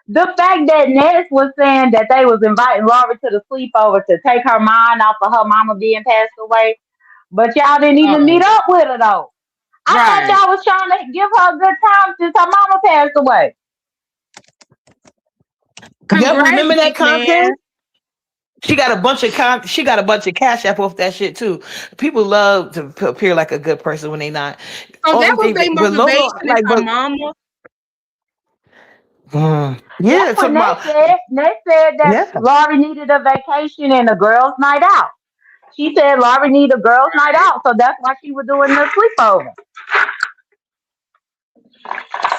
The fact that Ness was saying that they was inviting Laura to the sleepover to take her mind off of her mama being passed away, but y'all didn't even Oh, meet up with her though. I thought right. y'all was trying to give her a good time since her mama passed away. Yep, Congrats, remember that big man. content? She got a bunch of cash app off that shit too. People love to appear like a good person when they not. So that only was thing, their but Lolo, motivation is like, her but mama. yeah, That's so what Nate about said. Nate said that yeah. Laurie needed a vacation and a girls' night out. She said Laurie needed a girls' night Right. out, so that's why she was doing the sleepover.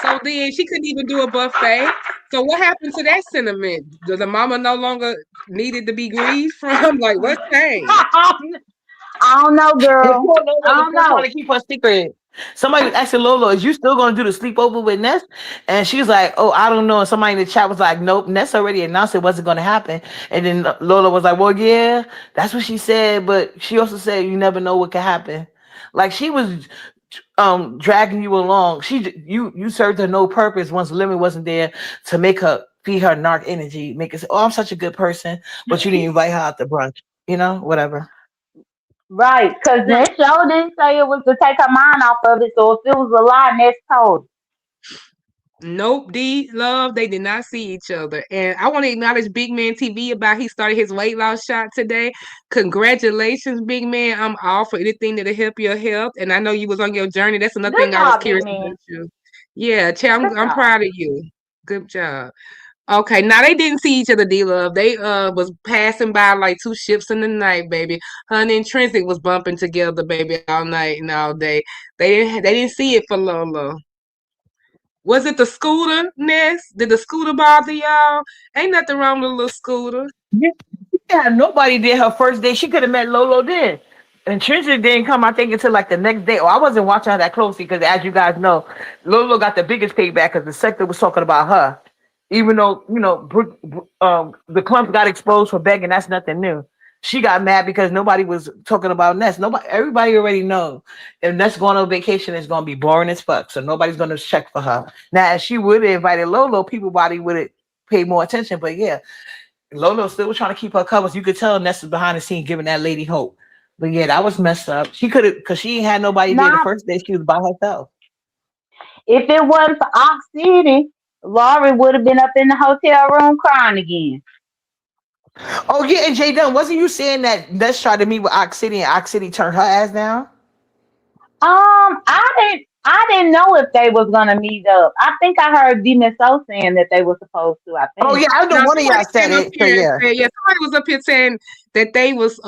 So then she couldn't even do a buffet. So what happened to that sentiment? Does the mama no longer needed to be grieved from? Like what changed? I don't know, And girl. poor I Lolo was don't still trying know. to keep her secret. Somebody was asking Lolo, "Is you still going to do the sleepover with Ness?" And she was like, "Oh, I don't know." And somebody in the chat was like, "Nope, Ness already announced it wasn't going to happen." And then Lola was like, "Well, yeah, that's what she said, but she also said you never know what could happen." Like she was dragging you along. You served her no purpose once Lemon wasn't there to make her feed her narc energy, make her say, "Oh, I'm such a good person," but you didn't invite her out to brunch. Whatever. Right, because Right. Ness show didn't say it was to take her mind off of it, so if it was a lie, Ness told her. Nope, D Love, they did not see each other. And I want to acknowledge Big Man TV about he started his weight loss shot today. Congratulations, Big Man. I'm all for anything that'll help your health. And I know you was on your journey. That's another Good thing I was job, big curious man. about you. Yeah, Chad, Good I'm job. proud of you. Good job. Okay, now they didn't see each other, D Love. They was passing by like two ships in the night, baby. Her and Intrinsic was bumping together, baby, all night and all day. They didn't see it for Lolo. Was it the scooter, Ness? Did the scooter bother y'all? Ain't nothing wrong with a little scooter. Yeah, nobody did her first day. She could have met Lolo then. And Trisha didn't come, I think, until like the next day. Oh, I wasn't watching her that closely because, as you guys know, Lolo got the biggest payback because the sector was talking about her. Even though, the clump got exposed for begging, that's nothing new. She got mad because nobody was talking about Ness. Everybody already know if Ness going on vacation, it's going to be boring as fuck. So nobody's going to check for her. Now, if she would have invited Lolo, people probably would have paid more attention. But yeah, Lolo still was trying to keep her covers. You could tell Nessa behind the scenes giving that lady hope. But yeah, that was messed up. She could have, because she ain't had nobody there the Now, first day. She was by herself. if it wasn't for Ox City, Laurie would have been up in the hotel room crying again. Oh yeah, and Jay Dunn, wasn't you saying that Ness tried to meet with Ox City and Ox City turned her ass down? I didn't know if they was gonna meet up. I think I heard D-Miss-O saying that they were supposed to. I Oh think. yeah, I know Now one of somebody y'all said came up it. So here and yeah. said, yeah, somebody was up here saying that they was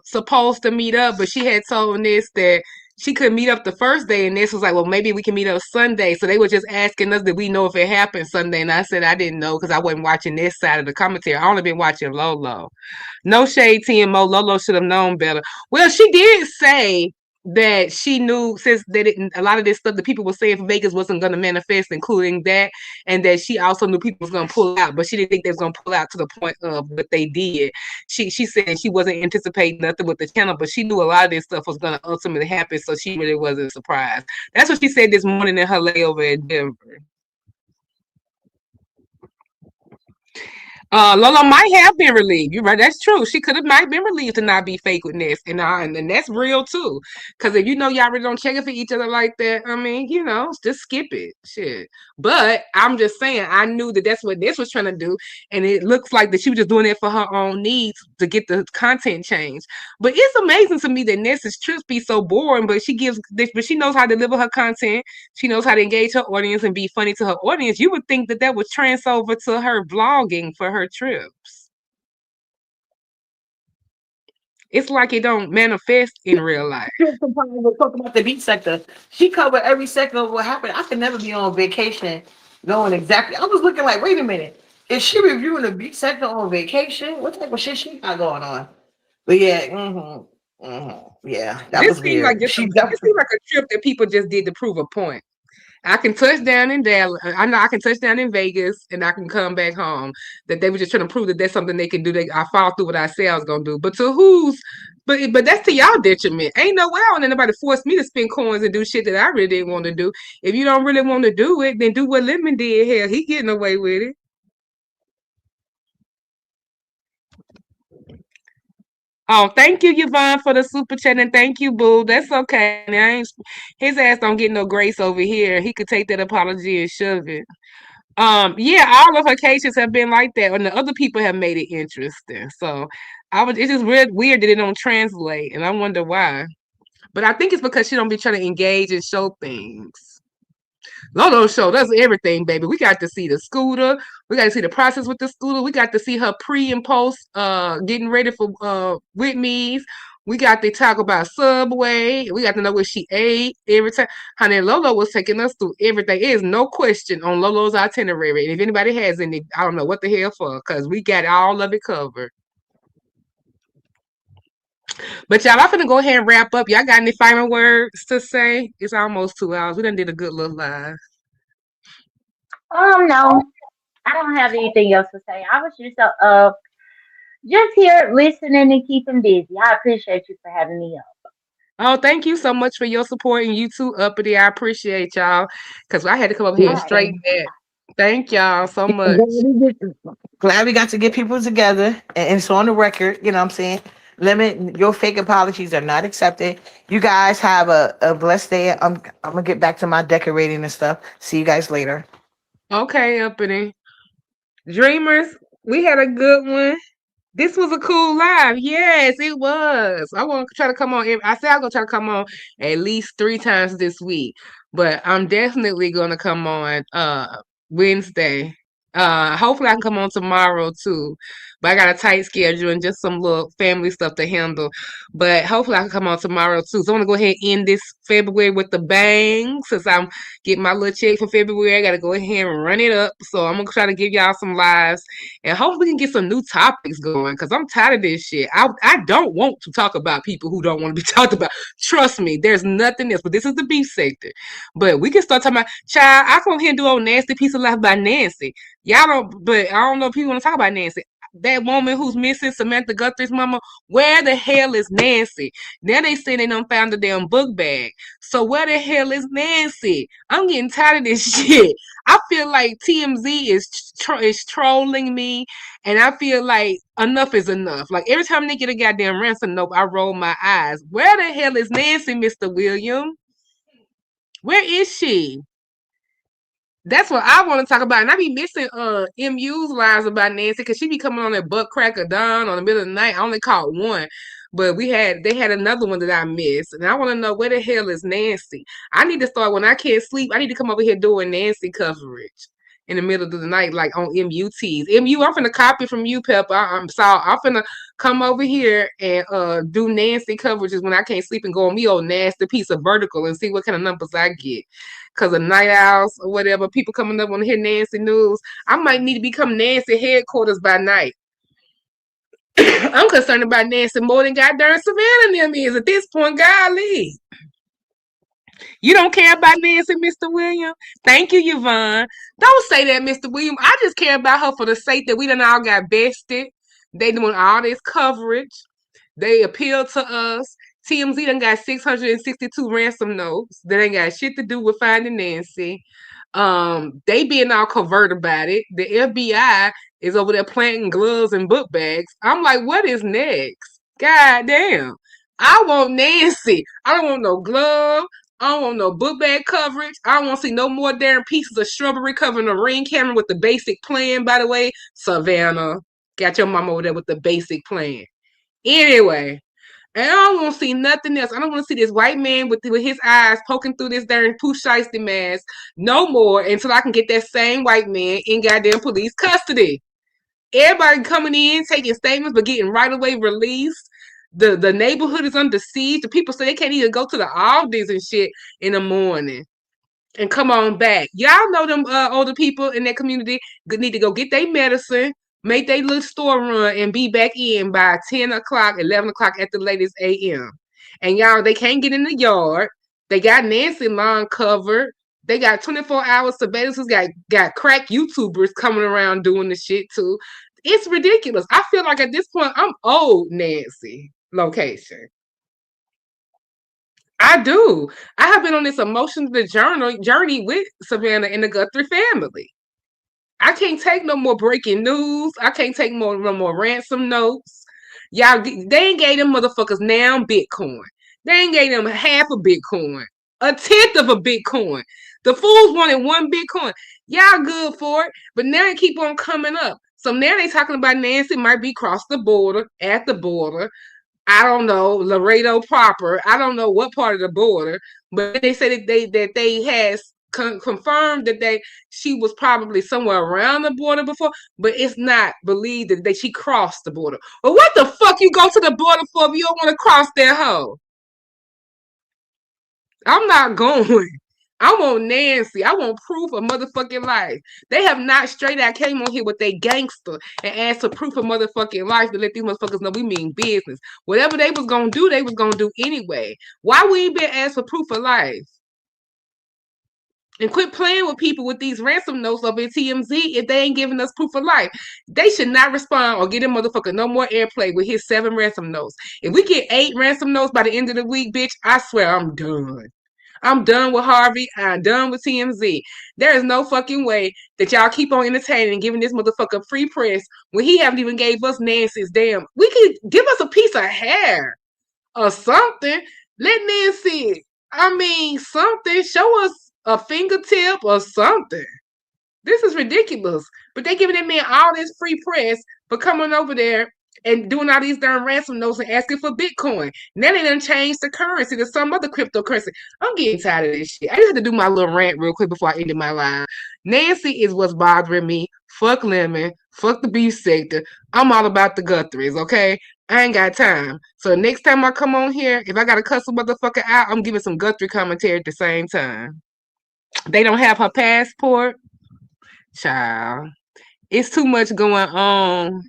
supposed to meet up, but she had told Ness that she could meet up the first day, and Ness was like, well, maybe we can meet up Sunday. So they were just asking us, did we know if it happened Sunday? And I said I didn't know because I wasn't watching this side of the commentary. I only been watching Lolo. No shade, TMO. Lolo should have known better. Well, she did say that she knew since that a lot of this stuff that people were saying for Vegas wasn't going to manifest, including that, and that she also knew people was going to pull out, but she didn't think they was going to pull out to the point of what they did. She said she wasn't anticipating nothing with the channel, but she knew a lot of this stuff was going to ultimately happen, so she really wasn't surprised. That's what she said this morning in her layover in Denver. Lola might have been relieved. You're right. That's true. She could have might been relieved to not be fake with Ness, and that's real too. Because if you know y'all really don't check it for each other like that, I mean, just skip it. Shit. But I'm just saying, I knew that that's what Ness was trying to do, and it looks like that she was just doing it for her own needs to get the content changed. But it's amazing to me that Ness's trips be so boring, but she knows how to deliver her content. She knows how to engage her audience and be funny to her audience. You would think that that would transfer over to her vlogging for her trips. It's like it don't manifest in real life. Sometimes we'll talk about the beach sector. She covered every sector of what happened. I could never be on vacation knowing exactly. I was looking like, wait a minute. Is she reviewing the beach sector on vacation? What type of shit she got going on? But yeah, yeah, that This was seemed like weird. just She this seemed like a trip that people just did to prove a point. I can touch down in Dallas. I know I can touch down in Vegas, and I can come back home. That they were just trying to prove that that's something they can do. I followed through what I said I was gonna do. But to who's? But that's to y'all detriment. Ain't no way I want anybody force me to spend coins and do shit that I really didn't want to do. If you don't really want to do it, then do what Lemon did. Hell, he getting away with it. Oh, thank you, Yvonne, for the super chat, and thank you, Boo. That's okay. His ass don't get no grace over here. He could take that apology and shove it. Yeah, all of her cases have been like that, and the other people have made it interesting. So it's just weird that it don't translate, and I wonder why. But I think it's because she don't be trying to engage and show things. Lolo showed us everything, baby. We got to see the scooter. We got to see the process with the scooter. We got to see her pre and post getting ready for Whitney's. We got to talk about Subway. We got to know what she ate every time. Honey, Lolo was taking us through everything. There is no question on Lolo's itinerary. And if anybody has any, I don't know what the hell for, because we got all of it covered. But y'all, I'm finna go ahead and wrap up. Y'all got any final words to say? It's almost 2 hours. We done did a good little live. No, I don't have anything else to say. I was just here listening and keeping busy. I appreciate you for having me up. Oh, thank you so much for your support and you too, Uppity. I appreciate y'all because I had to come over here All and right. straighten that. Thank y'all so I'm much. glad we got to get people together, and it's on the record. You know what I'm saying? Limit your fake apologies are not accepted. You guys have a blessed day. I'm gonna get back to my decorating and stuff. See you guys later. Okay, Uppity. Dreamers, we had a good one. This was a cool live. Yes, it was. I want to try to come on. I said I'm gonna try to come on at least 3 times this week, but I'm definitely gonna come on Wednesday. Hopefully I can come on tomorrow too. But I got a tight schedule and just some little family stuff to handle. But hopefully I can come on tomorrow too. So I want to go ahead and end this February with the bang. Since I'm getting my little check for February, I gotta go ahead and run it up. So I'm gonna try to give y'all some lives and hopefully we can get some new topics going because I'm tired of this shit. I don't want to talk about people who don't want to be talked about. Trust me, there's nothing else. But this is the beef sector. But we can start talking about child. I come here and do old nasty piece of life by Nancy. Y'all don't, but I don't know if people want to talk about Nancy. That woman who's missing, Samantha Guthrie's mama, where the hell is Nancy? Now they say they done found the damn book bag. So where the hell is Nancy? I'm getting tired of this shit. I feel like TMZ is trolling me, and I feel like enough is enough. Like every time they get a goddamn ransom note, I roll my eyes. Where the hell is Nancy, Mr. William? Where is she? That's what I want to talk about. And I be missing MU's lives about Nancy because she be coming on that butt crack of dawn on the middle of the night. I only caught one. But they had another one that I missed. And I want to know where the hell is Nancy? I need to start when I can't sleep. I need to come over here doing Nancy coverage in the middle of the night, like on MUTs. MU, I'm finna copy from you, Pepper. I'm sorry. I'm finna come over here and do Nancy coverages when I can't sleep and go on me old nasty piece of vertical and see what kind of numbers I get. Cause of night owls or whatever, people coming up want to hear Nancy news. I might need to become Nancy headquarters by night. I'm concerned about Nancy more than goddamn Savannah and them is at this point. Golly. You don't care about Nancy, Mr. William? Thank you, Yvonne. Don't say that, Mr. William. I just care about her for the sake that we done all got bested. They doing all this coverage. They appeal to us. TMZ done got 662 ransom notes that ain't got shit to do with finding Nancy. They being all covert about it. The FBI is over there planting gloves and book bags. I'm like, what is next? God damn. I want Nancy. I don't want no glove. I don't want no book bag coverage. I don't want to see no more damn pieces of shrubbery covering a ring camera with the basic plan, by the way. Savannah. Got your mama over there with the basic plan. Anyway, and I don't want to see nothing else. I don't want to see this white man with his eyes poking through this darn pooh shiesty mask no more until I can get that same white man in goddamn police custody. Everybody coming in, taking statements, but getting right away released. The neighborhood is under siege. The people say they can't even go to the Aldi's and shit in the morning and come on back. Y'all know them older people in that community need to go get their medicine, make their little store run, and be back in by 10 o'clock, 11 o'clock at the latest a.m. And y'all, they can't get in the yard. They got Nancy lawn covered. They got 24-hour surveillance. Got crack YouTubers coming around doing the shit too. It's ridiculous. I feel like at this point, I'm old Nancy location. I do. I have been on this emotional journey with Savannah and the Guthrie family. I can't take no more breaking news. I can't take no more ransom notes. Y'all, they ain't gave them motherfuckers now Bitcoin. They ain't gave them half a Bitcoin, a tenth of a Bitcoin. The fools wanted one Bitcoin. Y'all good for it, but now they keep on coming up. So now they talking about Nancy might be across the border, at the border. I don't know, Laredo proper. I don't know what part of the border, but they said that they had confirmed that she was probably somewhere around the border before, but it's not believed that she crossed the border. Well, what the fuck you go to the border for if you don't want to cross that hoe? I'm not going. I want Nancy. I want proof of motherfucking life. They have not straight out came on here with they gangster and asked for proof of motherfucking life to let these motherfuckers know we mean business. Whatever they was gonna do, they was gonna do anyway. Why we ain't been asked for proof of life? And quit playing with people with these ransom notes of TMZ if they ain't giving us proof of life. They should not respond or get a motherfucker no more airplay with his 7 ransom notes. If we get 8 ransom notes by the end of the week, bitch, I swear I'm done. I'm done with Harvey. I'm done with TMZ. There is no fucking way that y'all keep on entertaining and giving this motherfucker free press when he haven't even gave us Nancy's damn. We could give us a piece of hair or something. Let Nancy, something. Show us a fingertip or something. This is ridiculous. But they giving that man all this free press for coming over there and doing all these darn ransom notes and asking for Bitcoin. Now they done changed the currency to some other cryptocurrency. I'm getting tired of this shit. I just had to do my little rant real quick before I ended my live. Nancy is what's bothering me. Fuck Lemon. Fuck the beef sector. I'm all about the Guthries, okay? I ain't got time. So next time I come on here, if I got to cuss a motherfucker out, I'm giving some Guthrie commentary at the same time. They don't have her passport. Child. It's too much going on.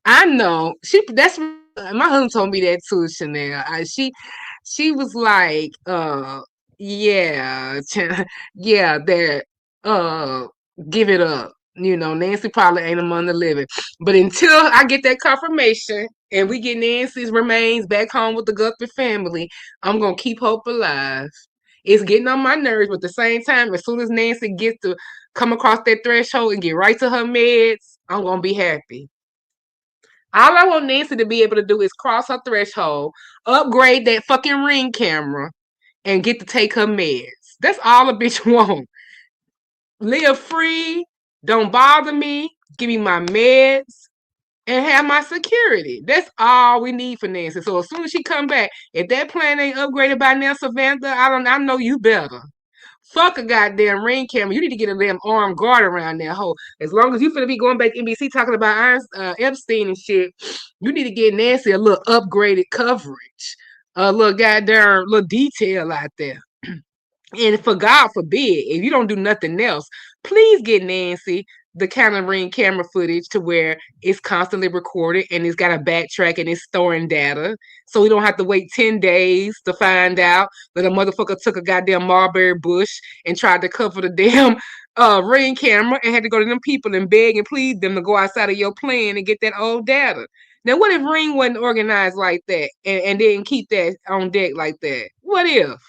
I know. That's my husband told me that too, Chanel. She was like, yeah, yeah, that give it up. You know, Nancy probably ain't among the living. But until I get that confirmation and we get Nancy's remains back home with the Guthrie family, I'm gonna keep hope alive. It's getting on my nerves, but at the same time, as soon as Nancy gets to come across that threshold and get right to her meds, I'm gonna be happy. All I want Nancy to be able to do is cross her threshold, upgrade that fucking Ring camera, and get to take her meds. That's all a bitch want. Live free, don't bother me, give me my meds, and have my security. That's all we need for Nancy. So as soon as she come back, if that plan ain't upgraded by now, Samantha, I know you better. Fuck a goddamn Ring camera. You need to get a damn armed guard around that hole. As long as you finna be going back to NBC talking about Epstein and shit, you need to get Nancy a little upgraded coverage, a little goddamn little detail out there. And for God forbid, if you don't do nothing else, please get Nancy the kind of Ring camera footage to where it's constantly recorded and it's got a backtrack and it's storing data. So we don't have to wait 10 days to find out that a motherfucker took a goddamn mulberry bush and tried to cover the damn Ring camera and had to go to them people and beg and plead them to go outside of your plan and get that old data. Now, what if Ring wasn't organized like that and didn't keep that on deck like that? What if?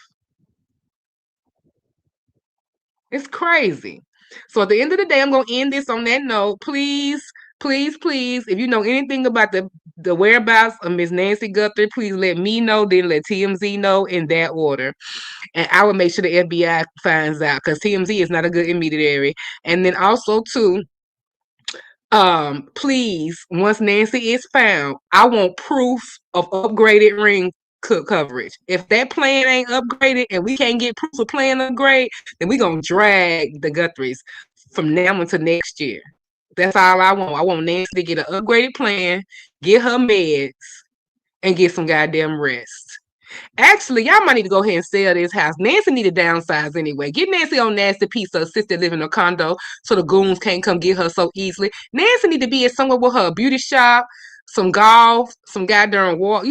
It's crazy. So at the end of the day, I'm going to end this on that note. Please, please, please, if you know anything about the whereabouts of Miss Nancy Guthrie, please let me know, then let TMZ know in that order. And I will make sure the FBI finds out because TMZ is not a good intermediary. And then also, too, please, once Nancy is found, I want proof of upgraded Ring coverage. If that plan ain't upgraded and we can't get proof of plan upgrade, then we gonna drag the Guthries from now until next year. That's all I want. I want Nancy to get an upgraded plan, get her meds, and get some goddamn rest. Actually, y'all might need to go ahead and sell this house. Nancy need to downsize anyway. Get Nancy on nasty piece of assisted living or condo so the goons can't come get her so easily. Nancy need to be at somewhere with her beauty shop, some golf, some goddamn walk,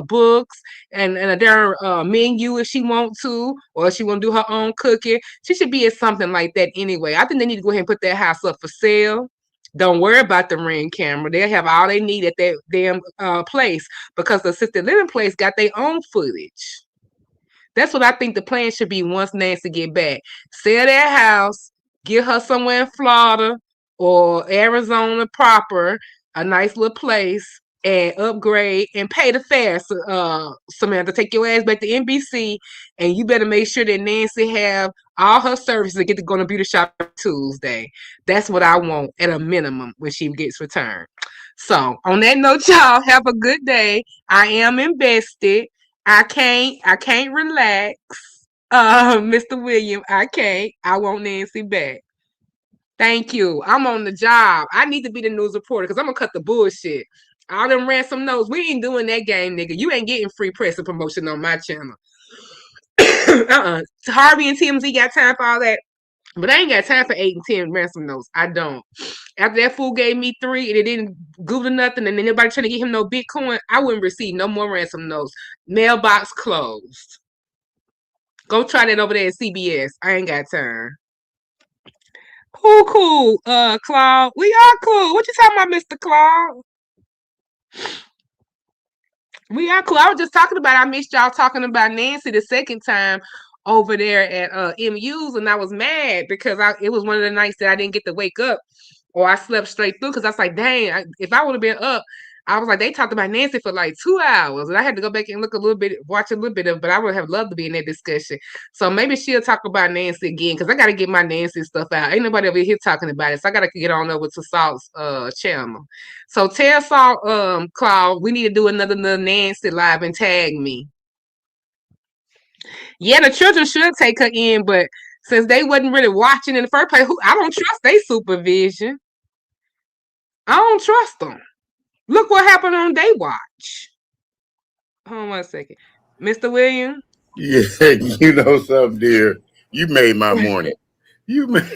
books, and a darn menu if she want to, or if she want to do her own cooking. She should be at something like that anyway. I think they need to go ahead and put that house up for sale. Don't worry about the Ring camera. They'll have all they need at that damn place because the assisted living place got their own footage. That's what I think the plan should be once Nancy get back. Sell that house, get her somewhere in Florida or Arizona proper, a nice little place, and upgrade and pay the fare. Samantha, take your ass back to NBC, and you better make sure that Nancy have all her services and get to go to beauty shop Tuesday. That's what I want at a minimum when she gets returned. So on that note, y'all have a good day. I am invested. I can't relax. Mr. William, I can't. I want Nancy back. Thank you. I'm on the job. I need to be the news reporter because I'm gonna cut the bullshit. All them ransom notes. We ain't doing that game, nigga. You ain't getting free press and promotion on my channel. Harvey and TMZ got time for all that. But I ain't got time for 8 and 10 ransom notes. I don't. After that fool gave me 3 and it didn't Google nothing, and then nobody trying to get him no Bitcoin, I wouldn't receive no more ransom notes. Mailbox closed. Go try that over there at CBS. I ain't got time. Who cool? Claude. We are cool. What you talking about, Mr. Claude? We are cool. I was just talking about, I missed y'all talking about Nancy the second time over there at MU's, and I was mad because it was one of the nights that I didn't get to wake up, or I slept straight through because I was like, dang, if I would have been up, I was like, they talked about Nancy for like 2 hours, and I had to go back and look a little bit, watch a little bit of it, but I would have loved to be in that discussion. So maybe she'll talk about Nancy again because I got to get my Nancy stuff out. Ain't nobody over here talking about it, so I got to get on over to Salt's channel. So tell Salt, Claude, we need to do another Nancy live and tag me. Yeah, the children should take her in, but since they wasn't really watching in the first place, I don't trust their supervision. I don't trust them. Look what happened on Day Watch. Hold on 1 second. Mr. Williams? Yeah, you know something, dear. You made my morning. You made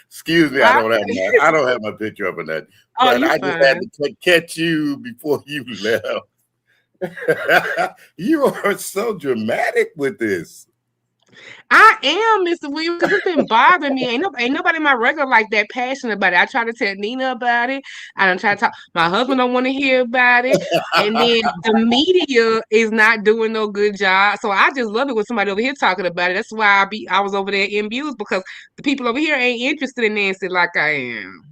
excuse me, I don't have my picture up in that. But I just had to catch you before you left. You are so dramatic with this. I am, Mr. Williams, because it's been bothering me. Ain't nobody in my regular like that passionate about it. I try to tell Nina about it. I don't try to talk. My husband don't want to hear about it. And then the media is not doing no good job. So I just love it when somebody over here talking about it. That's why I was over there in views, because the people over here ain't interested in Nancy like I am.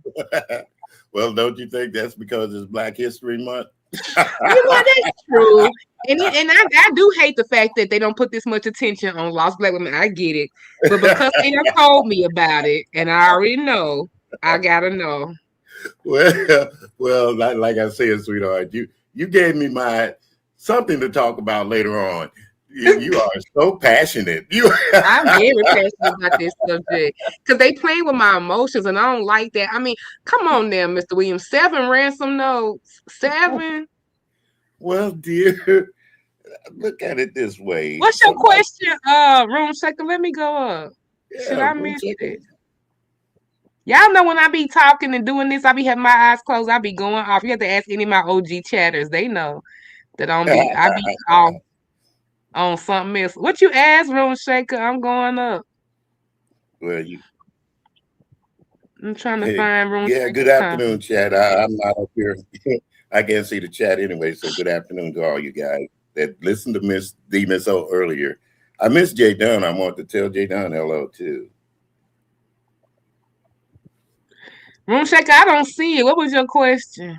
Well, don't you think that's because it's Black History Month? That's true. And I do hate the fact that they don't put this much attention on lost Black women. I get it. But because they done told me about it, and I already know, I gotta know. Well, like I said, sweetheart, you gave me something to talk about later on. You are so passionate. I'm very passionate about this subject because they play with my emotions, and I don't like that. I mean, come on now, Mr. Williams. 7 ransom notes. 7. Well, dear, look at it this way. What's your question, Room Shaker? Let me go up. Yeah, should I miss it? Y'all know when I be talking and doing this, I be having my eyes closed. I be going off. You have to ask any of my OG chatters. They know that I be off on something else. What you ask, Room Shaker? I'm going up. Well, I'm trying to find Room Shaker. Yeah, good afternoon, chat. I'm not up here. I can't see the chat anyway, so good afternoon to all you guys that listened to Miss O earlier. I miss Jay Dunn. I want to tell Jay Dunn hello, too. Room Shaker, I don't see it. What was your question?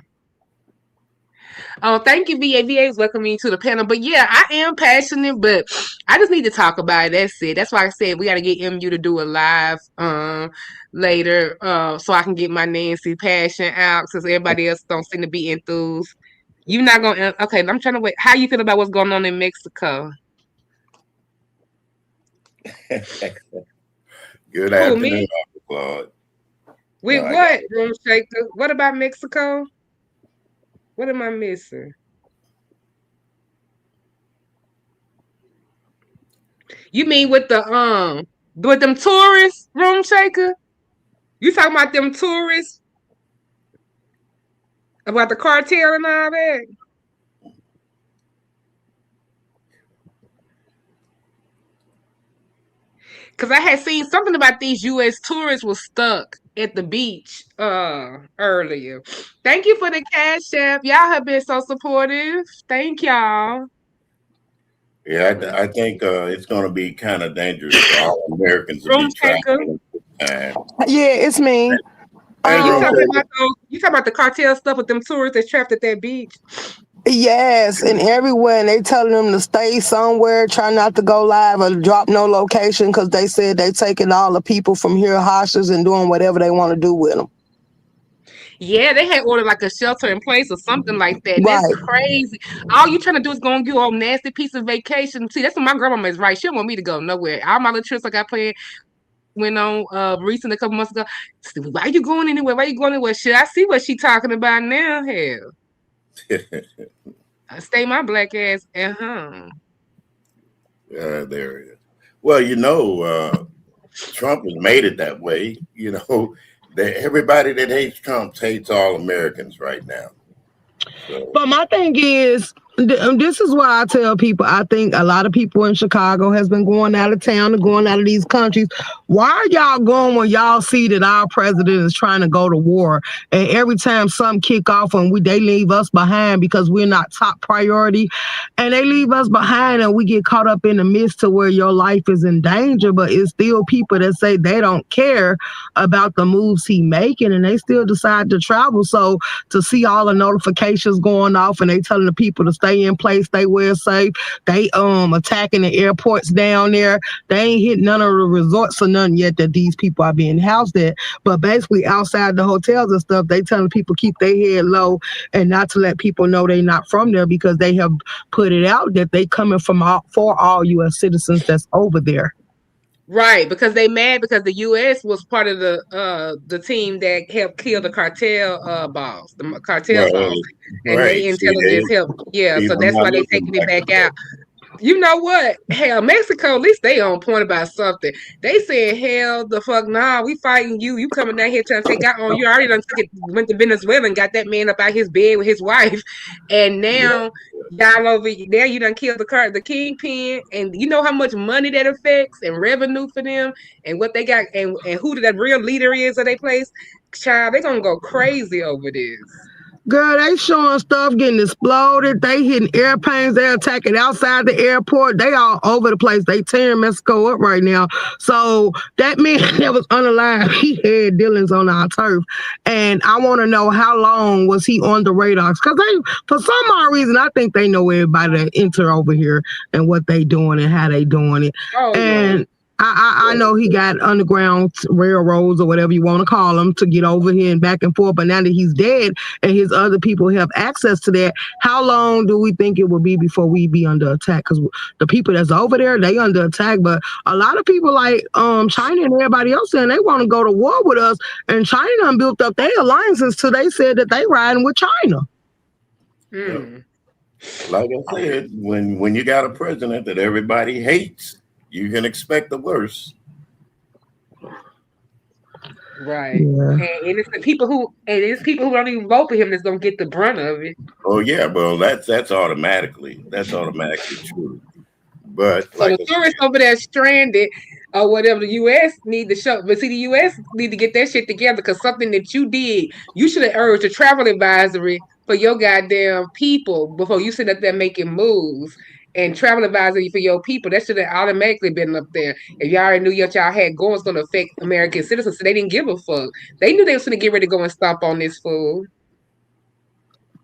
Oh, thank you, VA. VA is welcoming me to the panel. But yeah, I am passionate, but I just need to talk about it. That's it. That's why I said we got to get MU to do a live later so I can get my Nancy passion out since everybody else don't seem to be enthused. You're not going to... Okay, I'm trying to wait. How you feel about what's going on in Mexico? Good afternoon, Claude. With what, Room Shaker? What about Mexico? What am I missing? You mean with them tourists, Room Shaker? You talking about them tourists? About the cartel and all that? Because I had seen something about these U.S. tourists was stuck at the beach earlier. Thank you for the cash app. Y'all have been so supportive. Thank y'all. Yeah, I think it's going to be kind of dangerous for all Americans to be traveling at this time. Yeah, it's me. You talking about the cartel stuff with them tourists that's trapped at that beach? Yes, and everywhere, and they telling them to stay somewhere, try not to go live or drop no location because they said they taking all the people from here hostage and doing whatever they want to do with them. Yeah, they had ordered like a shelter in place or something like that. And that's Right. crazy. All you trying to do is go and get a nasty piece of vacation. See, that's what my grandmama is right. She don't want me to go nowhere. All my little trips I got planned went on recently a couple months ago. Why are you going anywhere? Why are you going anywhere? Shit, I see what she talking about now. Hell. I stay my black ass at home. There it is. Well, Trump has made it that way. Everybody that hates Trump hates all Americans right now. So. But my thing is, this is why I tell people, I think a lot of people in Chicago has been going out of town and going out of these countries. Why are y'all going when y'all see that our president is trying to go to war? And every time something kick off and they leave us behind because we're not top priority, and they leave us behind and we get caught up in the midst to where your life is in danger, but it's still people that say they don't care about the moves he making and they still decide to travel. So to see all the notifications going off and they telling the people to stay in place, stay well safe. They attacking the airports down there. They ain't hit none of the resorts or nothing yet that these people are being housed at. But basically outside the hotels and stuff, they telling people keep their head low and not to let people know they not from there because they have put it out that they coming from for all U.S. citizens that's over there. Right, because they mad because the U.S. was part of the team that helped kill the cartel boss, the cartel boss, and Right. they intelligence helped. Yeah, so that's why they taking it back out. You know what? Hell, Mexico, at least they on point about something. They saying, hell the fuck nah, we fighting you. You coming down here trying to take out on you already done took it, went to Venezuela and got that man up out his bed with his wife. And now y'all over there, you done killed the kingpin, and you know how much money that affects and revenue for them and what they got and who that real leader is of their place. Child, they gonna go crazy over this. Girl, they showing stuff getting exploded. They hitting airplanes. They attacking outside the airport. They all over the place. They tearing Mexico up right now. So that man that was unalive, he had dealings on our turf. And I want to know how long was he on the radar? Because for some odd reason, I think they know everybody that enter over here and what they doing and how they doing it. Oh, and I know he got underground railroads or whatever you want to call them to get over here and back and forth. But now that he's dead and his other people have access to that, how long do we think it will be before we be under attack? Because the people that's over there, they under attack. But a lot of people like China and everybody else saying they want to go to war with us. And China done built up their alliances till they said that they riding with China. Like I said, when you got a president that everybody hates, you can expect the worst. Right. Yeah. And it's the people who don't even vote for him that's gonna get the brunt of it. Oh yeah, well that's automatically true. But so the tourists over there stranded or whatever, the U.S. need to show, but see, the U.S. need to get that shit together because something that you did, you should have urged a travel advisory for your goddamn people before you sit up there making moves. And travel advisory for your people, that should have automatically been up there. If y'all already knew what y'all had going was going to affect American citizens, so they didn't give a fuck. They knew they was going to get ready to go and stomp on this fool.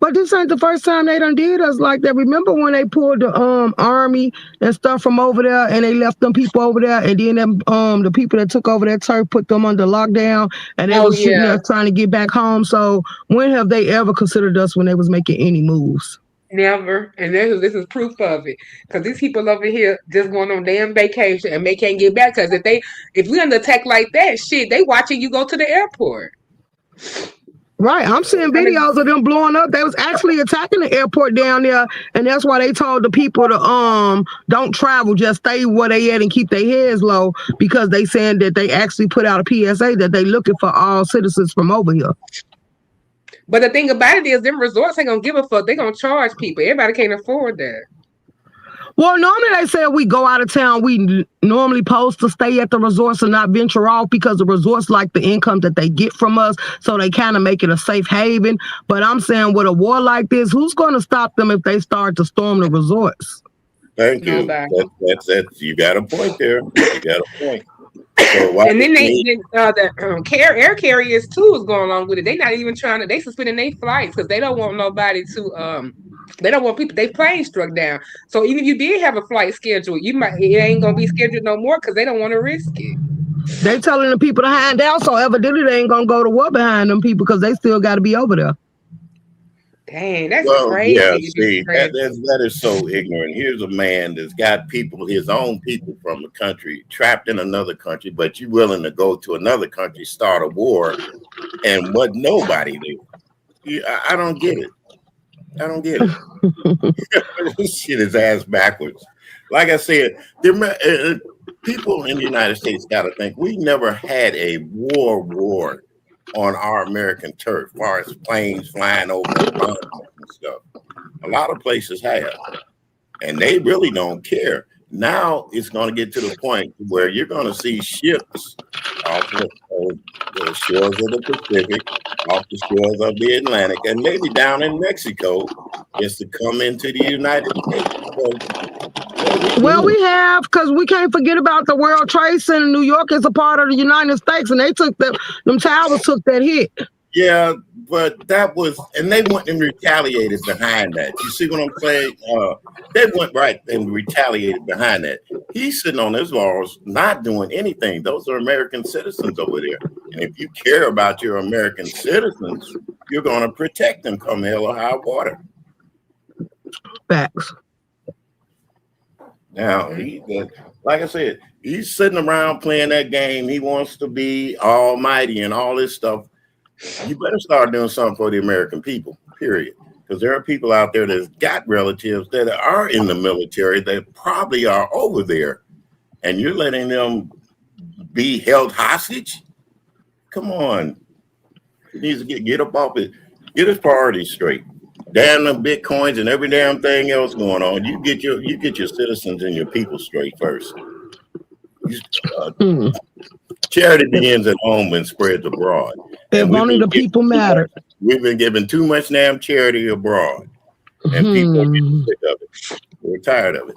But this ain't the first time they done did us like that. Remember when they pulled the army and stuff from over there and they left them people over there and then them, the people that took over that turf put them under lockdown and they was sitting there trying to get back home. So when have they ever considered us when they was making any moves? Never. And this is proof of it. Because these people over here just going on damn vacation and they can't get back. Because if we under attack like that, shit, they watching you go to the airport. Right. I'm seeing videos of them blowing up. They was actually attacking the airport down there. And that's why they told the people to don't travel, just stay where they at and keep their heads low, because they saying that they actually put out a PSA that they looking for all citizens from over here. But the thing about it is, them resorts ain't gonna give a fuck. They gonna charge people. Everybody can't afford that. Well, normally they say if we go out of town, we normally supposed to stay at the resorts and not venture off because the resorts like the income that they get from us, so they kind of make it a safe haven. But I'm saying with a war like this, who's going to stop them if they start to storm the resorts? Thank you. That's you got a point there. You got a point. So and then the air carriers too is going along with it. They not even trying to. They suspending their flights because they don't want nobody to. They don't want people. They plane struck down. So even if you did have a flight scheduled, it ain't gonna be scheduled no more because they don't want to risk it. They telling the people to hand out, so evidently they ain't gonna go to war behind them people because they still got to be over there. Dang, that's Well, yeah, crazy. see, that is so ignorant. Here's a man that's got people, his own people from the country, trapped in another country, but you willing to go to another country, start a war, and what nobody do. I don't get it. I don't get it. This shit is ass backwards. Like I said, people in the United States got to think we never had a war on our American turf, as far as planes flying over the bombs and stuff. A lot of places have, and they really don't care. Now it's going to get to the point where you're going to see ships off of the shores of the Pacific, off the shores of the Atlantic, and maybe down in Mexico, just to come into the United States. Well, we have, because we can't forget about the World Trade Center. New York is a part of the United States, and they took them towers took that hit. Yeah, but that was, and they went and retaliated behind that. You see what I'm saying? They went right and retaliated behind that. He's sitting on his laurels, not doing anything. Those are American citizens over there. And if you care about your American citizens, you're going to protect them come hell or high water. Facts. Now, like I said, he's sitting around playing that game. He wants to be almighty and all this stuff. You better start doing something for the American people, period. Because there are people out there that's got relatives that are in the military that probably are over there, and you're letting them be held hostage? Come on. He needs to get up off it. Get his priorities straight. Damn the bitcoins and every damn thing else going on. You get your citizens and your people straight first. Charity begins at home and spreads abroad. If only the people matter. We've been giving too much damn charity abroad, and people are getting sick of it. We're tired of it.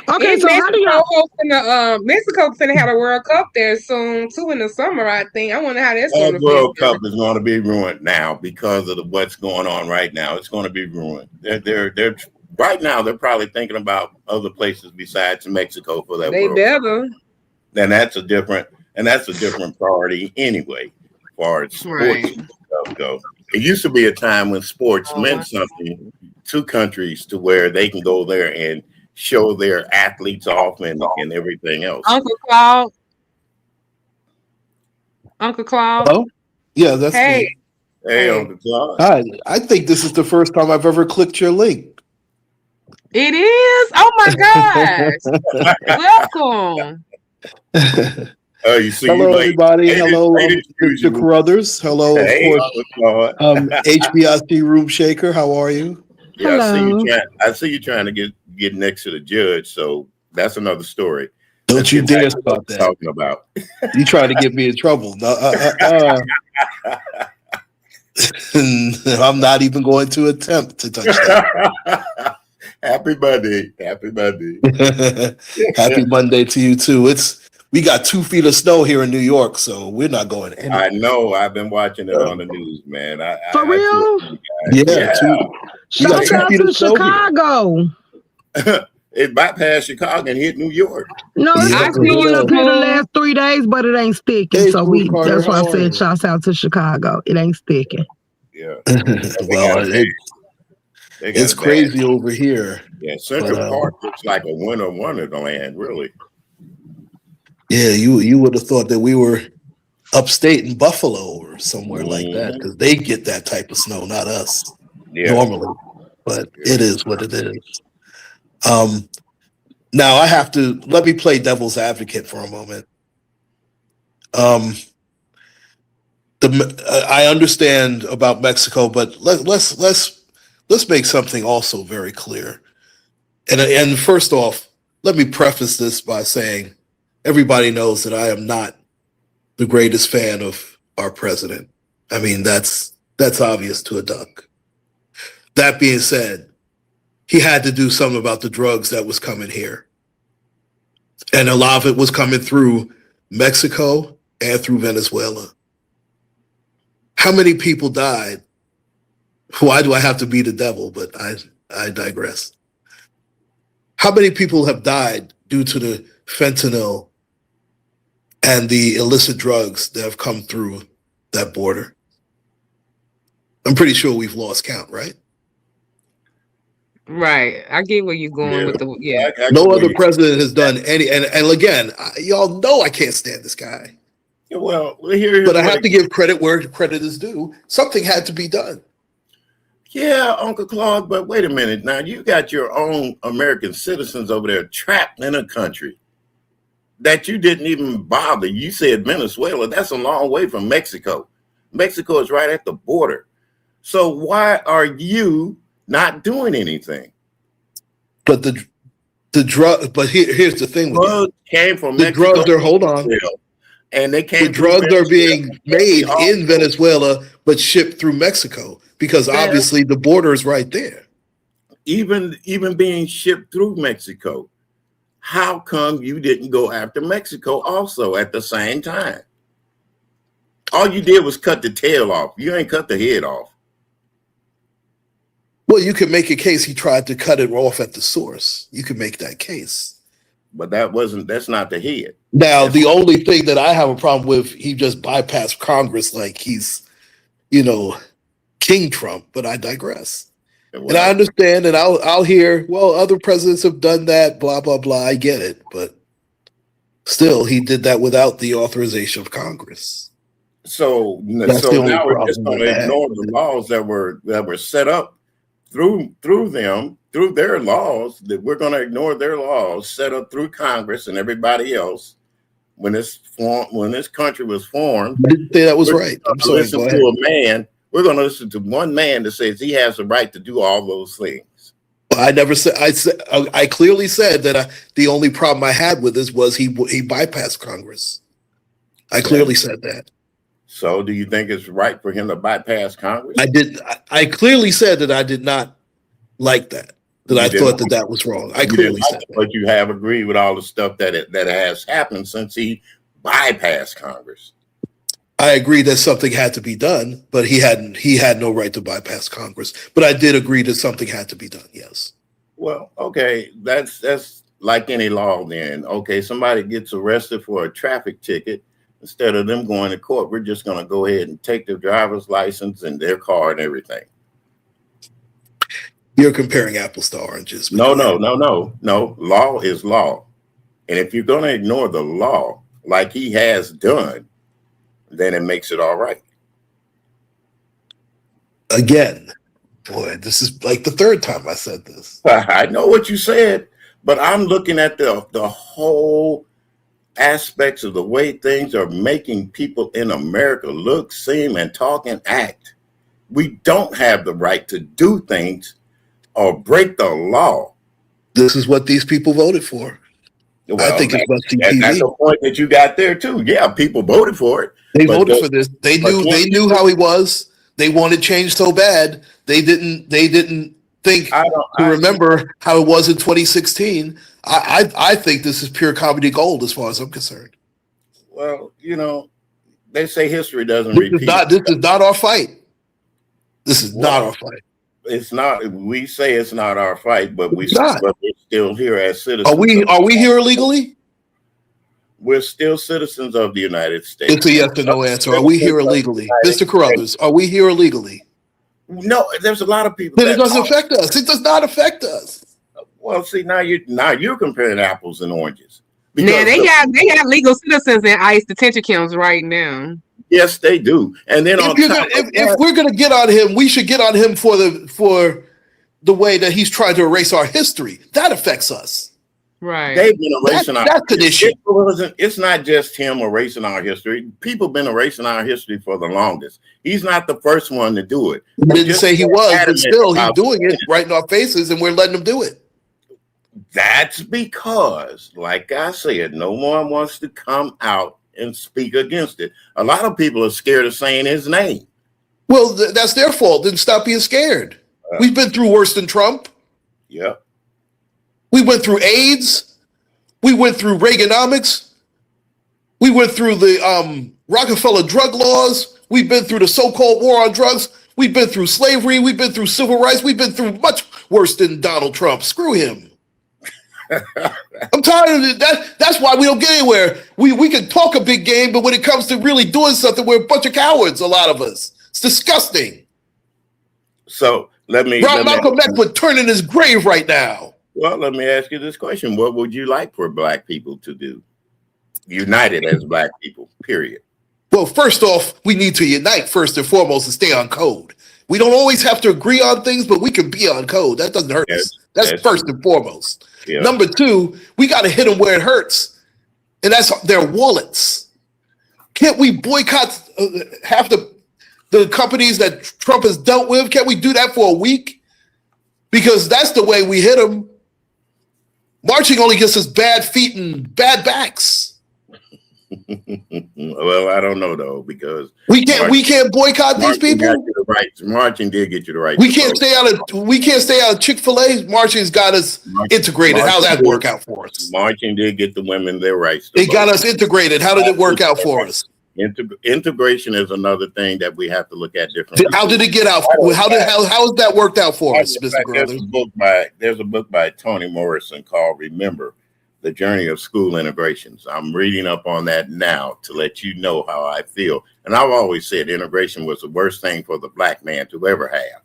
Okay, and so how do y'all hosting the Mexico finna have a World Cup there soon too in the summer? I think. I wonder how that's going to be. World Cup is going to be ruined now because of what's going on right now. It's going to be ruined. They're right now. They're probably thinking about other places besides Mexico for that. They World better. Cup. And that's a different priority anyway, as far as sports and stuff go. It used to be a time when sports meant something to countries to where they can go there and show their athletes off and everything else. Uncle Claude. Hello? Yeah, that's me. Hey, Uncle Claude. Hi. I think this is the first time I've ever clicked your link. It is? Oh my gosh. Welcome. You see, hello, everybody. Hello, Mr. Carruthers. Hello, of course. HBIC Room Shaker. How are you? Yeah, I see you trying to get next to the judge. So that's another story. Don't you dare start that. Talking about you trying to get me in trouble? I'm not even going to attempt to touch that. Happy Monday. Happy Monday. Happy Monday to you too. We got 2 feet of snow here in New York, so we're not going anywhere. I know. I've been watching it on the news, man. For real? Yeah. Shout out to Chicago. It bypassed Chicago and hit New York. No, it's been up here the last 3 days, but it ain't sticking. Hey, so that's why I said shouts out to Chicago. It ain't sticking. Yeah. Well, it's crazy over here. Yeah, Central Park looks like a winter wonderland, really. Yeah, you would have thought that we were upstate in Buffalo or somewhere like that, because they get that type of snow, not us normally. But it is what it is. Now let me play devil's advocate for a moment. I understand about Mexico, but let's make something also very clear. And first off, let me preface this by saying everybody knows that I am not the greatest fan of our president. I mean, that's obvious to a duck. That being said, he had to do something about the drugs that was coming here. And a lot of it was coming through Mexico and through Venezuela. How many people died? Why do I have to be the devil? But I digress. How many people have died due to the fentanyl and the illicit drugs that have come through that border. I'm pretty sure we've lost count, right? Right. I get where you're going with the yeah. No other president has done any, and again, y'all know I can't stand this guy. Well, here's but I have to give credit where credit is due. Something had to be done. Yeah, Uncle Claude, but wait a minute. Now, you got your own American citizens over there trapped in a country that you didn't even bother. You said Venezuela. That's a long way from Mexico. Mexico is right at the border. So why are you not doing anything? But the drug. But here's the thing. Drugs came from the Mexico. Drugs are hold on. And they came. The drugs are being made in Venezuela, but shipped through Mexico because obviously the border is right there. Even being shipped through Mexico, how come you didn't go after Mexico also at the same time? All you did was cut the tail off. You ain't cut the head off. Well, you could make a case he tried to cut it off at the source. You could make that case. But that's not the head. Now, the only thing that I have a problem with, he just bypassed Congress like he's, King Trump, but I digress. Well, and I understand, and I'll hear, well, other presidents have done that, blah, blah, blah. I get it, but still, he did that without the authorization of Congress. So now we're just going to ignore the laws that were set up through their laws, that we're going to ignore their laws set up through Congress and everybody else. When this country was formed, I didn't say that was right. I'm sorry. Listen to a man. We're going to listen to one man that says he has the right to do all those things. I never said. I clearly said that the only problem I had with this was he bypassed Congress. I clearly said that. So, do you think it's right for him to bypass Congress? I clearly said that I did not like that. I thought that was wrong. I clearly said that. But you have agreed with all the stuff that has happened since he bypassed Congress. I agree that something had to be done, but he had no right to bypass Congress. But I did agree that something had to be done. Yes. Well, okay, that's like any law. Then, okay, somebody gets arrested for a traffic ticket. Instead of them going to court, we're just going to go ahead and take their driver's license and their car and everything. You're comparing apples to oranges. No. Law is law. And if you're going to ignore the law like he has done, then it makes it all right. Again, boy, this is like the third time I said this. I know what you said, but I'm looking at the whole aspects of the way things are making people in America look, seem, and talk and act. We don't have the right to do things or break the law. This is what these people voted for. Well, I think it's what TV. That's the point that you got there too. Yeah, people voted for it. They voted for this. They knew how he was. They wanted change so bad. They didn't think to remember how it was in 2016. I think this is pure comedy gold as far as I'm concerned. Well, they say history doesn't repeat. This is not our fight. This is not our fight. It's not. We say it's not our fight, but we're still here as citizens. Are we here illegally? We're still citizens of the United States. It's a yes or no answer. Are we here illegally, Mr. Carruthers? Are we here illegally? No, there's a lot of people. But it doesn't affect us. It does not affect us. Well, see, now you're comparing apples and oranges. Now they got legal citizens in ICE detention camps right now. Yes, they do. And then if we're going to get on him, we should get on him for the way that he's trying to erase our history. That affects us. Right. They've been erasing that's an issue. It's not just him erasing our history. People have been erasing our history for the longest. He's not the first one to do it. I didn't say he was, but still he's doing it right in our faces, and we're letting him do it. That's because, like I said, no one wants to come out and speak against it. A lot of people are scared of saying his name. Well, that's their fault. Then stop being scared. We've been through worse than Trump. Yeah. We went through AIDS. We went through Reaganomics. We went through the Rockefeller drug laws. We've been through the so-called war on drugs. We've been through slavery. We've been through civil rights. We've been through much worse than Donald Trump. Screw him. I'm tired of it. That's why we don't get anywhere. We can talk a big game, but when it comes to really doing something, we're a bunch of cowards, a lot of us. It's disgusting. So Malcolm X would turn in his grave right now. Well, let me ask you this question. What would you like for black people to do? United as black people, period. Well, first off, we need to unite first and foremost and stay on code. We don't always have to agree on things, but we can be on code. That doesn't hurt us. That's first and foremost. Yeah. Number two, we got to hit them where it hurts, and that's their wallets. Can't we boycott half the companies that Trump has dealt with? Can't we do that for a week? Because that's the way we hit them. Marching only gets us bad feet and bad backs. Well, I don't know though, because we can't boycott these people. Marching did get you the right. We can't stay out of Chick-fil-A. Marching's got us integrated. How'd that work out for us? Marching did get the women their rights. It got us integrated. How did it work out for us? Integration is another thing that we have to look at differently. How did it get out? How has that worked out for us, Mr. Grothers? There's a book by Toni Morrison called "Remember: The Journey of School Integrations." I'm reading up on that now to let you know how I feel. And I've always said integration was the worst thing for the black man to ever have,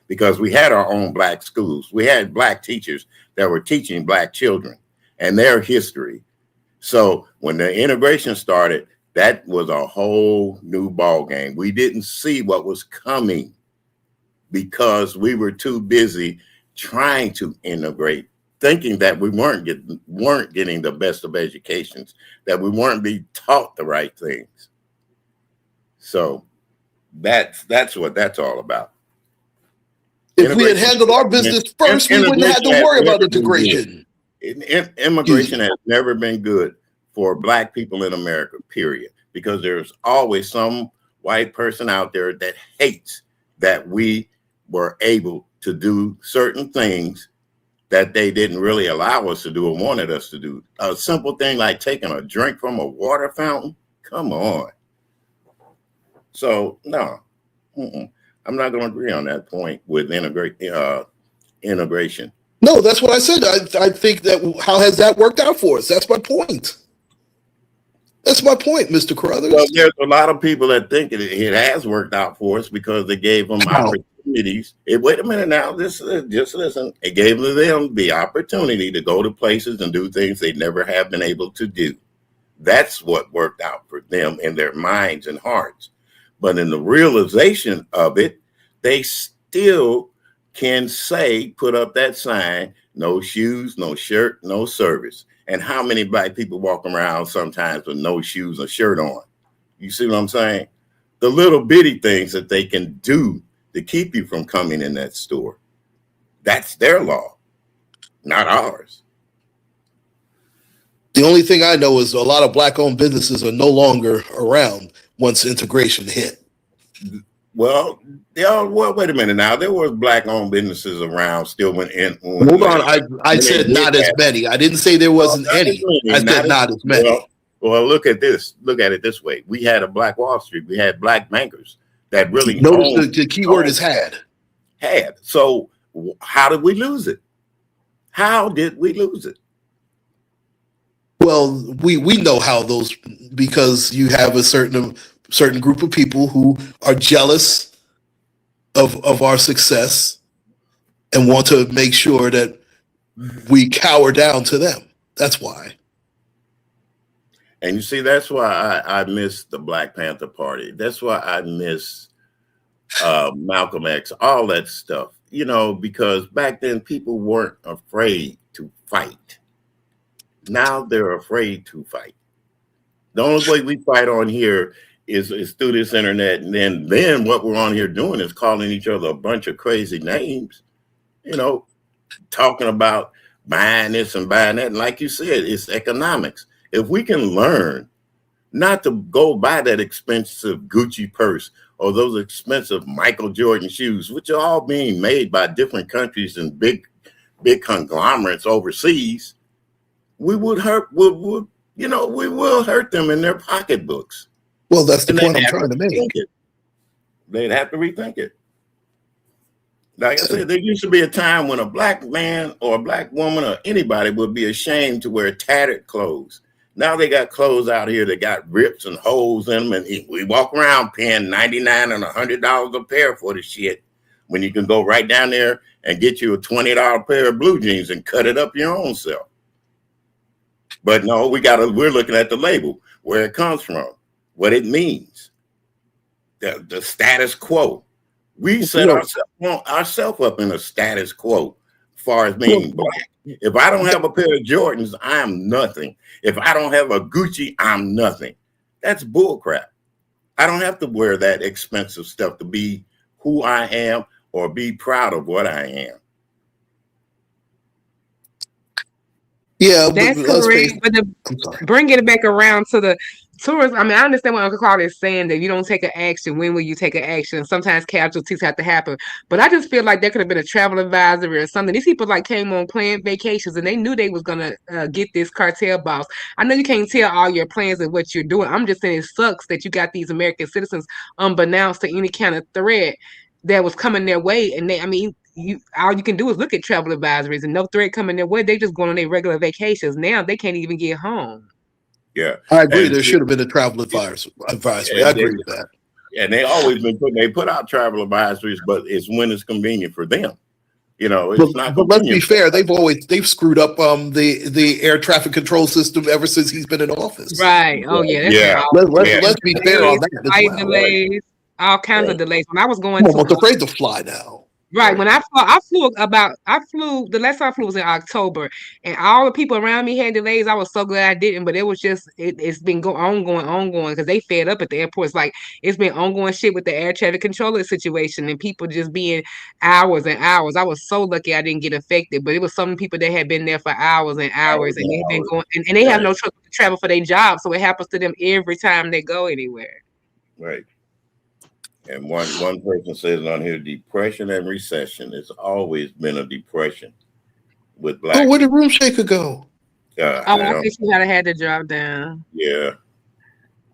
because we had our own black schools. We had black teachers that were teaching black children and their history. So when the integration started, that was a whole new ball game. We didn't see what was coming because we were too busy trying to integrate, thinking that we weren't getting the best of educations, that we weren't being taught the right things. So that's what that's all about. If we had handled our business first, we wouldn't have to worry about integration. Immigration has never been good for black people in America, period, because there's always some white person out there that hates that we were able to do certain things that they didn't really allow us to do and wanted us to do. A simple thing like taking a drink from a water fountain, come on. So, no, I'm not going to agree on that point with integration. No, that's what I said. I think that how has that worked out for us? That's my point. That's my point, Mr. Carruthers. Well, there's a lot of people that think it has worked out for us because they gave them opportunities. Wait a minute now, just listen. It gave them the opportunity to go to places and do things they never have been able to do. That's what worked out for them in their minds and hearts. But in the realization of it, they still can say, put up that sign, no shoes, no shirt, no service. And how many black people walk around sometimes with no shoes or shirt on? You see what I'm saying? The little bitty things that they can do to keep you from coming in that store. That's their law, not ours. The only thing I know is a lot of black-owned businesses are no longer around once integration hit. Well, wait a minute now. There was black-owned businesses around still when hold on, I said not as many. I didn't say there wasn't any. I said not as many. Well, look at this. Look at it this way. We had a Black Wall Street. We had black bankers that really notice the key word is had. So how did we lose it? How did we lose it? Well, we know how those, because you have a certain group of people who are jealous of our success and want to make sure that we cower down to them. That's why. And you see, that's why I miss the Black Panther Party. That's why I miss Malcolm X, all that stuff, because back then people weren't afraid to fight. Now they're afraid to fight. The only way we fight on here is through this internet. And then what we're on here doing is calling each other a bunch of crazy names, talking about buying this and buying that. And like you said, it's economics. If we can learn not to go buy that expensive Gucci purse or those expensive Michael Jordan shoes, which are all being made by different countries and big conglomerates overseas, we will hurt them in their pocketbooks. Well, that's the point I'm trying to make. They'd have to rethink it. Like I said, there used to be a time when a black man or a black woman or anybody would be ashamed to wear tattered clothes. Now they got clothes out here that got rips and holes in them, and we walk around paying $99 and $100 a pair for the shit. When you can go right down there and get you a $20 pair of blue jeans and cut it up your own self. But no, we're looking at the label, where it comes from, what it means, the status quo. We set ourselves up in a status quo as far as being black. If I don't have a pair of Jordans, I'm nothing. If I don't have a Gucci, I'm nothing. That's bullcrap. I don't have to wear that expensive stuff to be who I am or be proud of what I am. Yeah, that's correct. But bring it back around to the tourists. I mean, I understand what Uncle Claude is saying, that you don't take an action. When will you take an action? Sometimes casualties have to happen. But I just feel like there could have been a travel advisory or something. These people like came on planned vacations and they knew they was gonna get this cartel boss. I know you can't tell all your plans and what you're doing. I'm just saying it sucks that you got these American citizens unbeknownst to any kind of threat that was coming their way. And all you can do is look at travel advisories and no threat coming their way. They just going on their regular vacations. Now they can't even get home. Yeah, I agree. There should have been a travel advisory. I agree with that. And they always been put out travel advisories, but it's when it's convenient for them. You know, it's not. But let's be fair. They've screwed up the air traffic control system ever since he's been in office. Right. Oh yeah. Let's be fair on that as well. Delays, all kinds of delays. When I was going, I'm almost afraid to fly now. Right. When I flew the last time I flew was in October, and all the people around me had delays. I was so glad I didn't, but it was just it's been ongoing because they fed up at the airports. Like it's been ongoing shit with the air traffic controller situation and people just being hours and hours. I was so lucky I didn't get affected, but it was some people that had been there for hours and hours, and they've been going and they have no trouble to travel for their job, so it happens to them every time they go anywhere. Right. And one person says on here, depression and recession. It's always been a depression with black. Oh, where did Room Shaker go? I think she had to drop down. Yeah.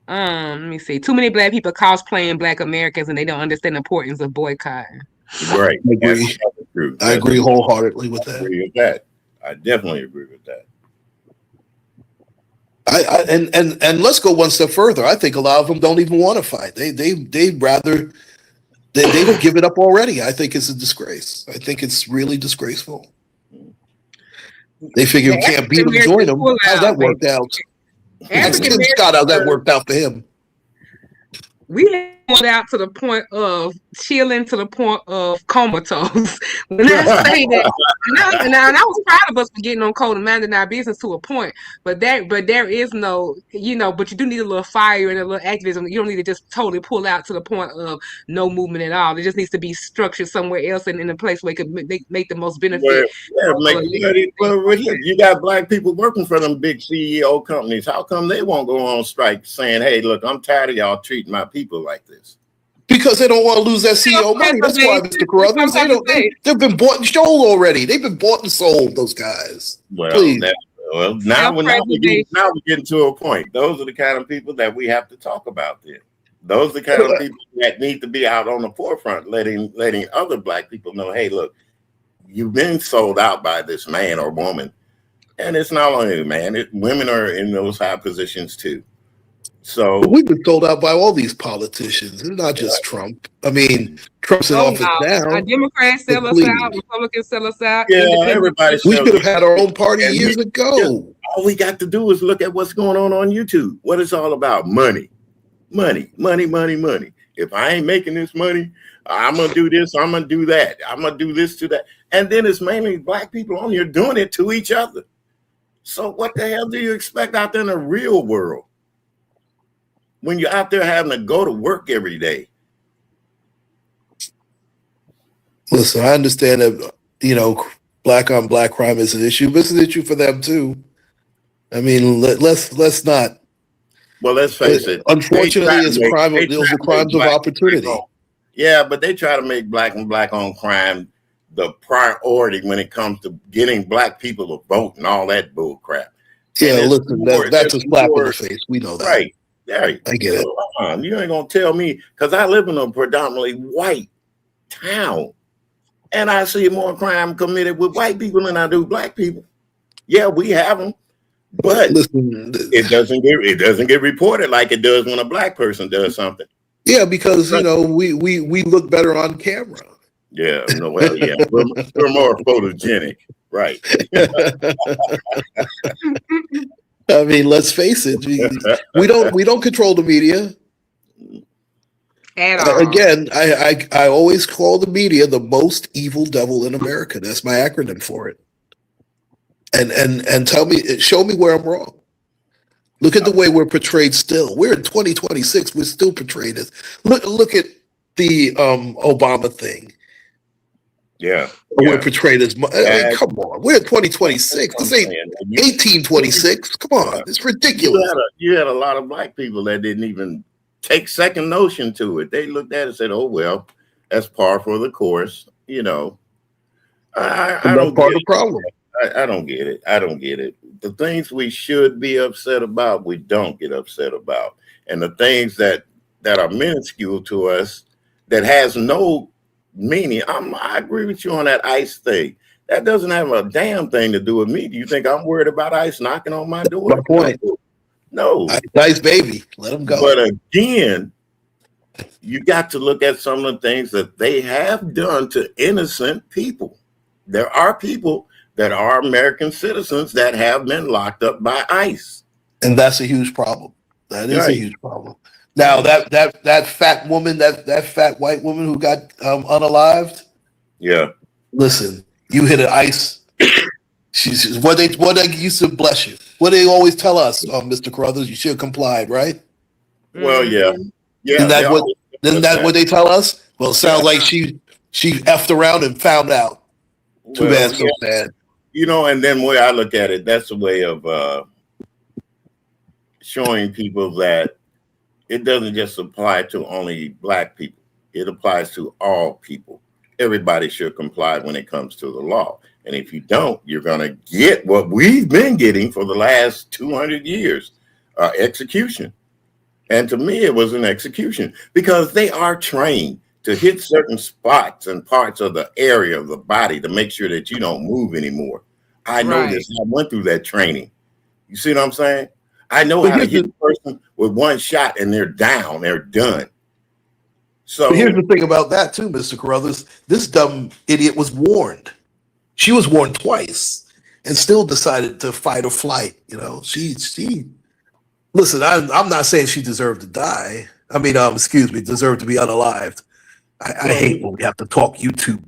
Let me see. Too many black people cosplaying Black Americans, and they don't understand the importance of boycotting. Right. I agree. I agree wholeheartedly with that. I agree with that. I definitely agree with that. And let's go one step further. I think a lot of them don't even want to fight. They'd rather they don't give it up already. I think it's a disgrace. I think it's really disgraceful. They figure we can't beat them, join them. How's that worked out? Ask Ken Scott how that worked out for him. We pulled out to the point of chilling, to the point of comatose. When I say that, and I was proud of us for getting on code and minding our business to a point. But there is no, but you do need a little fire and a little activism. You don't need to just totally pull out to the point of no movement at all. It just needs to be structured somewhere else and in a place where it could make the most benefit. You got black people working for them big CEO companies. How come they won't go on strike saying, "Hey, look, I'm tired of y'all treating my people like this"? Because they don't want to lose that CEO money. That's why, Mr. Carruthers. They've been bought and sold already. They've been bought and sold, those guys. Now we're getting to a point. Those are the kind of people that we have to talk about then. Those are the kind of people that need to be out on the forefront, letting other black people know, hey, look, you've been sold out by this man or woman. And it's not only man, women are in those high positions too. So we've been sold out by all these politicians. It's not just Trump. I mean, Trump's in office now. Democrats sell us out. Republicans sell us out. Yeah, everybody. We could have had our own party years ago. All we got to do is look at what's going on YouTube. What it's all about: money, money, money, money, money. If I ain't making this money, I'm gonna do this. I'm gonna do that. I'm gonna do this to that. And then it's mainly black people on here doing it to each other. So what the hell do you expect out there in the real world? When you're out there having to go to work every day. Listen, I understand that, black on black crime is an issue, but it's an issue for them too. I mean, let's not. Well, let's face it. Unfortunately, it's the crimes of opportunity. Yeah, but they try to make black and black on crime the priority when it comes to getting black people to vote and all that bull crap. Yeah, listen, that's a slap in the face. We know that. Right. There, I get it. You ain't gonna tell me because I live in a predominantly white town. and I see more crime committed with white people than I do black people. Yeah, we have them, but Listen, it doesn't get reported like it does when a black person does something. yeah, because we look better on camera. Yeah, no, well, yeah, we're more photogenic, right? I mean, let's face it, we don't control the media. At all. Again, I always call the media the most evil devil in America. That's my acronym for it. And show me where I'm wrong. Look at the way we're portrayed still. We're in 2026. We're still portrayed as look at the Obama thing. Yeah. We're portrayed as I mean, come on. We're in 2026. This ain't 1826. Come on. It's ridiculous. You had a lot of black people that didn't even take second notion to it. They looked at it and said, oh, well, that's par for the course. You know, I don't part of the problem. I don't get it. I don't get it. The things we should be upset about, we don't get upset about. And the things that are minuscule to us that has no meaning. I agree with you on that ICE thing. That doesn't have a damn thing to do with me. Do you think I'm worried about ICE knocking on my door? My point. No. Nice baby. Let them go. But again, you got to look at some of the things that they have done to innocent people. There are people that are American citizens that have been locked up by ICE. And that's a huge problem. That is a huge problem. Now that fat woman, that fat white woman who got unalived. Yeah. Listen, you hit an ICE. She's what they used to bless you. What they always tell us, Mr. Carruthers, you should have complied, right? Well, yeah. Yeah. Isn't that what they tell us? Well, it sounds like she effed around and found out. Too bad, so bad. You know, and then the way I look at it, that's a way of showing people that it doesn't just apply to only black people. It applies to all people. Everybody should comply when it comes to the law. And if you don't, you're going to get what we've been getting for the last 200 years, execution. And to me, it was an execution because they are trained to hit certain spots and parts of the area of the body to make sure that you don't move anymore. I know this. I went through that training. You see what I'm saying? I know how to hit a person with one shot and they're down, they're done. So here's the thing about that too, Mr. Carruthers. This dumb idiot was warned. She was warned twice and still decided to fight or flight. You know, she listen, I'm not saying she deserved to die. I mean, deserved to be unalived. I hate when we have to talk YouTube.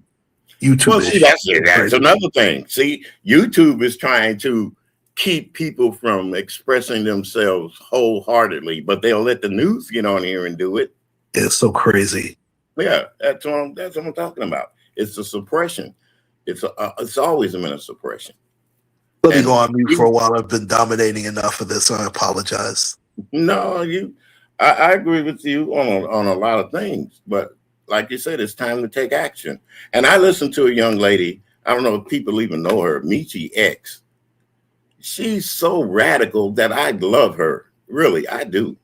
Well, see, that's another thing. See, YouTube is trying to keep people from expressing themselves wholeheartely, but they'll let the news get on here and do it. It's so crazy. Yeah, that's what I'm talking about. It's a suppression. It's always been a suppression. Let me go on mute for a while. I've been dominating enough of this, so I apologize. No, I agree with you on a lot of things, but like you said, it's time to take action. And I listened to a young lady. I don't know if people even know her, Michi X. She's so radical that I love her. Really, I do.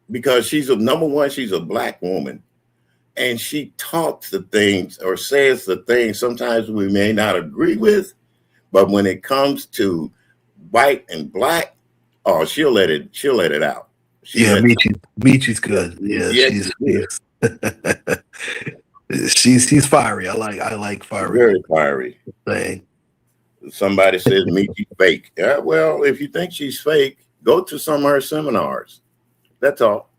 Because number one, she's a black woman. And she talks the things or says the things sometimes we may not agree with. But when it comes to white and black, she'll let it out. Michi's good. Yeah, she's fiery. I like fiery. Very fiery. Thing. Somebody says Michi's fake. Yeah, well, if you think she's fake, go to some of her seminars. That's all.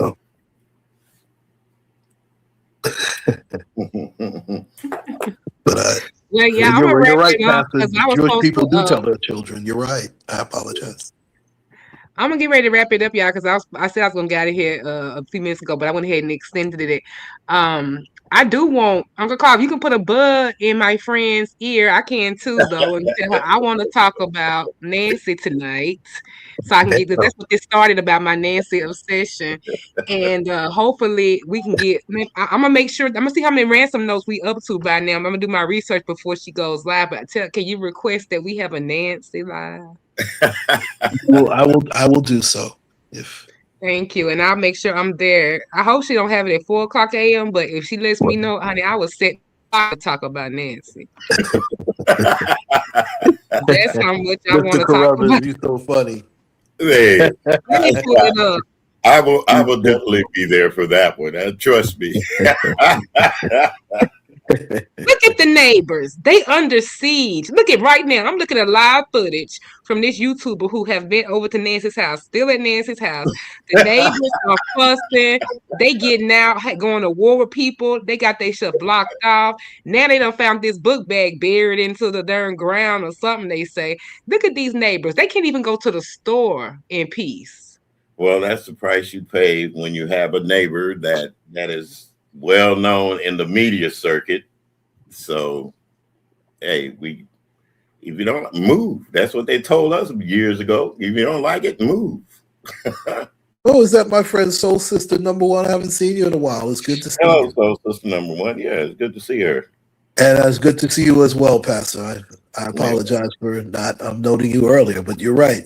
Oh. But you're right, Pastor. Jewish people do tell their children. You're right. I apologize. I'm gonna get ready to wrap it up, y'all, because I said I was gonna get out of here a few minutes ago, but I went ahead and extended it. I do want Uncle Carl. If you can put a bud in my friend's ear, I can too, though, and tell her I want to talk about Nancy tonight, so I can get. That's what this started about, my Nancy obsession, and hopefully we can get. I'm gonna make sure. I'm gonna see how many ransom notes we up to by now. I'm gonna do my research before she goes live. But can you request that we have a Nancy live? Well, I will do so. Thank you, and I'll make sure I'm there. I hope she don't have it at 4:00 a.m. But if she lets me know, honey, I will set I could talk about Nancy. That's how much I want Mr. to talk Carruthers, about. you so funny. Hey, Let me pull it up. I will definitely be there for that one. Trust me. Look at the neighbors. They under siege. Look at right now. I'm looking at live footage from this YouTuber who have been over to Nancy's house, still at Nancy's house. The neighbors are fussing. They getting out, going to war with people. They got their stuff blocked off. Now they done found this book bag buried into the darn ground or something, they say. Look at these neighbors. They can't even go to the store in peace. Well, that's the price you pay when you have a neighbor that is well known in the media circuit. So, hey, if you don't move, that's what they told us years ago. If you don't like it, move. Oh, is that my friend Soul Sister number one? I haven't seen you in a while. It's good to see Hello, you. Soul Sister number one. Yeah, it's good to see her. And it's good to see you as well, Pastor. I apologize for not noting you earlier, but you're right.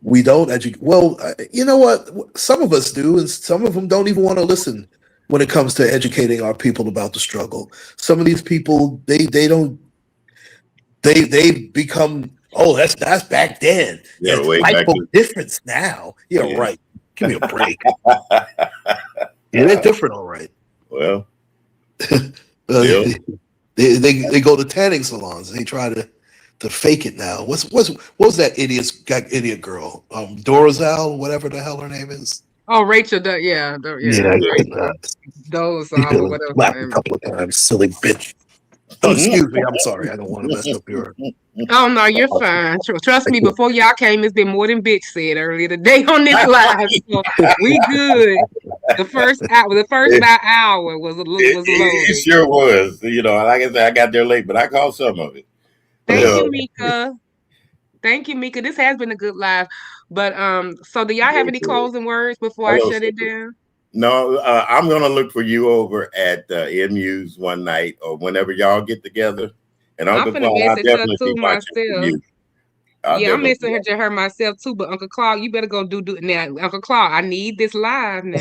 We don't educate. Well, you know what? Some of us do, and some of them don't even want to listen when it comes to educating our people about the struggle. Some of these people, they become, oh, that's back then. Yeah, It's way life back of then. difference now. Yeah, Yeah. right. Give me a break. Yeah, they're different, all right. Well, they go to tanning salons. They try to fake it now. What was that idiot girl? Dorazal, whatever the hell her name is. Oh, Rachel, yeah. Rachel. Those or whatever. Laughed a couple of times, silly bitch. Oh, excuse me. I'm sorry. I don't want to mess up your. Oh no, you're fine. Trust me. Before y'all came, it's been more than bitch said earlier today on this live. So we good. The first hour was loaded. It sure was. You know, like I said, I got there late, but I caught some of it. Thank you, Mika. Thank you, Mika. This has been a good live. But so do y'all have any closing words before I shut it down? No, I'm gonna look for you over at MU's one night or whenever y'all get together. And Uncle Clark, I'll definitely be watching for you. Yeah, I'm messaging her myself too. But Uncle Clark, you better go do now. Uncle Clark, I need this live now.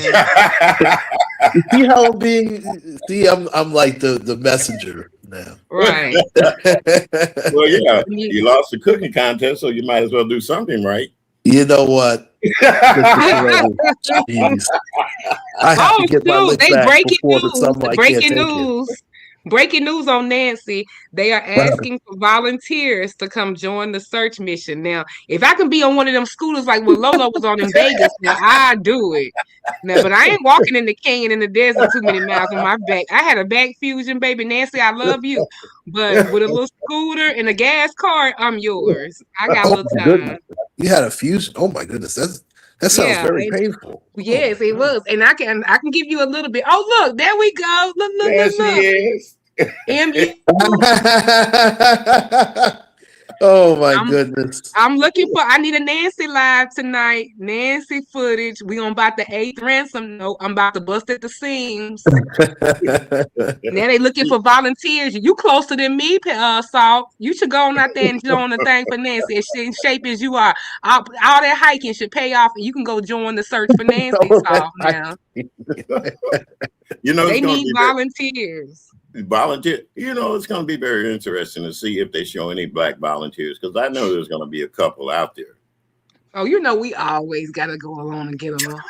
See how I'm being? See, I'm like the messenger now. Right. Well, yeah, you lost the cooking contest, so you might as well do something right. You know what? Jeez. I have to get my lick back before the sunlight can't take it. Breaking news on Nancy. They are asking for volunteers to come join the search mission. Now, if I can be on one of them scooters like what Lolo was on in Vegas, now I do it. Now, but I ain't walking in the canyon in the desert too many miles on my back. I had a back fusion, baby. Nancy, I love you. But with a little scooter and a gas car, I'm yours. I got a little time. Goodness. You had a fusion. Oh my goodness. That sounds very painful. Yes, it was. And I can give you a little bit. Oh, look, there we go. Look. There she is. Oh my goodness. I'm looking for I need a Nancy live tonight. Nancy footage. We on about the 8th ransom note. I'm about to bust at the seams. Now they looking for volunteers. You closer than me, Salt. You should go on out there and join the thing for Nancy. As in shape as you are. All that hiking should pay off and you can go join the search for Nancy, Salt now. You know, they need volunteers. Volunteer. You know, it's going to be very interesting to see if they show any black volunteers because I know there's going to be a couple out there. Oh, you know, we always got to go along and get along.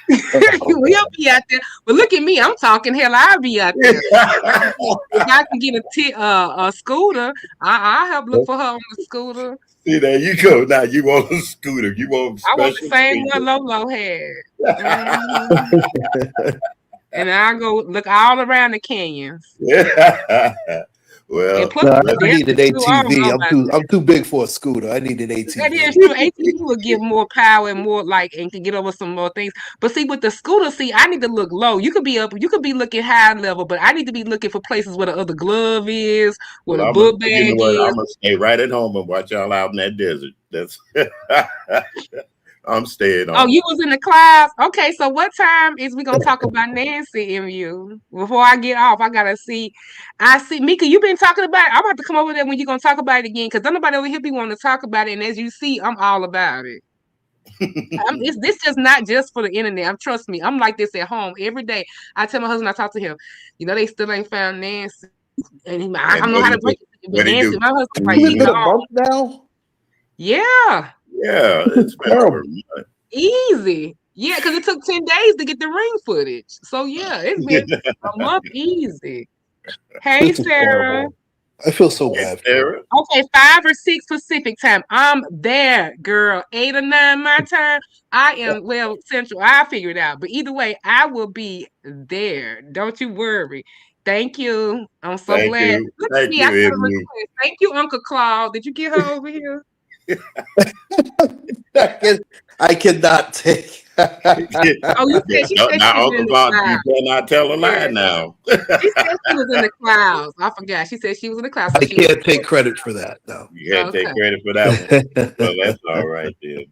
We'll be out there, but look at me. I'm talking hell. I'll be out there. If I can get a scooter, I'll help look for her on the scooter. See, there you go. Now you want a scooter. You want I want the same one Lolo had. And I go look all around the canyons. Yeah. Well, I need an ATV. I'm too big for a scooter. I need an ATV. That is true. ATV will give more power and more and can get over some more things. But see, with the scooter, I need to look low. You could be looking high level, but I need to be looking for places where the other glove is, where the book bag is. I'm gonna stay right at home and watch y'all out in that desert. That's I'm staying on. Oh, you was in the clouds? Okay, so what time is we gonna talk about Nancy MU? Before I get off, I gotta see. I see Mika, you been talking about it. I'm about to come over there when you're gonna talk about it again, because nobody over here be wanting to talk about it. And as you see, I'm all about it. This just not just for the internet. Trust me, I'm like this at home every day. I tell my husband, I talk to him, they still ain't found Nancy. And I And don't know how to break it, but what he Nancy, do? my husband's like, Has she it been a gone. month now? Yeah. Yeah, it's been over a month. Easy. Yeah, because it took 10 days to get the ring footage. So yeah, it's been a month easy. Hey, This is Sarah. horrible. I feel so Hey, bad for her. Sarah. Okay, 5 or 6 Pacific time. I'm there, girl. 8 or 9 my time. I am Central. I'll figure it out. But either way, I will be there. Don't you worry. Thank you. I'm so Thank glad. you. Look at Thank me. I you, got a Ebony. request. Thank you, Uncle Claude. Did you get her over here? I cannot take. Oh, you said she said she Now, was in Uncle the Bob, you clouds. cannot tell a lie Yeah. now. She said she was in the clouds. I forgot. She said she was in the clouds. So I she was can't take credit for that. No. You can't take okay. credit for that one. Well, that's all right then.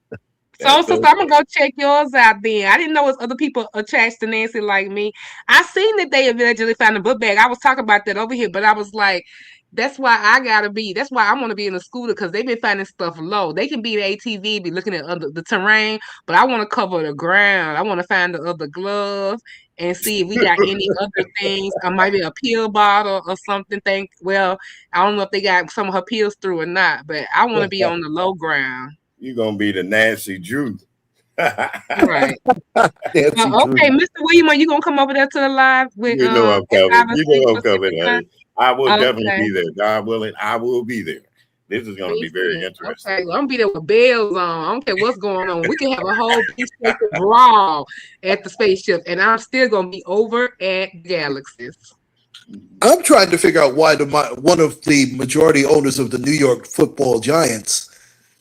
So, That's I'm gonna go check yours out then. I didn't know it was other people attached to Nancy like me. I seen that they eventually found a book bag. I was talking about that over here, but I was like, that's why I want to be in a scooter because they've been finding stuff low. They can be the ATV, be looking at under the terrain, but I want to cover the ground. I want to find the other gloves and see if we got any other things. Maybe a pill bottle or something. I don't know if they got some of her pills through or not, but I want to be on the low ground. You're gonna be the Nancy Drew. Right. Nancy Okay, Drew. Mr. William, are you gonna come over there to the live with You know I'm at 5 coming. or You 6 know I'm Pacific coming, time? honey. I will definitely Okay. be there. God willing, I will be there. This is gonna be very interesting. Okay, well, I'm gonna be there with bells on. I don't care what's going on. We can have a whole peace brawl at the spaceship, and I'm still gonna be over at Galaxies. I'm trying to figure out why one of the majority owners of the New York Football Giants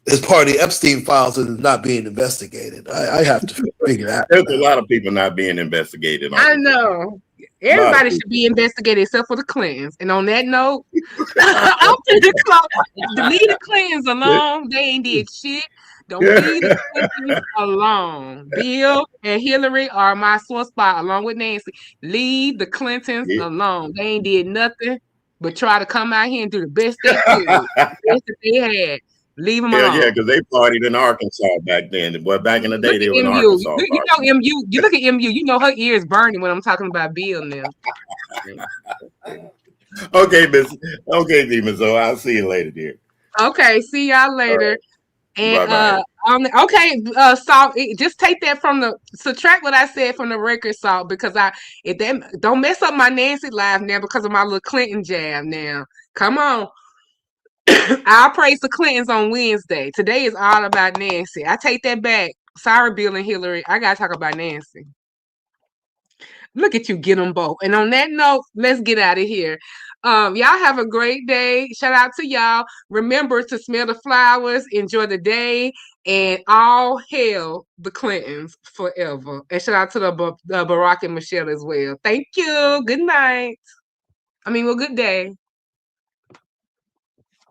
is part of the Epstein files and is not being investigated. I have to figure that There's a out. lot of people not being investigated. I know. Everybody should be investigated except for the Clintons. And on that note, I'm finna leave the Clintons alone. They ain't did shit. Don't leave the Clintons alone. Bill and Hillary are my sore spot along with Nancy. Leave the Clintons alone. They ain't did nothing but try to come out here and do the best they could. The best that they had. Leave them alone. Yeah, because they partied in Arkansas back then. Well, back in the day, they were in MU. Arkansas. You know MU. You look at MU. You know her ears burning when I'm talking about Bill now. Okay, Miss. Okay, Demon. So I'll see you later, dear. Okay, see y'all later. And Bye-bye. Salt, just take that subtract what I said from the record, Salt, because don't mess up my Nancy live now because of my little Clinton jab now. Come on. I'll praise the Clintons on Wednesday. Today is all about Nancy. I take that back. Sorry, Bill and Hillary. I gotta talk about Nancy. Look at you, get them both. And on that note, let's get out of here. Y'all have a great day. Shout out to y'all. Remember to smell the flowers, enjoy the day, and all hail the Clintons forever. And shout out to the Barack and Michelle as well. Thank you. Good night. Good day.